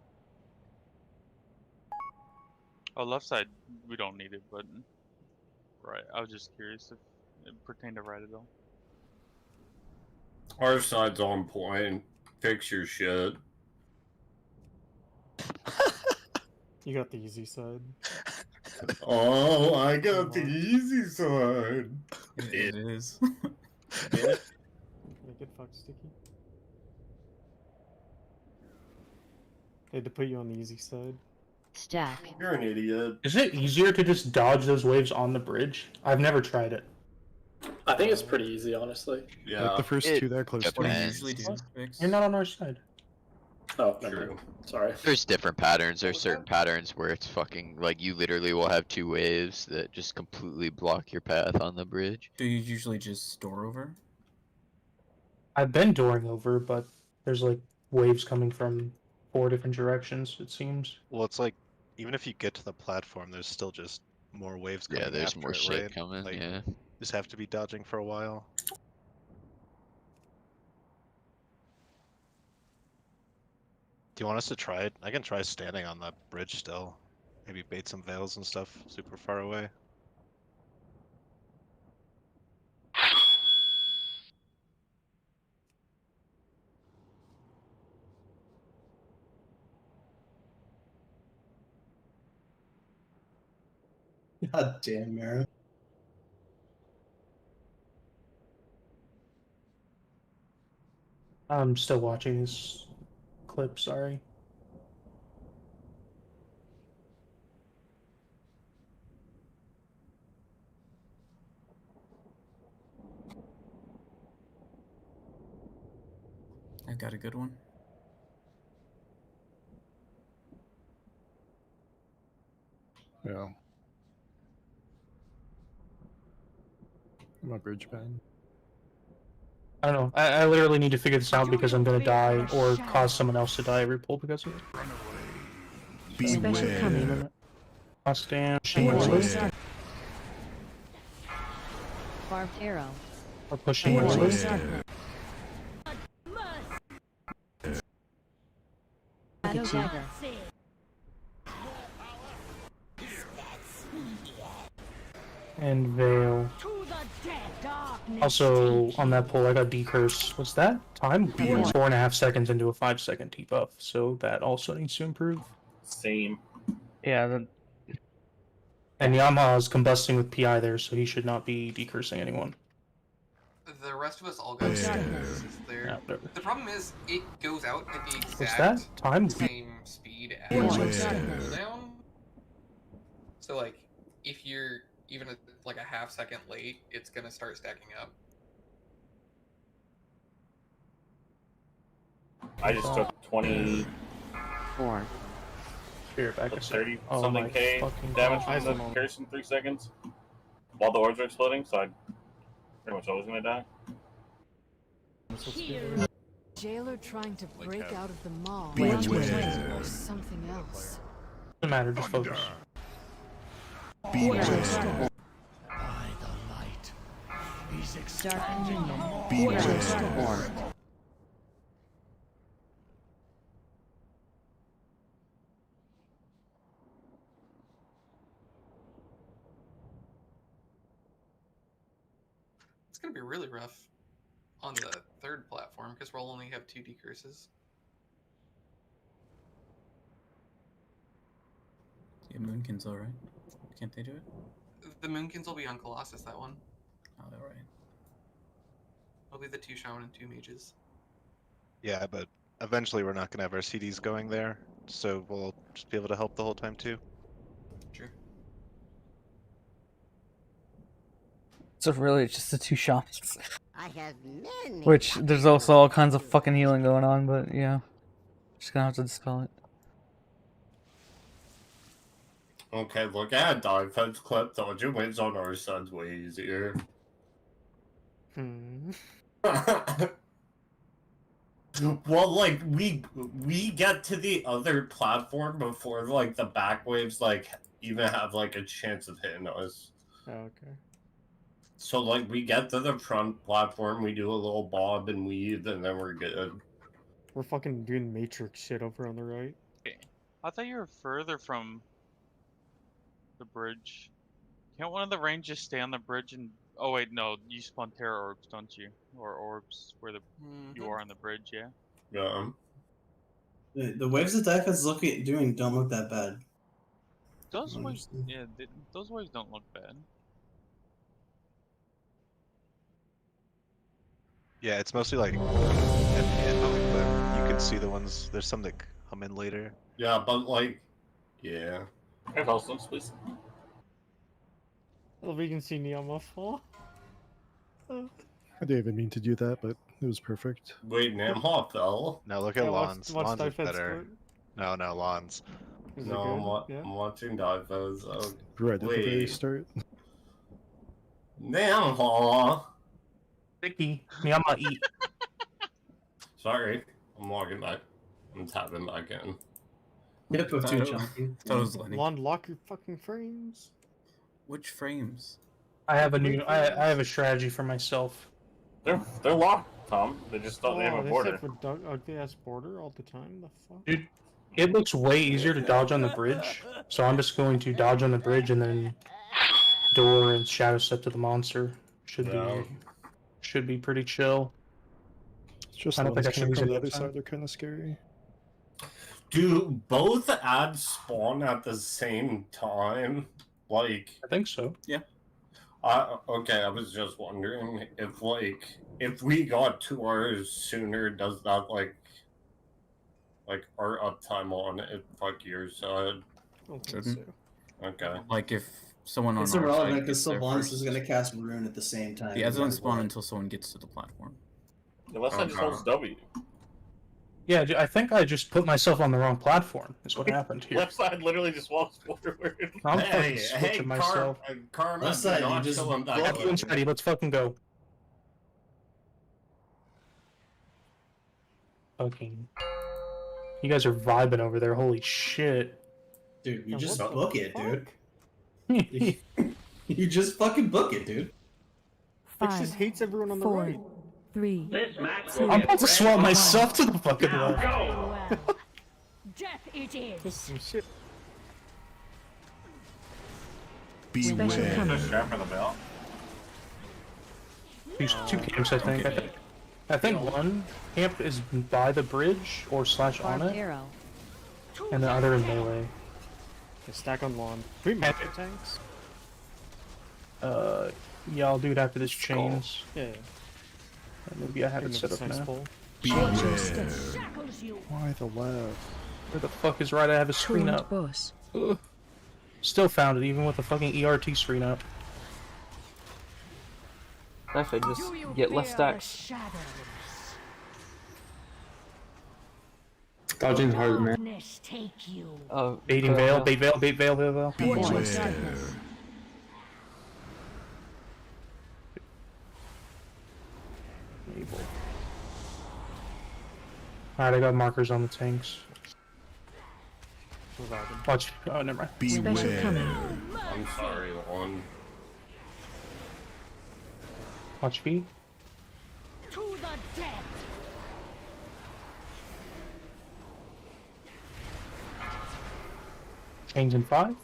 Oh, left side, we don't need it, but right. I was just curious if it pertained to right at all. Our side's on point. Fix your shit. You got the easy side. Oh, I got the easy side. It is. Yeah. Make it fuck sticky. They had to put you on the easy side. Stack. You're an idiot. Is it easier to just dodge those waves on the bridge? I've never tried it. I think it's pretty easy, honestly. Yeah. Like the first It 2 that close to What do you depends. usually do? Vix? You're not on our side. Oh, never mind. Sorry. There's different patterns. There's certain patterns where it's fucking like you literally will have 2 waves that just completely block your path on the bridge. Do you usually just store over? I've been dooring over, but there's like waves coming from 4 different directions, it seems. Well, it's like even if you get to the platform, there's still just more waves coming. Yeah, there's after more it, shit right? coming. Like, Yeah. Just have to be dodging for a while. Do you want us to try it? I can try standing on the bridge still. Maybe bait some veils and stuff super far away. God damn, Mara. I'm still watching this clip, sorry. I've got a good one. Yeah. I'm a bridge ban. I don't know. I literally need to figure this out because I'm gonna die or cause someone else to die every pull because of it. Special coming. I'll stand. Barbed arrow. Or pushing Forge away. darkness. Shadow dagger. And Veil. Also, on that pull, I got decurse. What's that? Time? 4.5 seconds into a 5-second debuff, so that also needs to improve. Same. Yeah, then And Yamaha is combusting with PI there, so he should not be decursing anyone. The rest of us all got status there. Yeah, there. The problem is, it goes out at the What's exact that? Time? same speed as cooldown. So, like, if you're even like a half second late, it's gonna start stacking up. I just took 20. 4. Here, back Like a 30 Oh something my K fucking damage God. from the pierce in 3 seconds while the orbs were exploding, so I pretty much always gonna die. Jailer trying to break out of the mall. Beware. Or something else. Doesn't matter, just focus. By the light, these Dark Dominion. Beware. It's gonna be really rough on the third platform because we'll only have 2 decurses. Yeah, Moonkins alright. Can't they do it? The Moonkins will be on Colossus, that one. Oh, alright. It'll be the 2 Shaman and 2 Mages. Yeah, but eventually we're not gonna have our CDs going there, so we'll just be able to help the whole time too. Sure. So really, it's just the 2 shamans. I have many. Which, there's also all kinds of fucking healing going on, but yeah. Just gonna have to dispel it. Okay, look at dive fence clip. Dodging wins on our side's way easier. Well, like we get to the other platform before like the back waves like even have like a chance of hitting us. Oh, okay. So like we get to the front platform, we do a little bob and weave, and then we're good. We're fucking doing Matrix shit over on the right. Okay. I thought you were further from the bridge. Can't one of the ranges stay on the bridge and... Oh wait, no, you spawn terror orbs, don't you? Or orbs where you are on the bridge, yeah? Yeah. The waves that Dive is doing don't look that bad. Those waves, yeah, those waves don't look bad. Yeah, it's mostly like at the end of the clip. You can see the ones. There's some that come in later. Yeah, but like, yeah. Hey, Hellstones, please. Oh, we can see Neoma fall. I didn't even mean to do that, but it was perfect. Wait, Namhaw fell? No, look at Yeah, Lons. watch Lons is Dive Fence better. squirt. No, Lons. Is it No, good? I'm watching dive fence. Oh, Right at the very wait. start. Namhaw! Sticky. Me, I'm gonna eat. Sorry, I'm logging back. I'm tapping back in. Hip of 2 chunky. Thought it was Lenny. Lon, lock your fucking frames. Which frames? I have a new. I have a strategy for myself. They're locked, Tom. They just don't have a they border. said for ugly ass border all the time. The fuck? Dude, it looks way easier to dodge on the bridge. So I'm just going to dodge on the bridge and then door and shadow step to the monster. Should be pretty chill. It's just I the don't think ones I should coming use from it the other next time. side are kind of scary. Do both ads spawn at the same time? Like, I think so. Yeah. Okay, I was just wondering if we got 2 hours sooner, does that like our uptime on it fuck your side? Shouldn't. Okay. Like if someone on It's our irrelevant side because gets there Sylvanas first. is going to cast Rune at the same time. The ads no don't matter spawn what. until someone gets to the platform. Unless I just holds W. Yeah, I think I just put myself on the wrong platform. Is what happened here. Left side literally just walks forward. I'm fucking switching myself. Karma, Left side, do you not just kill him back Lucky and Shreddy, let's fucking go. Fucking. You guys are vibing over there. Holy shit. Dude, you Yeah, just what the book it, fuck? dude. You just fucking book it, dude. Fix just hates everyone on the 4, right. 3. I'm about to swap myself to the fucking left. Well, death it is. Some shit. Special Just coming. strap for the bell. These 2 camps, I think. I think one camp is by the bridge or / on Barbed it, arrow. and the other in melee. They stack on lawn. Can we magic tanks? Yeah, I'll do it after this chains. Yeah. Maybe I have it Even if set it's up nice now. pull. Shackles you. Why the left? Where the fuck is right? I have a screen Current up. boss. Ugh. Still found it, even with the fucking ERT screen up. If I just Do you get less fear stacks. the shadows? Dodging's hard, man. Darkness take you. Baiting veil, bait veil, bait veil, veil, veil. Watch your darkness. Able. Alright, I got markers on the tanks. Watch. Oh, never mind. Special coming. I'm sorry, Lon. Watch feet. To the death. Change in 5.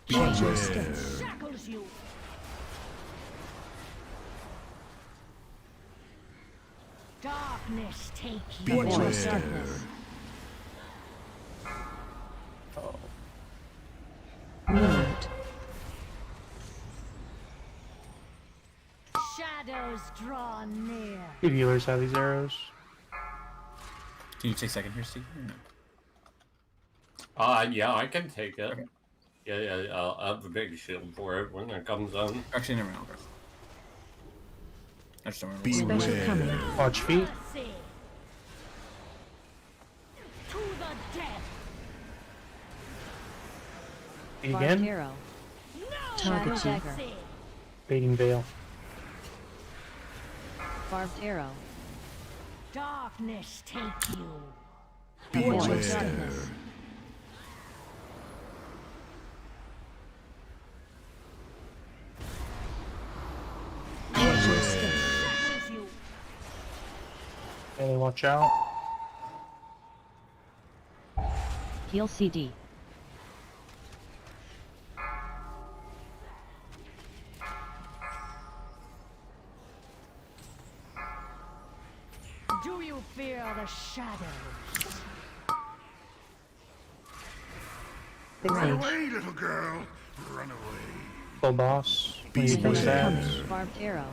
Shackles you. Darkness take you. Shadows draw near. The healers have these arrows. Can you take second here, Steve? Or no? Yeah, I can take it. Okay. Yeah, I'll have a big shield for it when it comes on. Actually, never mind. I just don't remember. Special coming. Watch feet. To the death. Feet Barbed again. arrow. Shadow Target dagger. Baiting veil. Barbed arrow. Darkness take you. Darkness. Shackles you. Hey, watch out. Heal CD. Do you fear the shadows? Run away, little girl. Run away. Full boss. When you can Special stabs. coming. Barbed arrow.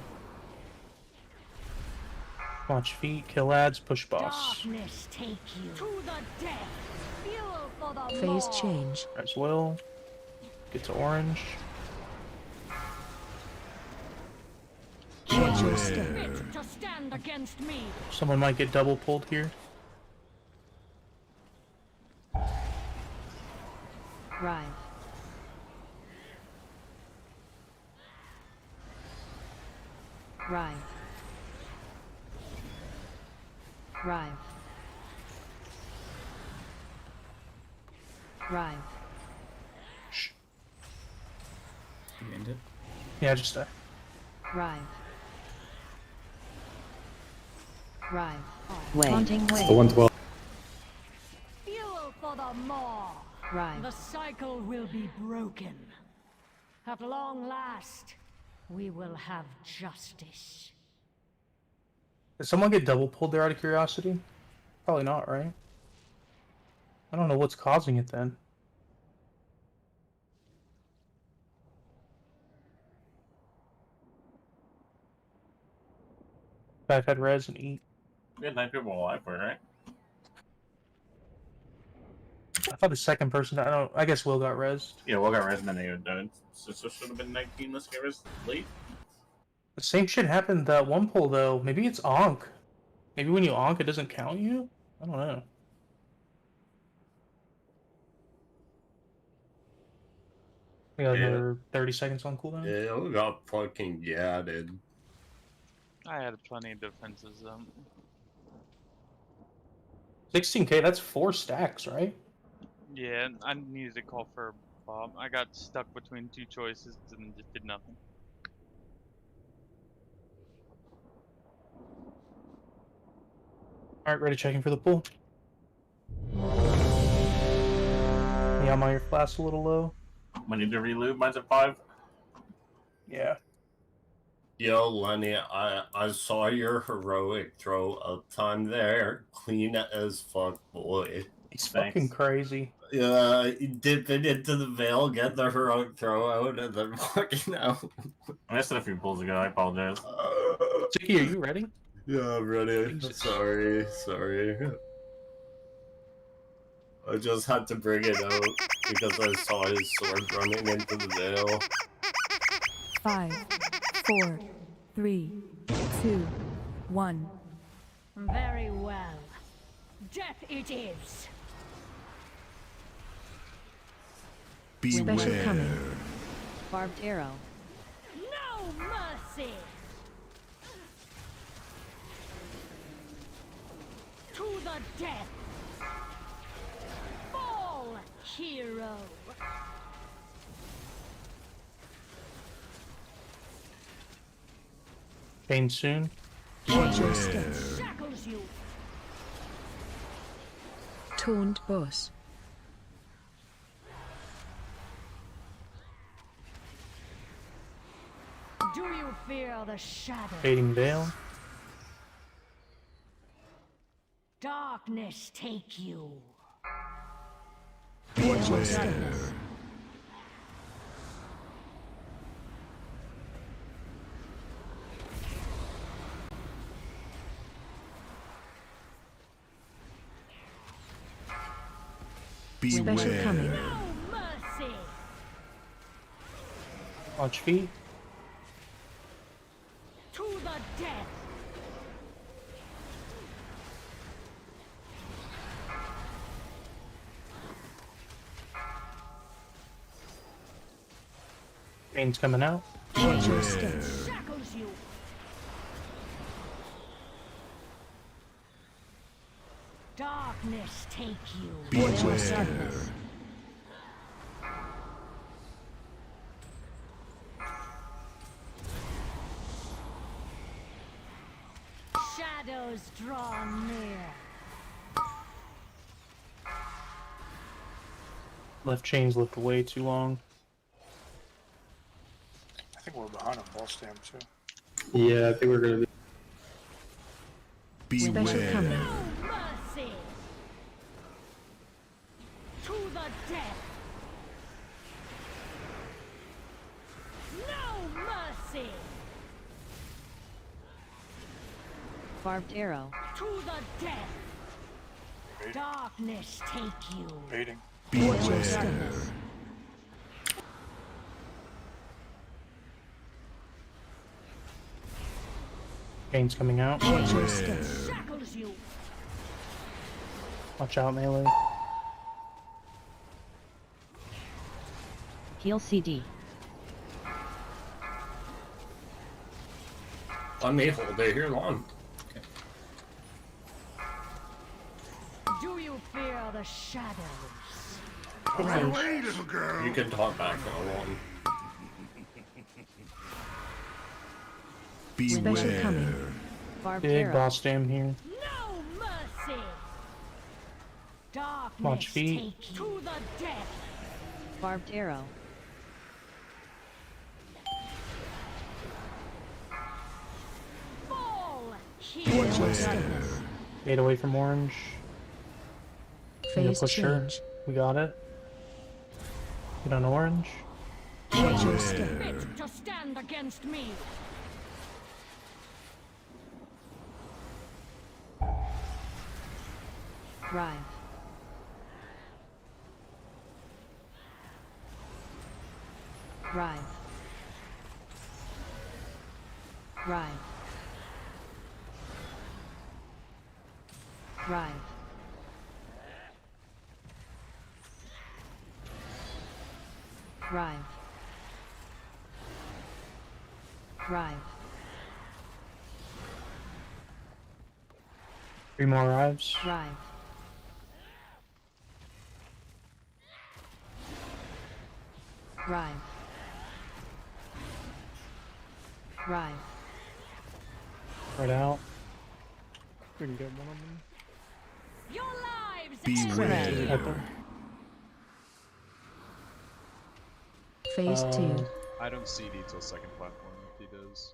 Watch feet. Kill ads. Push boss. Darkness take you. To the death. Fuel for the Phase maw. change. As well. Get to orange. Fit to stand against me. Someone might get double pulled here. Rive. Rive. Rive. Rive. You end it? Yeah, just Rive. Rive. Wait. Taunting It's wave. the 112. Fuel for the maw. Rive. The cycle will be broken. At long last, we will have justice. Did someone get double pulled there out of curiosity? Probably not, right? I don't know what's causing it then. I've had res and eat. We had 9 people alive for it, right? I thought the second person. I guess Will got res. Yeah, Will got res and then they would done. So it should have been 19. Let's get res late. The same shit happened that one pull though. Maybe it's onk. Maybe when you onk, it doesn't count you. I don't know. We got another 30 seconds on cooldown. Yeah, we got fucking gadded. I had plenty of defenses. 16k. That's 4 stacks, right? Yeah, I needed to call for a bomb. I got stuck between 2 choices and just did nothing. Alright, ready checking for the pull. Yeah, I'm on your flask a little low. I need to reload. Mine's at 5. Yeah. Yo, Lenny, I saw your heroic throw up time there. Clean as fuck, boy. He's fucking crazy. Yeah, dip it into the veil, get the heroic throw out, and then fucking out. I missed it a few pulls ago. I apologize. Tiki, are you ready? Yeah, I'm ready. Sorry. I just had to bring it out because I saw his sword running into the veil. 5, 4, 3, 2, 1. Very well. Death it is. Special coming. Barbed arrow. No mercy. To the death. Fall, hero. Pain soon. Shackles you. Taunt boss. Do you fear the shadow? Fading Veil. Darkness take you. Special coming. No mercy. Watch feet. To the death. Pain's coming out. Shackles you. Darkness take you. Shadows draw near. Left chain's lived way too long. I think we're behind on ball stamp too. Yeah, I think we're gonna be. Special coming. No mercy. To the death. No mercy. Barbed arrow. To the death. Baiting. Darkness take you. Baiting. Pain's coming out. Shackles you. Watch out, melee. Heal CD. I'm able to be here long. Do you fear the shadows? Away, little girl. You can talk back to one. Special coming. Barbed Big arrow. boss dam here. No mercy. Darkness Watch feet. take you. To the death. Barbed arrow. Fall here. Fade away from orange. Phase Push her. change. We got it. Get on orange. Fit to stand against me. Rive. Rive. Rive. Rive. Rive. Rive. 3 more arrives. Rive. Rive. Rive. Right out. We can get one of them. Your lives Beware. At them. Phase 2. I don't CD till second platform if he does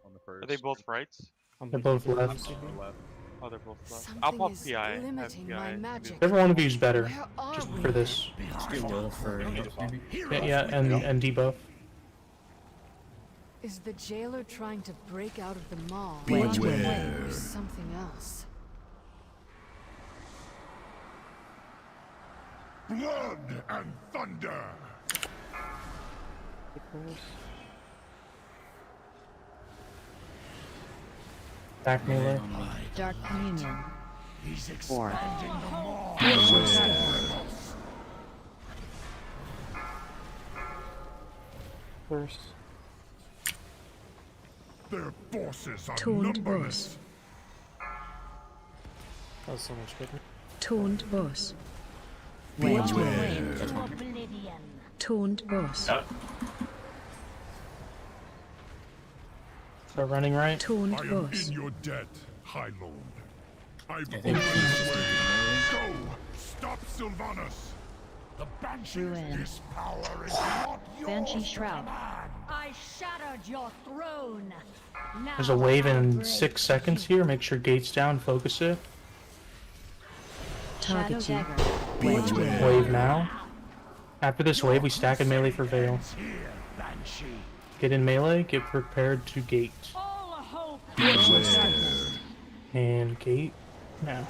on the first. Are they both rights? They're both left. Left. Oh, they're both left. I'll pop PI. I have limiting my PI. magic. Every one of you is better. Where are Just we? for this. Let's do Will for maybe. Yeah, and debuff. Is the jailer trying to break out of the mall? Beware. Or something else? Blood and thunder. Back melee. Dark Communion. He's 4. expanding the mall. First. Their forces are Taunt numberless. That was so much better. Taunt boss. Into oblivion. Taunt boss. Start running right. Taunt I am us. in your debt, High Lord. I've think always he's just waited. Go! Stop Sylvanas! The Banshee, this power is not yours. Banshee Shroud. I shattered your throne. Now There's a wave in break 6 seconds here. Make sure gate's down. Focus it. Shadow dagger. Wave now. After this wave, we stack in melee for Veil. Get in melee. Get prepared to gate. And gate now.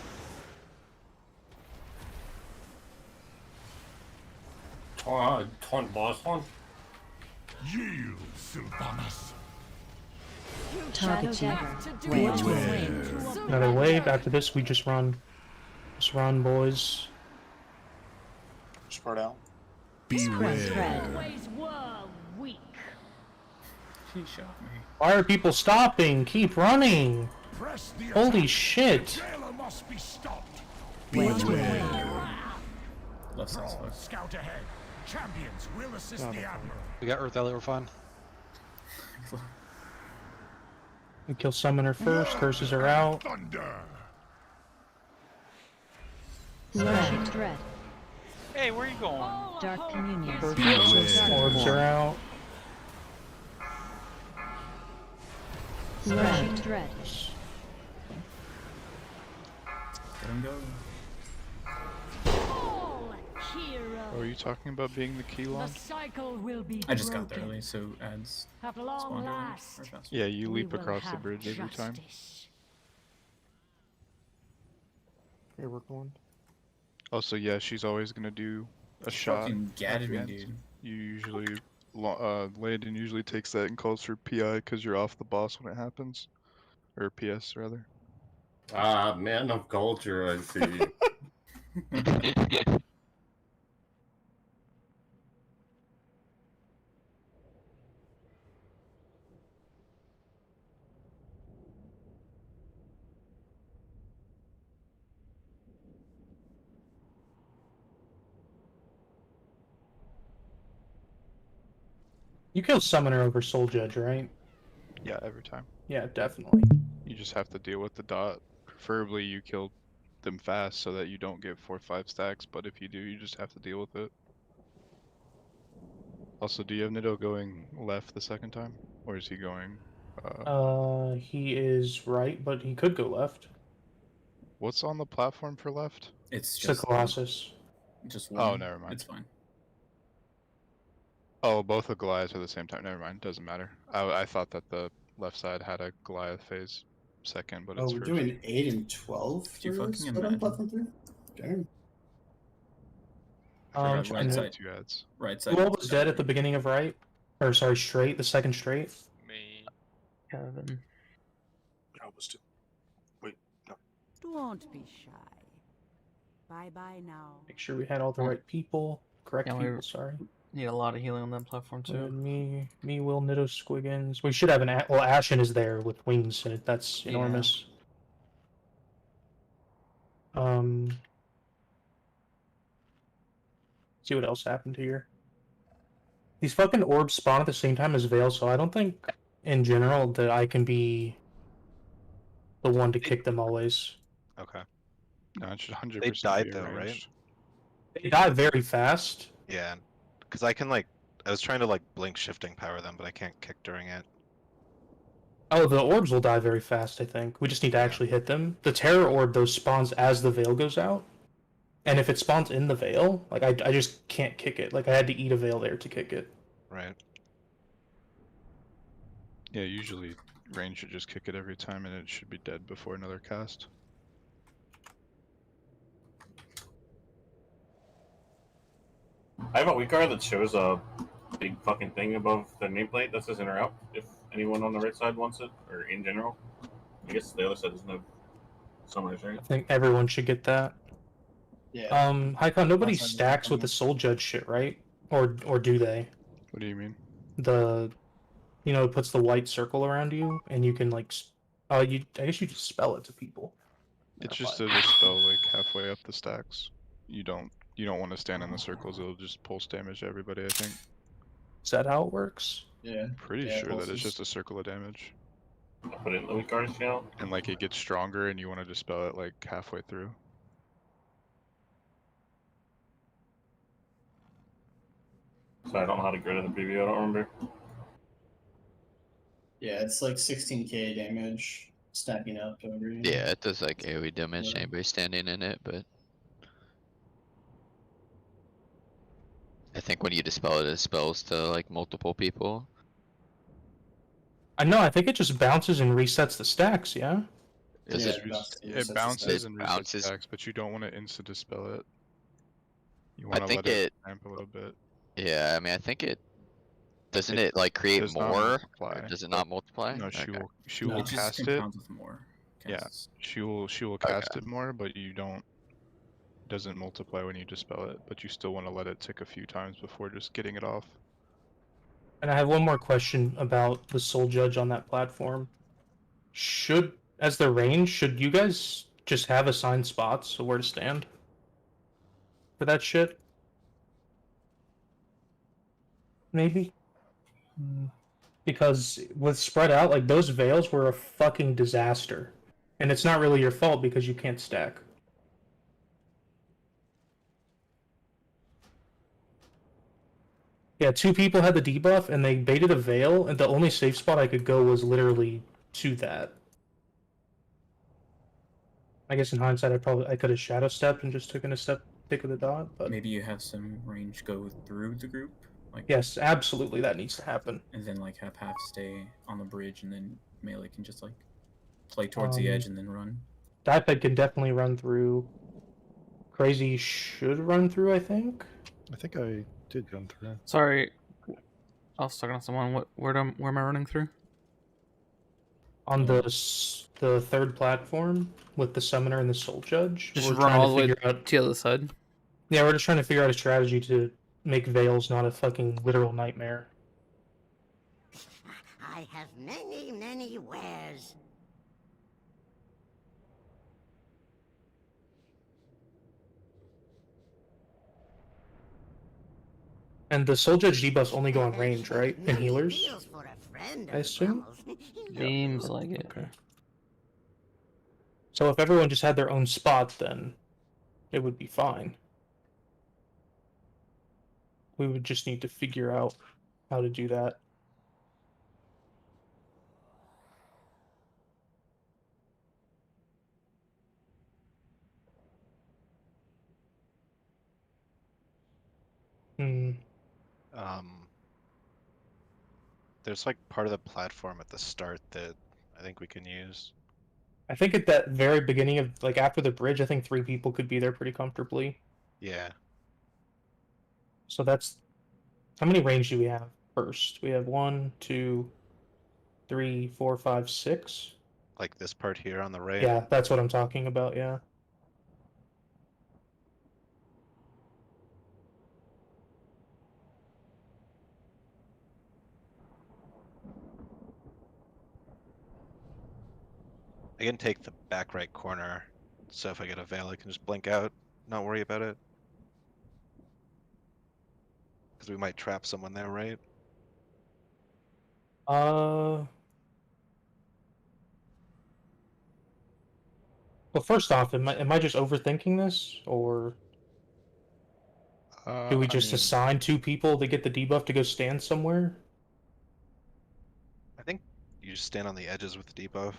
Taunt boss one. Yield, Sylvanas. Target Another wave. After this, we just run. Just run, boys. Spread out. Always were weak. She shot me. Why are people stopping? Keep running. Press the Holy attack. shit. The jailer must be stopped. Left side's fucked. Scout ahead. Champions will assist the admiral. We got Earth Elliot, we're fine. We kill Summoner first. Curses are out. Thunder. Rushing dread. Hey, where are you going? Dark communion. Orbs are out. Rushing dread. Let him go. Oh, are you talking about being the key The long? cycle will be I just got broken. there early, so ads At long spawned early last, or faster. Yeah, you we leap will across the have bridge every time. justice. Here we're going. Also, yeah, she's always gonna do a shot. Fucking at gadded the me, end. dude. You usually, Landon usually takes that and calls for PI because you're off the boss when it happens, or PS rather. Ah, man of culture, I see. You kill Summoner over Soul Judge, right? Yeah, every time. Yeah, definitely. You just have to deal with the dot. Preferably, you kill them fast so that you don't get 4-5 stacks. But if you do, you just have to deal with it. Also, do you have Nido going left the second time, or is he going? He is right, but he could go left. What's on the platform for left? It's It's a just Colossus. Just one. Oh, never mind. It's fine. Oh, both the Goliaths are the same time. Never mind. Doesn't matter. I thought that the left side had a Goliath phase second, but Oh, it's we're first. doing 8 and 12 Do you for fucking this, but on imagine? platform 3? Damn. I forgot Right you side. had 2 ads. Right side. Who all was dead at the beginning of right? Or sorry, straight, the second straight? Me. Kevin. I was too. Wait, no. Don't be shy. Bye-bye now. Make sure we had all the right people. Correct Yeah, people, sorry. Need a lot of healing on that platform too. Me, Will, Nido, Squiggins. We should have an well, Ashen is there with wings in it. That's Yeah. enormous. See what else happened here. These fucking orbs spawn at the same time as Veil, so I don't think, in general, that I can be the one to kick them always. Okay. No, it should 100%. They died be though, right? arranged. They die very fast. Yeah, because I can like, I was trying to like blink shifting power them, but I can't kick during it. Oh, the orbs will die very fast, I think. We just need to actually hit them. The Terror Orb, though, spawns as the Veil goes out. And if it spawns in the Veil, like, I just can't kick it. Like, I had to eat a Veil there to kick it. Right. Yeah, usually range should just kick it every time, and it should be dead before another cast. I have a weak card that shows a big fucking thing above the nameplate that says in or out. If anyone on the right side wants it, or in general, I guess the other side doesn't have summoners, right? I think everyone should get that. Yeah. Hycon, nobody That's not stacks with the Soul Judge shit, right? Or do they? What do you mean? You know, it puts the white circle around you, and you can, like, I guess you just spell it to people. It's just a dispel like halfway up the stacks. You don't want to stand in the circles. It'll just pulse damage to everybody. I think. Is that how it works? Yeah. Pretty Yeah, sure that it's pulses. just a circle of damage. I put it in the weak artist channel. And like it gets stronger and you want to dispel it like halfway through. So I don't know how to grid in the preview, I don't remember. Yeah, it's like 16k damage stacking up over. Yeah, it does like AoE damage to anybody standing in it, but I think when you dispel it, it spells to like multiple people. I know. I think it just bounces and resets the stacks. Yeah. It bounces and resets bounces. stacks, but you don't want to insta dispel it. You want I to think let it it. ramp a little bit. Yeah, I mean, I think it. Doesn't it like create does not more? multiply, Or does it but- not multiply? No, Okay. she will It just cast it. compounds with more. Yeah, casts. she will cast it more, but you don't. Doesn't multiply when you dispel it, but you still want to let it tick a few times before just getting it off. And I have one more question about the Soul Judge on that platform. As the range, should you guys just have assigned spots of where to stand for that shit? Maybe. Because with spread out, like those veils were a fucking disaster. And it's not really your fault because you can't stack. Yeah, 2 people had the debuff and they baited a veil, and the only safe spot I could go was literally to that. I guess in hindsight, I could have shadow stepped and just taken a step pick of the dot, but Maybe you have some range go through the group. Like yes, absolutely, that needs to happen. And then like have half stay on the bridge, and then melee can just like play towards the edge and then run. Diped can definitely run through. Crazy should run through, I think. I think I did run through. Sorry, I was talking to someone. Where am I running through? On the third platform with the summoner and the soul judge. Just We're run trying all to the way figure out to the other side. Yeah, we're just trying to figure out a strategy to make veils not a fucking literal nightmare. I have many, many wares. And the soul judge debuffs only go on range, right? And healers? Deals for a friend I assume? Seems like it. Okay. So if everyone just had their own spot, then it would be fine. We would just need to figure out how to do that. There's like part of the platform at the start that I think we can use. I think at that very beginning of, like, after the bridge, I think 3 people could be there pretty comfortably. Yeah. So that's... How many range do we have first? We have 1, 2, 3, 4, 5, 6. Like this part here on the right. Yeah, that's what I'm talking about, yeah. I can take the back right corner, so if I get a veil, I can just blink out, not worry about it. Because we might trap someone there, right? Well, first off, am I just overthinking this, or do we just assign 2 people to get the debuff to go stand somewhere? I think you just stand on the edges with the debuff.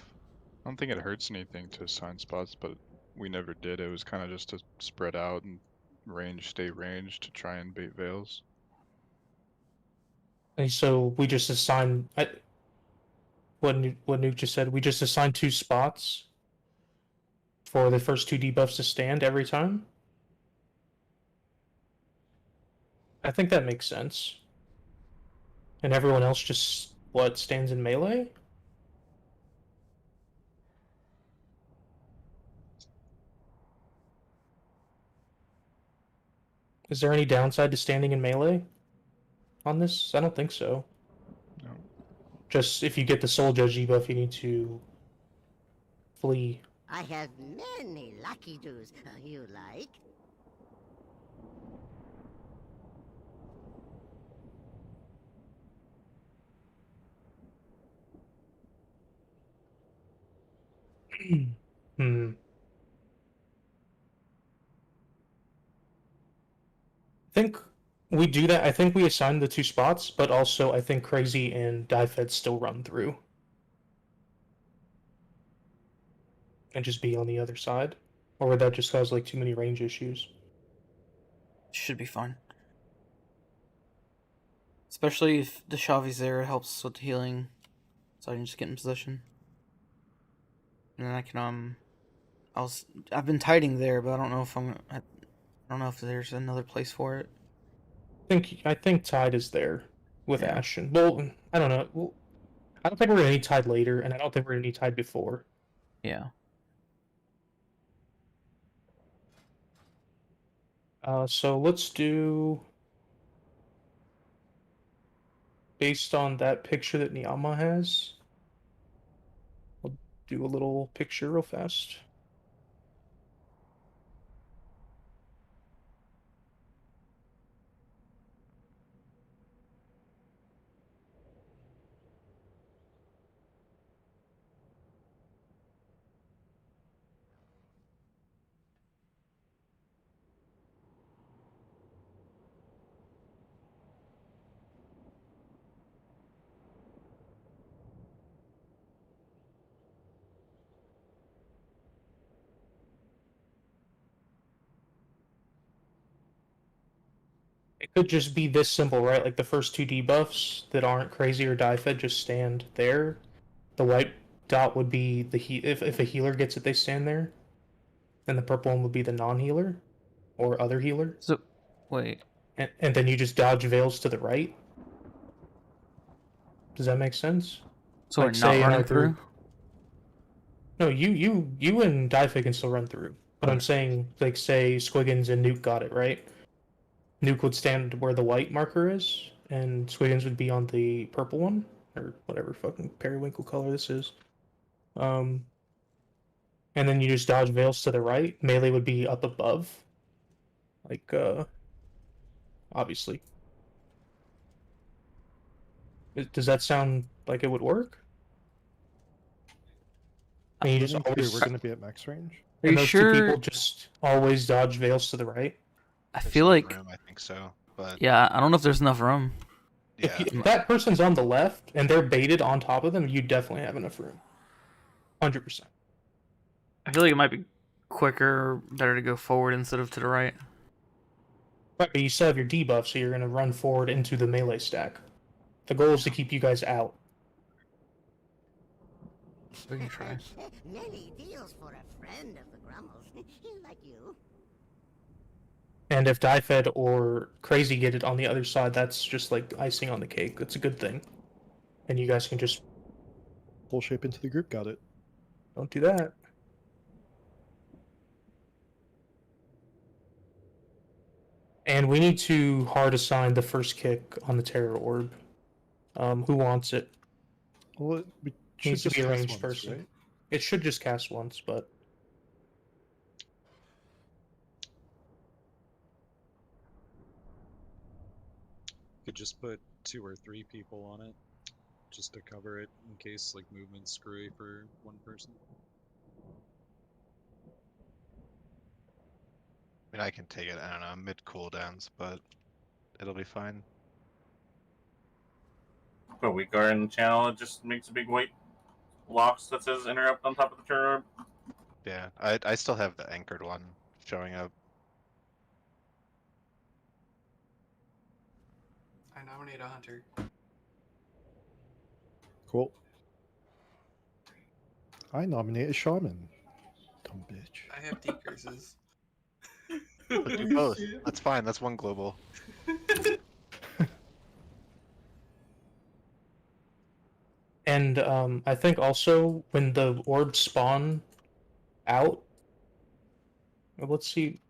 I don't think it hurts anything to assign spots, but we never did. It was kind of just to spread out and stay ranged to try and bait veils. And so we just assign... What Nuke just said, we just assign 2 spots for the first 2 debuffs to stand every time? I think that makes sense. And everyone else just, stands in melee? Is there any downside to standing in melee on this? I don't think so. No. Just if you get the soul judge debuff, you need to flee. I have many lucky doos. You like? Hmm. I think we do that. I think we assign the 2 spots, but also I think Crazy and Diefed still run through. And just be on the other side? Or would that just cause like too many range issues? Should be fine. Especially if the Shavi's there, it helps with the healing. So I can just get in position. And then I can, I've been tiding there, but I don't know if I don't know if there's another place for it. I think Tide is there with Yeah. Ashen. Well, I don't know. Well, I don't think we're gonna need Tide later, and I don't think we're gonna need Tide before. Yeah. So let's do, based on that picture that Niyama has, we'll do a little picture real fast. It could just be this simple, right? Like the first 2 debuffs that aren't Crazy or Die-Fed just stand there. The white dot would be the if a healer gets it, they stand there. And the purple one would be the non-healer or other healer. So, wait. And then you just dodge veils to the right. Does that make sense? So like, we're not running through? No, you and Diefed can still run through. But I'm saying, like, say Squiggins and Nuke got it, right? Nuke would stand where the white marker is, and Squiggins would be on the purple one, or whatever fucking periwinkle color this is. And then you just dodge veils to the right. Melee would be up above. Like, obviously. Does that sound like it would work? I mean, you just always... We're going to be at max range? Are you those sure? 2 people just always dodge veils to the right? I feel like... room, I think so, but... Yeah, I don't know if there's enough room. If that person's on the left and they're baited on top of them, you definitely have enough room. 100%. I feel like it might be quicker, better to go forward instead of to the right. Right, but you still have your debuff, so you're going to run forward into the melee stack. The goal is to keep you guys out. We can try. Many deals for a friend of the Grummles, like you. And if Diefed or Crazy get it on the other side, that's just like icing on the cake. That's a good thing. And you guys can just... Full shape into the group, got it. Don't do that. And we need to hard assign the first kick on the Terror Orb. Who wants it? Well, it Needs to be a cast ranged once, person. right? It should just cast once, but... Could just put 2 or 3 people on it, just to cover it in case like movement's screwy for one person. I mean, I can take it, I don't know, mid cooldowns, but it'll be fine. Put a weak guard in the channel, it just makes a big white box that says interrupt on top of the turn orb. Yeah, I still have the anchored one showing up. I nominate a hunter. Cool. I nominate a shaman. Dumb bitch. I have decreases. Let's do both. That's fine, that's one global. And I think also when the orbs spawn out, let's see.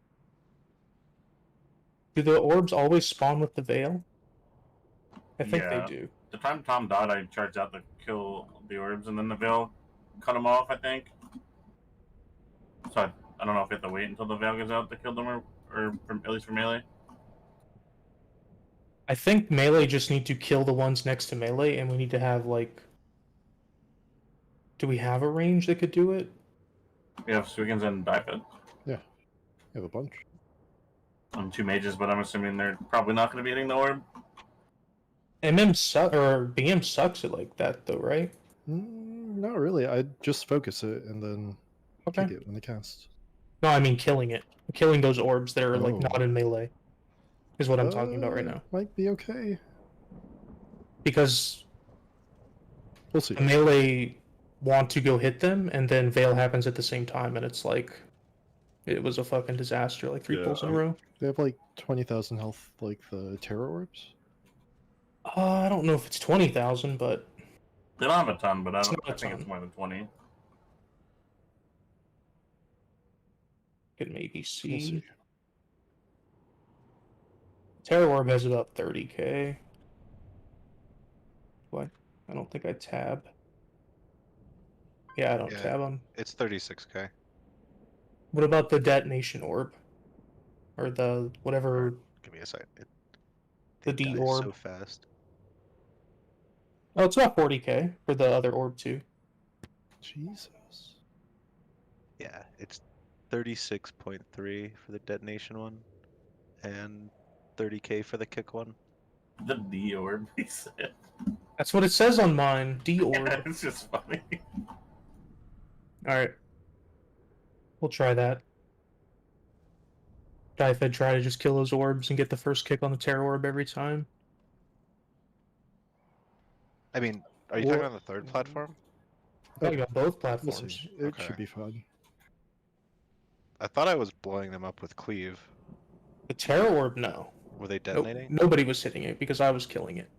Do the orbs always spawn with the veil? I think they do. The time Tom died, I charged out to kill the orbs, and then the veil cut them off, I think. So I don't know if you have to wait until the veil goes out to kill them, or at least for melee. I think melee just need to kill the ones next to melee, and we need to have, like... Do we have a range that could do it? We have Swiggins and Diefed. Yeah, you have a bunch. And 2 mages, but I'm assuming they're probably not going to be hitting the orb. BM sucks at like that though, right? Not really. I just focus it and then kick it when they cast. No, I mean killing it. Killing those orbs that are like Oh. not in melee is what I'm talking about right now. Might be okay. Because we'll see. The melee want to go hit them, and then Veil happens at the same time, and it's like it was a fucking disaster, like 3 pulls in a row. They have like 20,000 health, like the terror orbs. I don't know if it's 20,000, but They don't have a ton, but I It's don't. not I a think ton. it's more than 20. could maybe We'll see. see. Terror Orb has about 30k. What? I don't think I tab. Yeah, I don't tab on. It's 36k. What about the Detonation Orb? Or the whatever. Give me a second. The D dies Orb. so fast. Oh, it's about 40k for the other orb too. Jesus. Yeah, it's 36.3 for the detonation one, and 30k for the kick one. The D orb, he said. That's what it says on mine. D Orb. It's just funny. Alright. We'll try that. Diefed try to just kill those orbs and get the first kick on the Terror Orb every time. I mean, are you talking on the third platform? I think on both We'll platforms. see. It Okay. should be fun. I thought I was blowing them up with cleave. The Terror Orb, no. Were they Nope. detonating? Nobody was hitting it because I was killing it.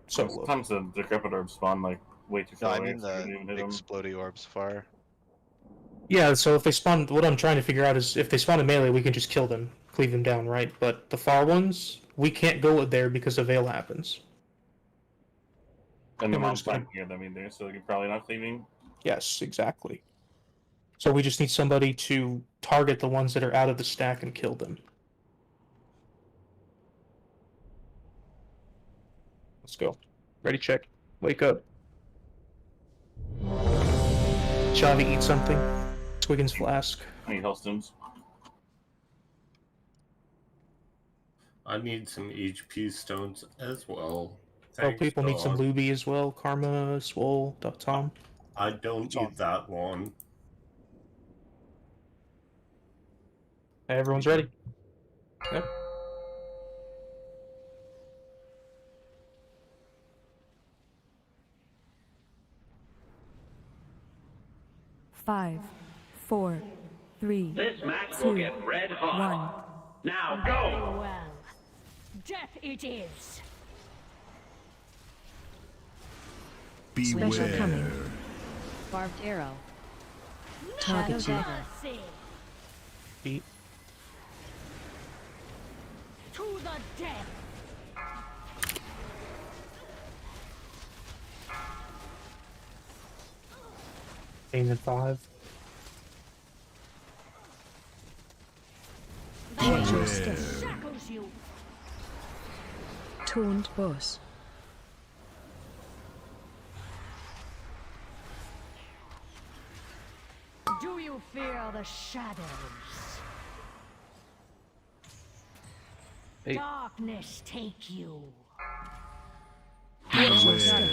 So Sometimes the Decrepit Orb spawn like way too No, far I away, mean so the you didn't even hit 'em. explodey orbs fire. Yeah, so if they spawn, what I'm trying to figure out is if they spawn in melee, we can just kill them, cleave them down, right? But the far ones, we can't go there because the Veil happens. And the And we're mom's just gonna- not near them either, so you're probably not cleaving. Yes, exactly. So we just need somebody to target the ones that are out of the stack and kill them. Let's go. Ready, check. Wake up. Chavi, eat something. Swiggins flask. I need health stones. I need some HP stones as well. Oh, Thanks, people need some dog. Luby as well. Karma, Swole, Tom. I don't need that one. Everyone's ready. Yep. Five, four, three, This match two, will get red hot. one. Now Very go! well. Death it is. Special coming. Barbed arrow. Target you. Mercy. Beat. To the death. Aim in 5. Watch your step. Shackles you. Taunt boss. Do you fear the shadows? Hey. Darkness take you. Watch your step.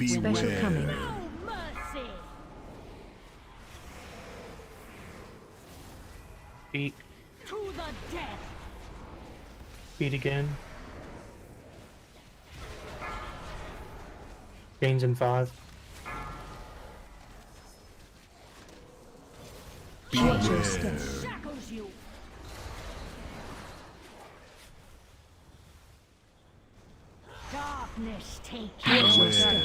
Special coming. No mercy. Beat. To the death. Beat again. Gains in 5. Watch your step. Shackles you. Darkness take you. Watch your step.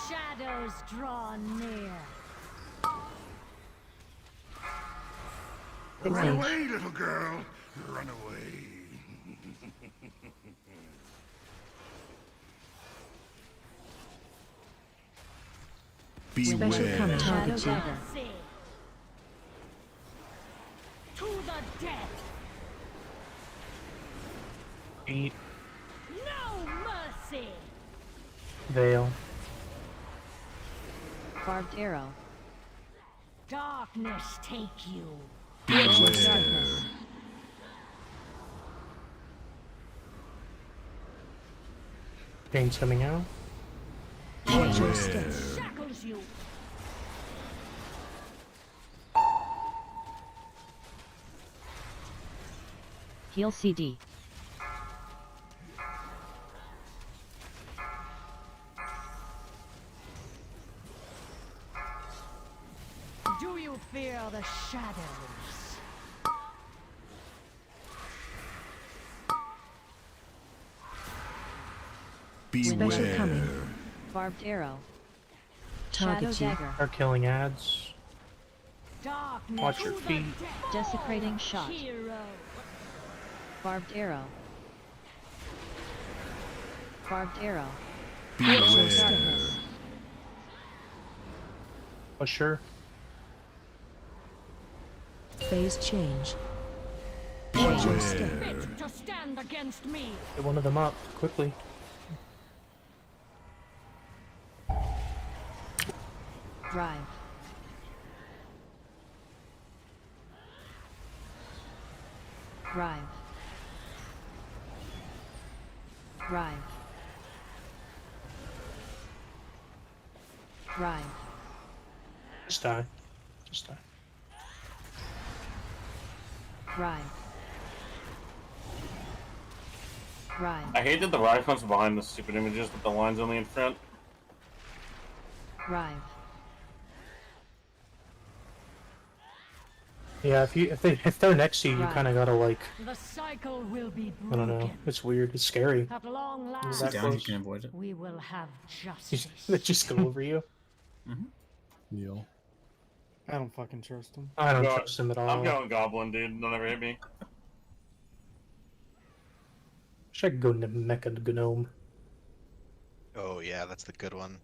Shadows draw near. Run away, little girl. Run away. Special coming. Shadow Target you. dagger. To the death. Eat. No mercy. Veil. Barbed arrow. Darkness take you. Darkness. Chains coming out. Shackles you. Heal CD. Do you fear the shadows? Special coming. Barbed arrow. Shadow Target you. dagger. Are killing ads. Darkness. Watch your feet. Desecrating shot. Hero. Barbed arrow. Barbed arrow. Darkness. Pusher. Phase change. Fit to stand against me. Get one of them up quickly. Drive. Drive. Drive. Drive. Just die. Just die. Drive. Drive. I hate that the ride comes behind the stupid images with the lines only in front. Drive. Yeah, if they're next to you, you Right. kind of gotta like, The cycle will be I broken. don't know. It's weird. It's scary. At long That last, Sit down, you close. can avoid it. we will have justice. They just go over you. Kneel. I don't fucking trust him. I don't Go- trust him at all. I'm going Goblin, dude. Don't ever hit me. Should I go to Mecha Gnome? Oh yeah, that's the good one.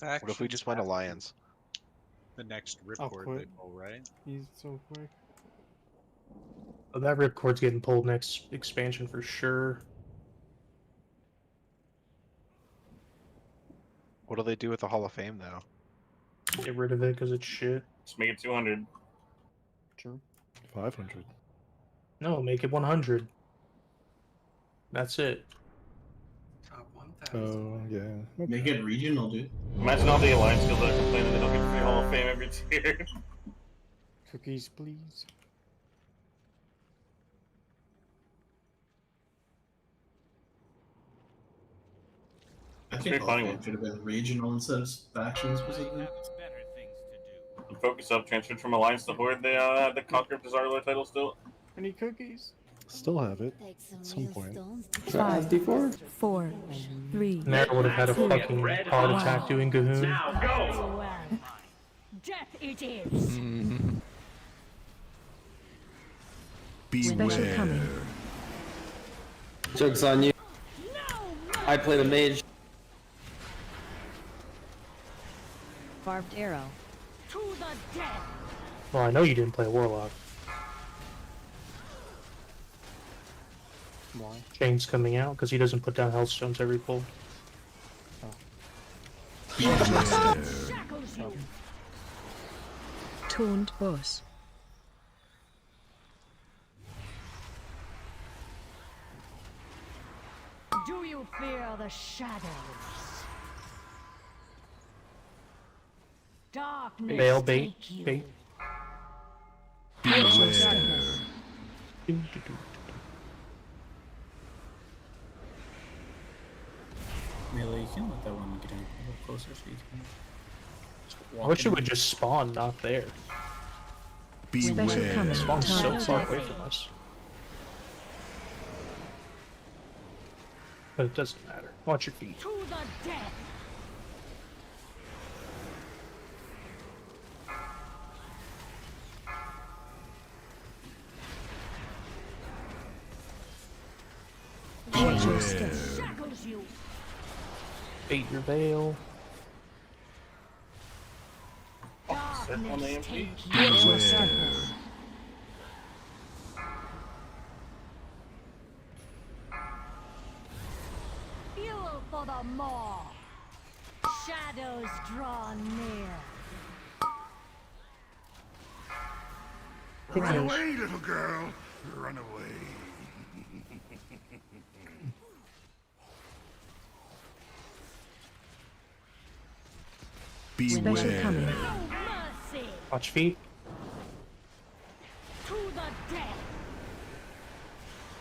What if we just went Alliance? The next I'll ripcord quit. they pull, right? He's so quick. Oh, that ripcord's getting pulled next expansion for sure. What do they do with the Hall of Fame though? Get rid of it because it's shit. Just make it 200. True. 500. No, make it 100. That's it. Top 1,000. Oh, yeah. Okay. Make it regional, dude. Imagine all the Alliance guilds that are complaining they don't get free Hall of Fame every tier. Cookies, please. I It's think very funny all one. should have been regional instead of faction specifically. Focus up, transferred from Alliance to Horde. They had the Conqueror Desire title still. Any cookies? Still have it at some point. 5, 4, 3. Nara would have had a fucking heart attack doing Gahoon. Very well. Death it is. Special coming. Joke's on you. I play the mage. Barbed arrow. To the death. Well, I know you didn't play Warlock. Why? Chain's coming out because he doesn't put down Healthstones every pull. Shackles you. Taunt boss. Do you fear the shadows? Darkness Veil bait. take you. Bait. Darkness. Melee, you can let that one get in a little closer so you can. I wish it would just spawn not there. Special coming. Spawn's so Target far death. away from us. But it doesn't matter. Watch your feet. To the death. Justice shackles you. Bait your veil. Darkness take Beware. Fuel for the maw. Shadows draw near. Run away, little girl. Run away. Special coming. No mercy. Watch feet. To the death.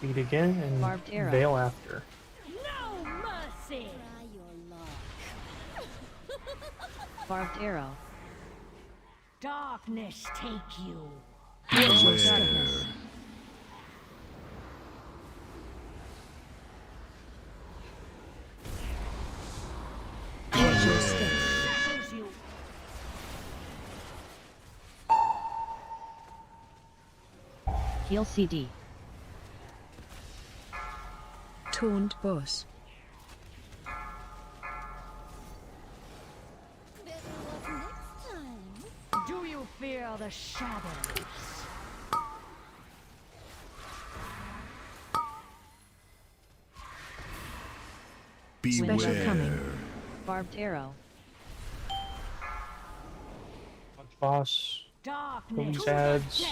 Feet again and Barbed arrow. veil after. No mercy. Barbed arrow. Darkness take you. Beware. Shackles you. Heal CD. Toned boss. Do you fear the shadows? Special coming. Barbed arrow. Watch boss. Darkness. Police ads.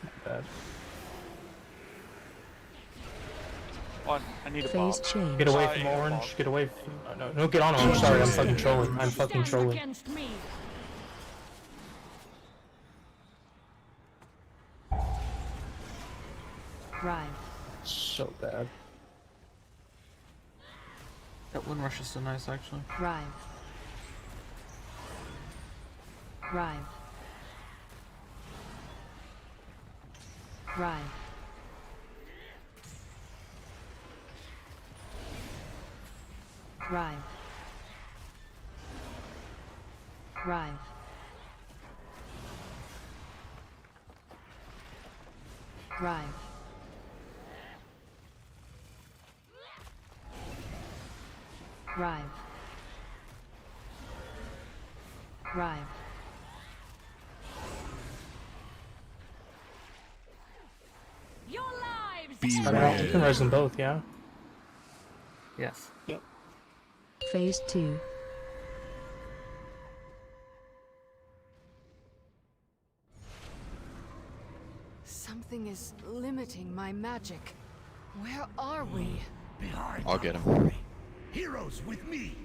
Not bad. One, I need a Phase bomb. change. Get away from orange. Get away from... No, get on orange. Sorry, I'm fucking trolling. I'm fucking trolling. Against me. Rive. So bad. That wind rush is so nice, actually. Rive. Rive. Rive. Rive. Rive. Rive. Rive. Rive. Your lives. Start out. You can res them both, yeah? Yes. Yep. Phase 2. Something is limiting my magic. Where are we? Behind. I'll get him. Heroes with me.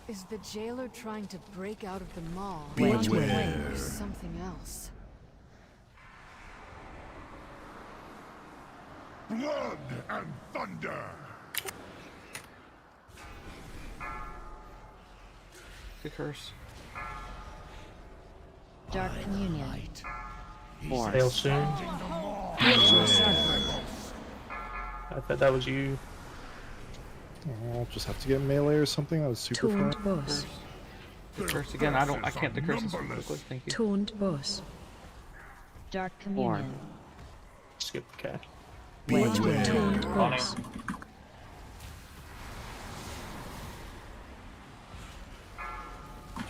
Is the jailer trying to break out of the mall? Beware. Or something else? Blood and thunder. Good curse. Dark Communion. More. Fail soon. I thought that was you. I'll just have to get melee or something. That was super fun. Toned boss. Good curse again. I can't decurse this one quickly. Thank you. Toned boss. Dark Communion. Skip the cat. Toned boss.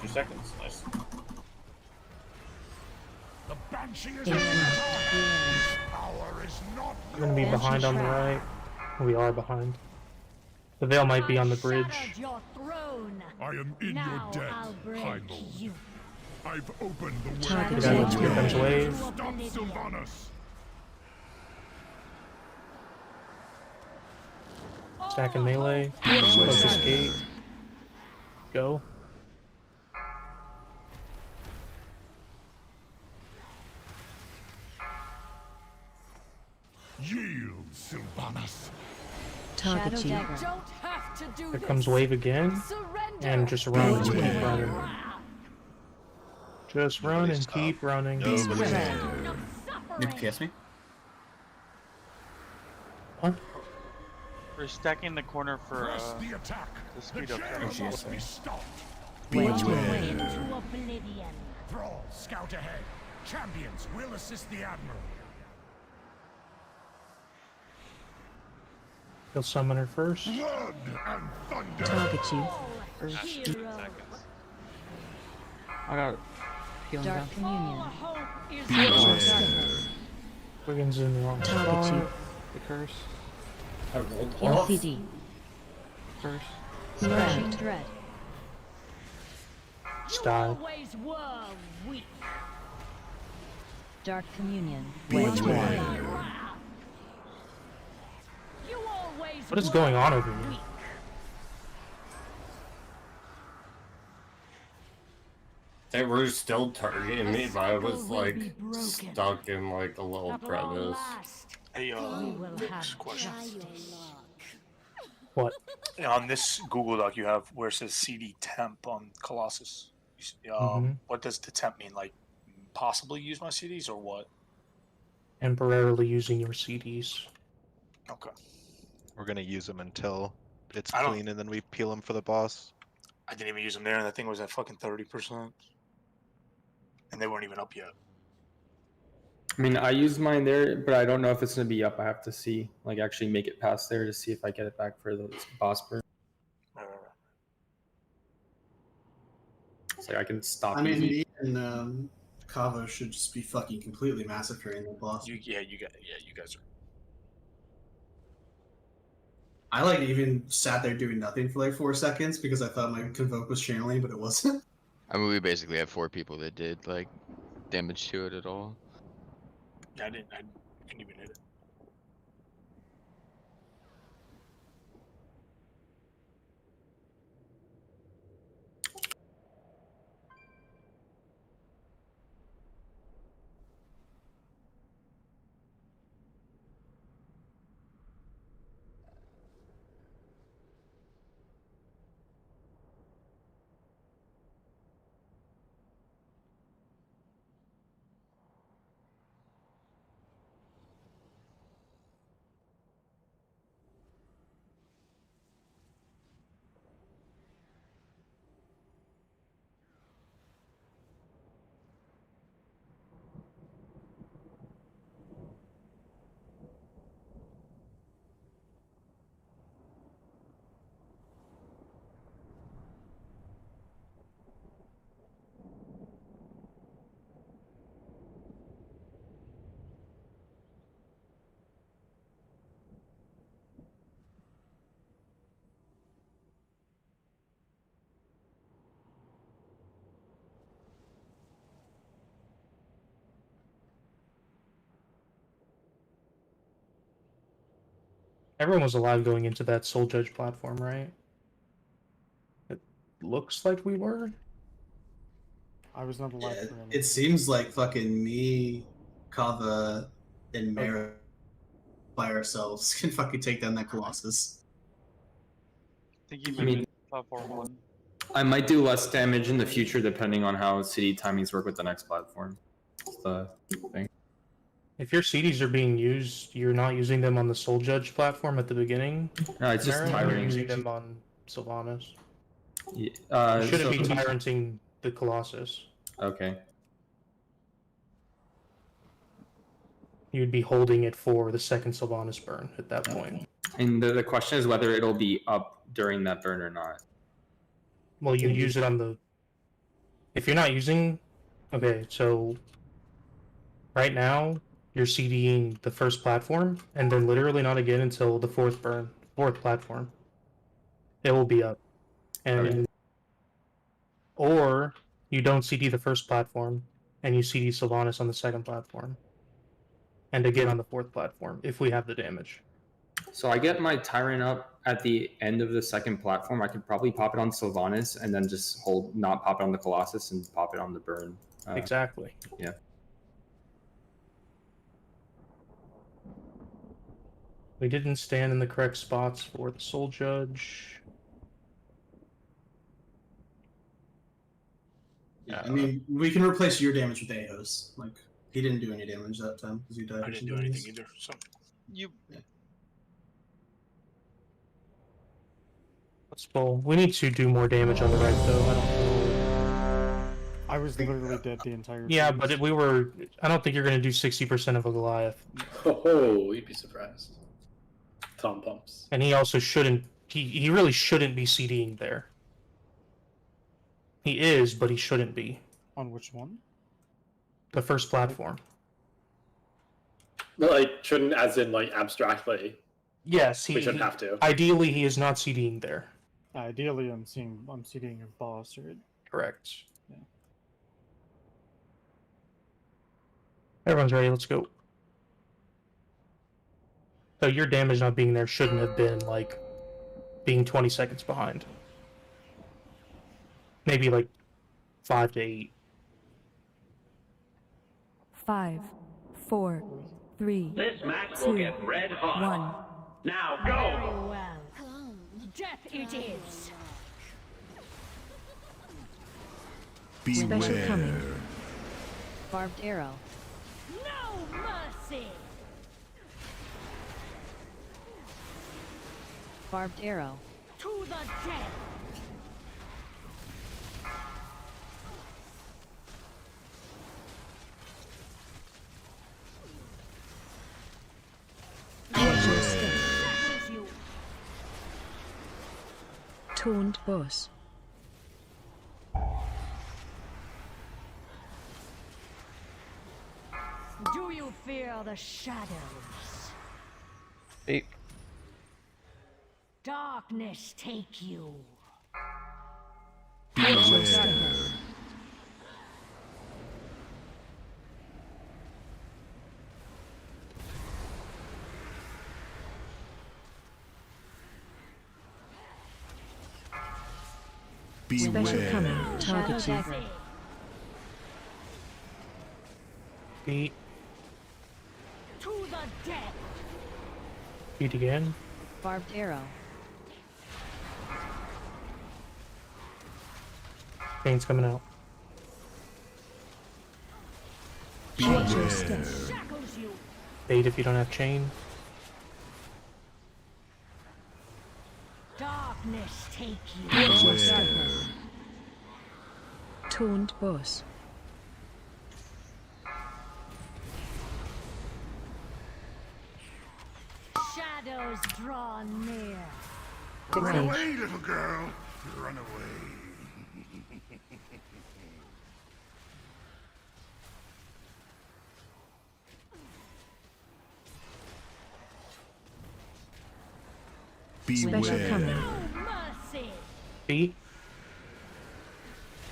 2 seconds. Nice. The banshee is Infinite. power is not We're gonna be behind on the right. We are behind. The veil might be on the bridge. Your throne. I am in Now your debt, I'll break High Lord. you. I've opened the way. Target Yeah, let's get them wave. Stop Sylvanas. Stacking melee. Close this gate. Go. Yield, Sylvanas. Target you. Don't have to do Here this. comes wave again. Surrender. And just run and keep running. Just run and keep running. Nick, PS me? What? We're stacking the corner for Press the attack. the speed The up. jailers Oh, must be stopped. Beware. Into oblivion. Thrall, scout ahead. Champions will assist the admiral. He'll summon her first. Blood and thunder. Target you. First. I got healing Dark down. Communion. Wiggins in the wrong Target spot. you. The curse. I rolled Heal off. CD. Curse. Crushing dread. Just died. Always were weak. Dark Communion. Beware. You always What is going on over here? They were still targeting me, but I was like stuck in like a little crevice. Hey, have question. What? On this Google Doc you have where it says CD temp on Colossus. What does the temp mean? Like, possibly use my CDs or what? Temporarily using your CDs. Okay. We're gonna use them until it's I don't- clean, and then we peel them for the boss. I didn't even use them there, and that thing was at fucking 30%. And they weren't even up yet. I mean, I used mine there, but I don't know if it's gonna be up. I have to see, like, actually make it past there to see if I get it back for the boss burn. So I can stop. I mean, using- me and Kava should just be fucking completely massacring the boss. You guys are. I like even sat there doing nothing for like 4 seconds because I thought my convoke was channeling, but it wasn't. I mean, we basically had 4 people that did like damage to it at all. Yeah, I couldn't even hit it. Everyone was alive going into that Soul Judge platform, right? It looks like we were. I was not alive for him. It seems like fucking me, Kava, and Mara by ourselves can fucking take down that Colossus. I mean, I might do less damage in the future depending on how CD timings work with the next platform. That's the thing. If your CDs are being used, you're not using them on the Soul Judge platform at the beginning. No, it's just Mara, you're Tyrant. using them on Sylvanas. Yeah, You shouldn't so- be tyranting the Colossus. Okay. You'd be holding it for the second Sylvanas burn at that point. And the question is whether it'll be up during that burn or not. Well, you use it on the... If you're not using... Okay, so... Right now, you're CDing the first platform, and then literally not again until the fourth platform. It will be up. And... Okay. Or, you don't CD the first platform, and you CD Sylvanas on the second platform. And again on the fourth platform, if we have the damage. So I get my Tyrant up at the end of the second platform. I could probably pop it on Sylvanas and then just not pop it on the Colossus and pop it on the burn. Exactly. Yeah. We didn't stand in the correct spots for the Soul Judge. Yeah, I mean, we can replace your damage with Ao's. Like, he didn't do any damage that time because he died. I didn't do anything either. So you. Let's pull. We need to do more damage on the right, though. I don't know. I was literally dead the entire time. Yeah, but we were... I don't think you're going to do 60% of a Goliath. Oh, you'd be surprised. Tom pumps. And he also shouldn't. He really shouldn't be CDing there. He is, but he shouldn't be. On which one? The first platform. But like, shouldn't, as in like abstractly. Yes, we shouldn't have to. Ideally, he is not CDing there. Ideally, I'm seeding a boss, right? Correct. Yeah. Everyone's ready. Let's go. So your damage not being there shouldn't have been like being 20 seconds behind. Maybe like 5 to 8. 5, 4, 3, This match 2, will get red hot. 1. Now Very go! well. Death it is. Special coming. Barbed arrow. No mercy. Barbed arrow. To the death. Taunt boss. Do you fear the shadows? 8. Darkness take you. Beware. Special coming. Target you. 8. To the death. Beat again. Barbed arrow. Chain's coming out. Shackles you. 8 if you don't have chain. Darkness take you. Beware. Taunt boss. Shadows draw near. Run away, little girl. Run away. Special coming. No mercy. Beat.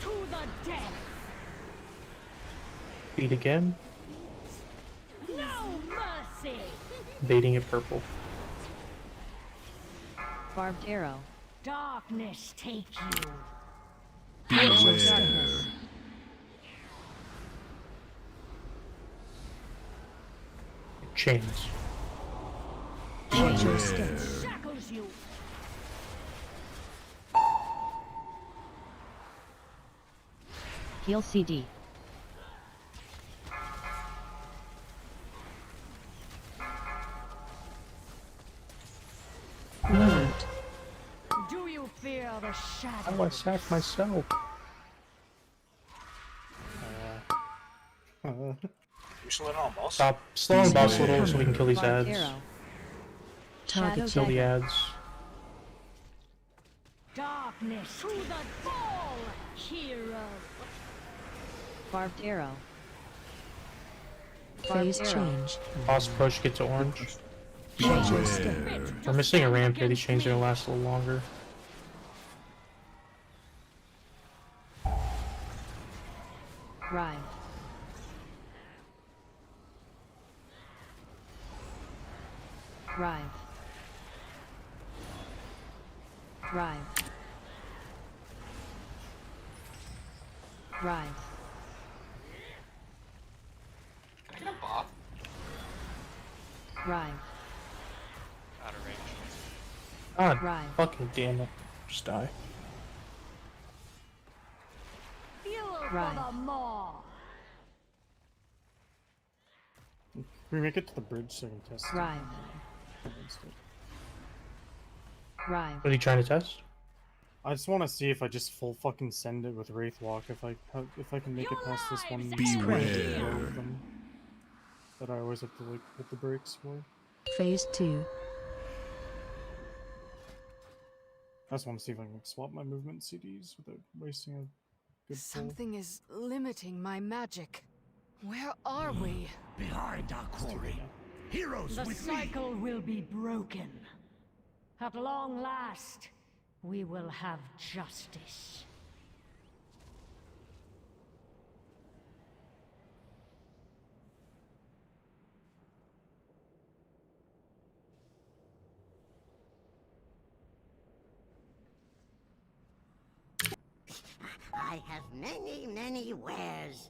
To the death. Beat again. No mercy. Baiting it purple. Barbed arrow. Darkness take you. Beware. Chains. Shackles you. Heal CD. Mount. Do you fear the shadows? How do I sack myself? You slow down, boss. Stop slowing boss a little so we can kill these Barbed ads. arrow. Target Kill the dagger. ads. Darkness to the fall, hero. Barbed arrow. Phase Barbed arrow. change. Boss push gets orange. Shadow step. We're missing a ramp here. These chains are gonna last a little longer. Rive. Rive. Rive. Rive. Can I get a bop? Rive. Out of range. God Right. fucking damn it. Just die. Fuel Right. for the maw. Can we make it to the bridge so I can test it? Rive. Rive. What are you trying to test? I just want to see if I just full fucking send it with Wraith Walk, if I can make it past this one. Beware. That I always have to like hit the brakes for. Phase 2. I just want to see if I can swap my movement CDs without wasting a good pull. Something is limiting my magic. Where are we? Behind our quarry. Heroes The with me. cycle will be broken. At long last, we will have justice. I have many, many wares.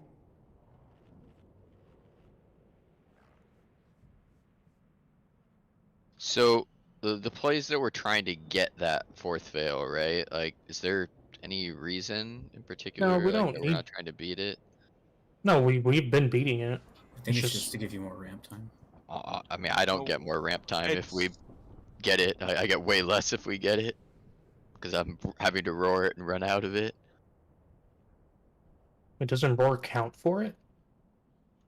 So the plays that we're trying to get that fourth veil, right? Like, is there any reason in particular? we like, don't that need- we're not trying to beat it. No, we've been beating it. I think it's just to give you more ramp time. I mean, I don't get more ramp time if we get it. I get way less if we get it, because I'm having to roar it and run out of it. It doesn't roar count for it?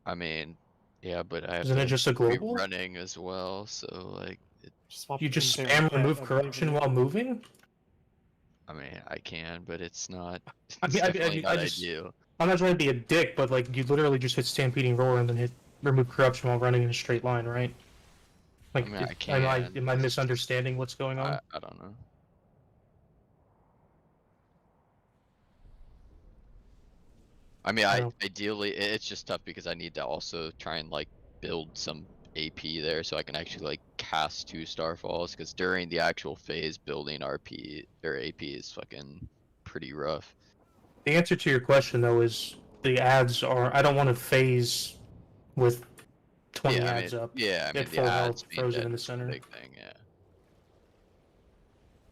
I mean, yeah, but I have Isn't to it just a be global? running as well, so like. You just spam remove corruption while moving? I mean, I can, but it's not. It's I mean, definitely not just, ideal. I'm not trying to be a dick, but like you literally just hit Stampeding Roar and then hit remove corruption while running in a straight line, right? Like, I mean, I can. am I misunderstanding what's going on? I don't know. I mean, ideally, it's just tough because I need to also try and like build some AP there so I can actually like cast 2 Starfalls, because during the actual phase building RP or AP is fucking pretty rough. The answer to your question though is the ads are. I don't want to phase with 20 ads up. Yeah, I mean, Get the full ads health being frozen dead in the is a center. big thing, yeah.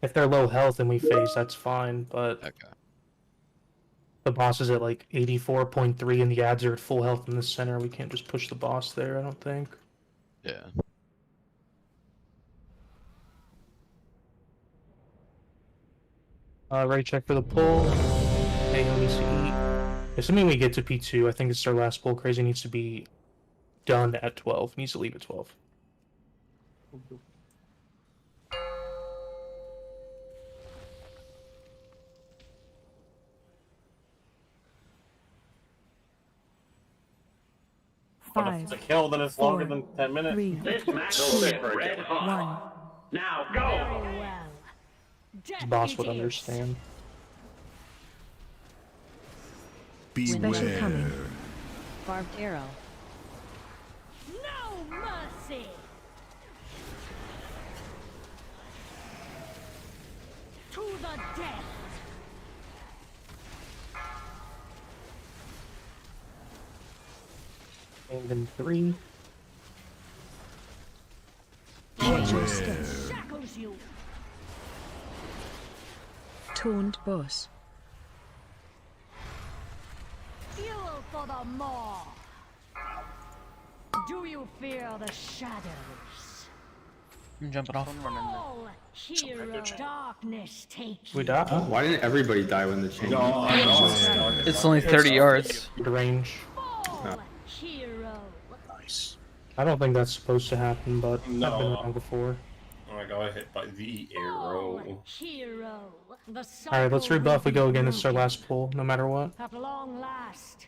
If they're low health and we phase, that's fine. But the boss is at like 84.3 and the ads are at full health in the center. We can't just push the boss there, I don't think. Yeah. Ready check for the pull. Ayo needs to eat. Assuming we get to P2, I think it's our last pull. Crazy needs to be done at 12. Needs to leave at 12. But if it's a kill, then it's longer than 10 minutes. 3, This match 2, will sit for a 1. Now Very well. The boss would understand. Special coming. Barbed arrow. No mercy. To the death. And then 3. Shackles you. Taunt boss. Fuel for the maw. Do you fear the shadows? I'm jumping off. All hero darkness takes We die? Why didn't everybody die when the change? It's only 30 yards. Range. No. Hero. Nice. I don't think that's supposed to happen, but I've been No. wrong before. I got hit by the arrow. Hero. Alright, let's rebuff. We go again. This is our last pull, no matter what. At long last,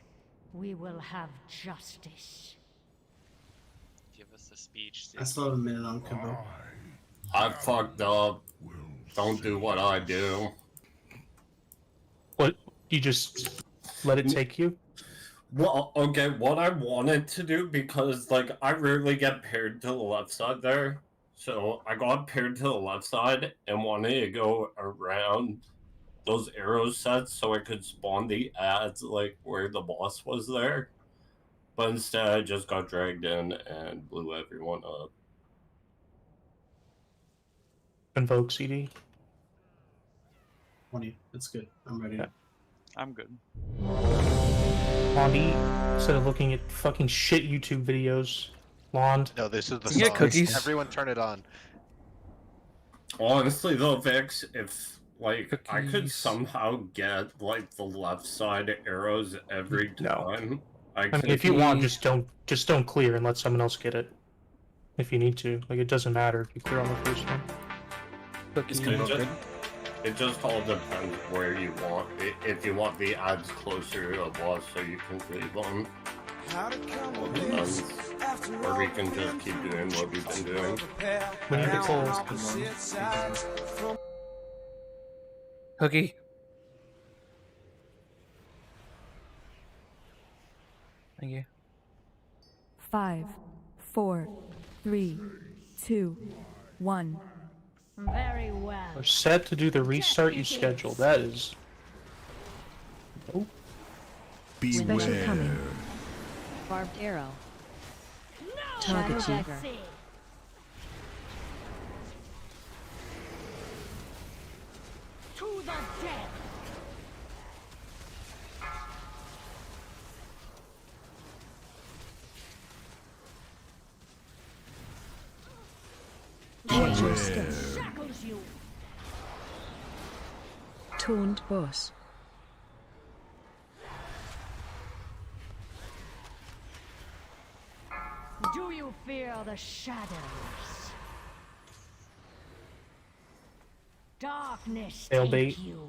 we will have justice. Give us a speech. I still have a minute on Kubo. I fucked up. Don't do what I do. What? You just let it take you? Well, okay, what I wanted to do, because, like, I rarely get paired to the left side there. So I got paired to the left side and wanted to go around those arrow sets so I could spawn the ads, like, where the boss was there. But instead, I just got dragged in and blew everyone up. Invoke CD. 20. That's good. I'm ready. I'm good. Londi, instead of looking at fucking shit YouTube videos, Lond. No, this is the You get song. cookies. Everyone turn it on. Honestly, though, Vix, if, like, I could Cookies. somehow get, like, the left side arrows every time, I mean, if you want, just don't clear and let someone else get it. If you need to, like, it doesn't matter if you clear on the first one. Just, It just all depends where you want it. If you want the ads closer to the boss so you can leave them. All depends. Or we can just keep doing what we've been doing. We need to pull. Cookie. Thank you. 5, 4, 3, 2, 1. Very well. We're set to do the restart you scheduled. That is. Oh. Special coming. Barbed arrow. Target Shadow you. dagger. To the death. Watch your step. Shackles you. Taunt boss. Do you fear the shadows? Darkness Fail take bait. you.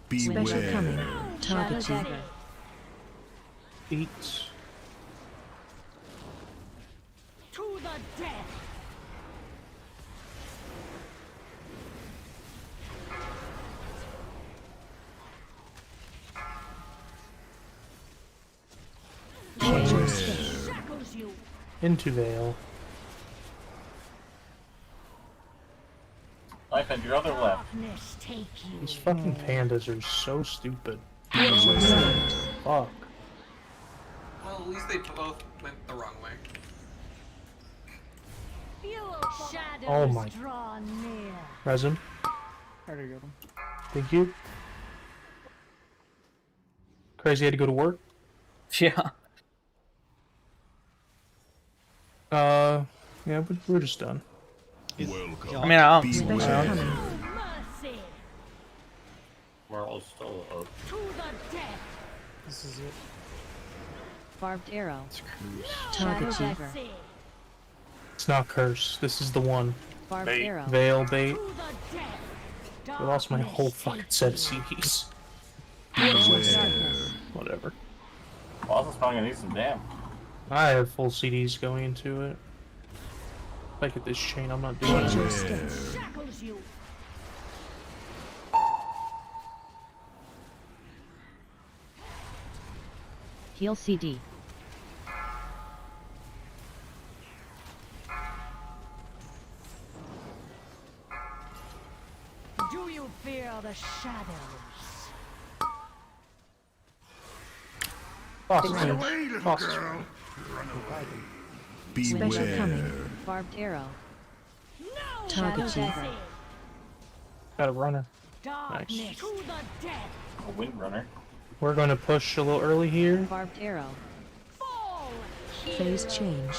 Beware. Special coming. Target you. Beats. To the death. Watch your step. Shackles you. Into Veil. Life and your other left. Darkness take you. These fucking pandas are so stupid. Beware. Fuck. Well, at least they both went the wrong way. Shadows Oh my. draw near. Resin. Already got him. Thank you. Crazy had to go to work. Yeah. Yeah, we're just done. I mean, I don't. Special coming. Mercy. We're all still up. To the death. This is it. Barbed arrow. Target Shadow you. dagger. It's not curse. This is the one. Barbed Bait. arrow. Veil bait. To the death. I lost my whole Darkness fucking take set of you. CDs. Beware. Whatever. Boss is probably gonna need some damn. I have full CDs going into it. If I get this chain, I'm not doing Watch your it. step. Shackles you. Heal CD. Do you fear the shadows? Boss Run man. away, little Boss girl. Special Beware. coming. Barbed arrow. Target Shadow you. dagger. Got a runner. Darkness to the death. A wind runner. We're going to push a little early here. Barbed arrow. Fall. Phase change.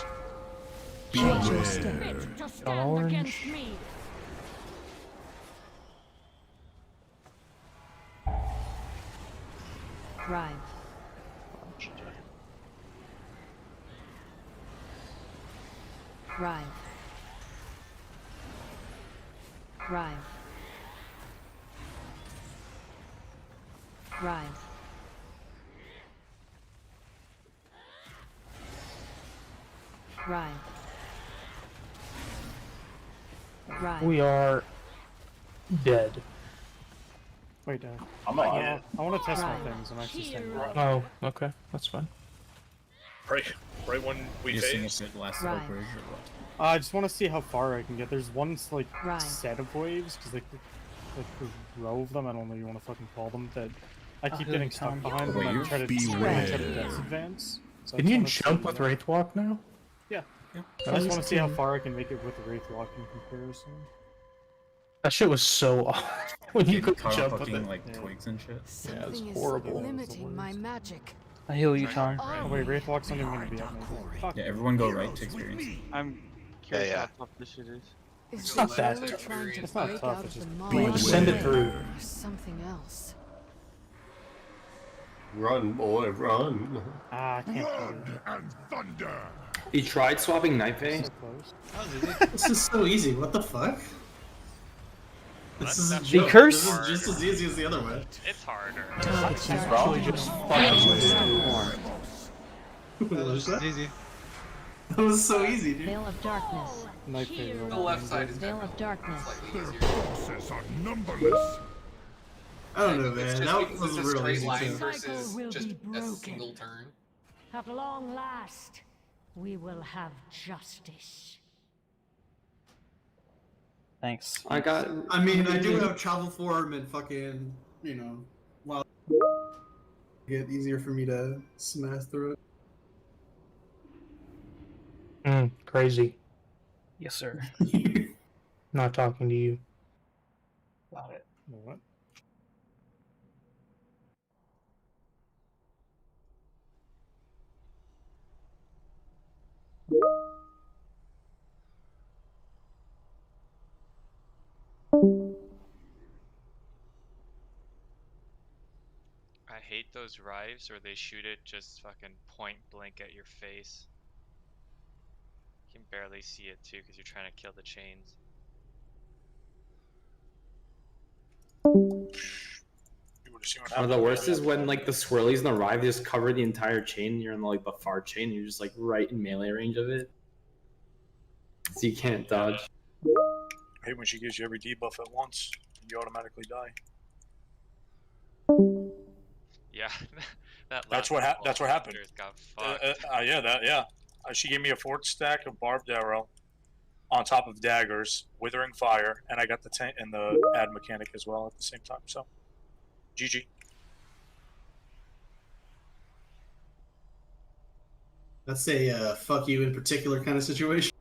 Watch your step. Fit to stand Orange. against me. Thrive. Thrive. Thrive. Thrive. Thrive. Thrive. We are dead. Wait, I'm not yet. I want to test my Right. things. I'm actually standing by. Oh, okay. That's fine. Right when we You're seeing phase. if it lasts Right. over or what? I just want to see how far I can get. There's one like Right. set of waves because like the row of them. I don't know what you want to fucking call them. That I keep Oh, getting stuck Tom. behind them. I Wave? try to Beware. advance. So I Can just you wanna see- jump with Wraithwalk now? Yeah. Yeah. I just Phase want to see how 10. far I can make it with the Wraithwalk in comparison. That shit was so off when you Getting could caught jump up with fucking it. like Yeah. twigs and shit. Something is horrible. limiting my magic. I heal you, Tom. Oh wait, Wraithwalk's not even gonna be up. Maybe. Fuck. Yeah, everyone go right to experience. I'm curious yeah. how tough this shit is. Is It's this not that really tough. trying to It's not break tough, out it's of the just mind? Just send it through. Or something else. Run, boy, run. Ah, I can't play. Blood and thunder. You tried swapping Knife A? So close. This is so easy. What the fuck? This is a The joke. curse- This is just as easy as the other way. It's harder. It's actually just fucking What was that? Easy. That was so easy, dude. Veil of darkness. Knife A. The left side is Veil of darkness. Their forces are numberless. I don't know, It's man. just That because was it's a real straight easy line too. versus will just be a broken. single turn. At long last, we will have justice. Thanks. I got. I mean, I do have travel form and fucking, while get easier for me to smash through it. crazy. Yes, sir. Not talking to you. Got it. What? I hate those rives where they shoot it just fucking point blank at your face. You can barely see it too because you're trying to kill the chains. One of the worst is when like the swirlies and the rive just cover the entire chain. You're in like the far chain. You're just like right in melee range of it, so you can't dodge. I hate when she gives you every debuff at once. You automatically die. Yeah, That's what happened. Got fucked. She gave me a 4th stack of barbed arrow on top of daggers, withering fire, and I got the tank and the add mechanic as well at the same time. So, GG. That's a fuck you in particular kind of situation.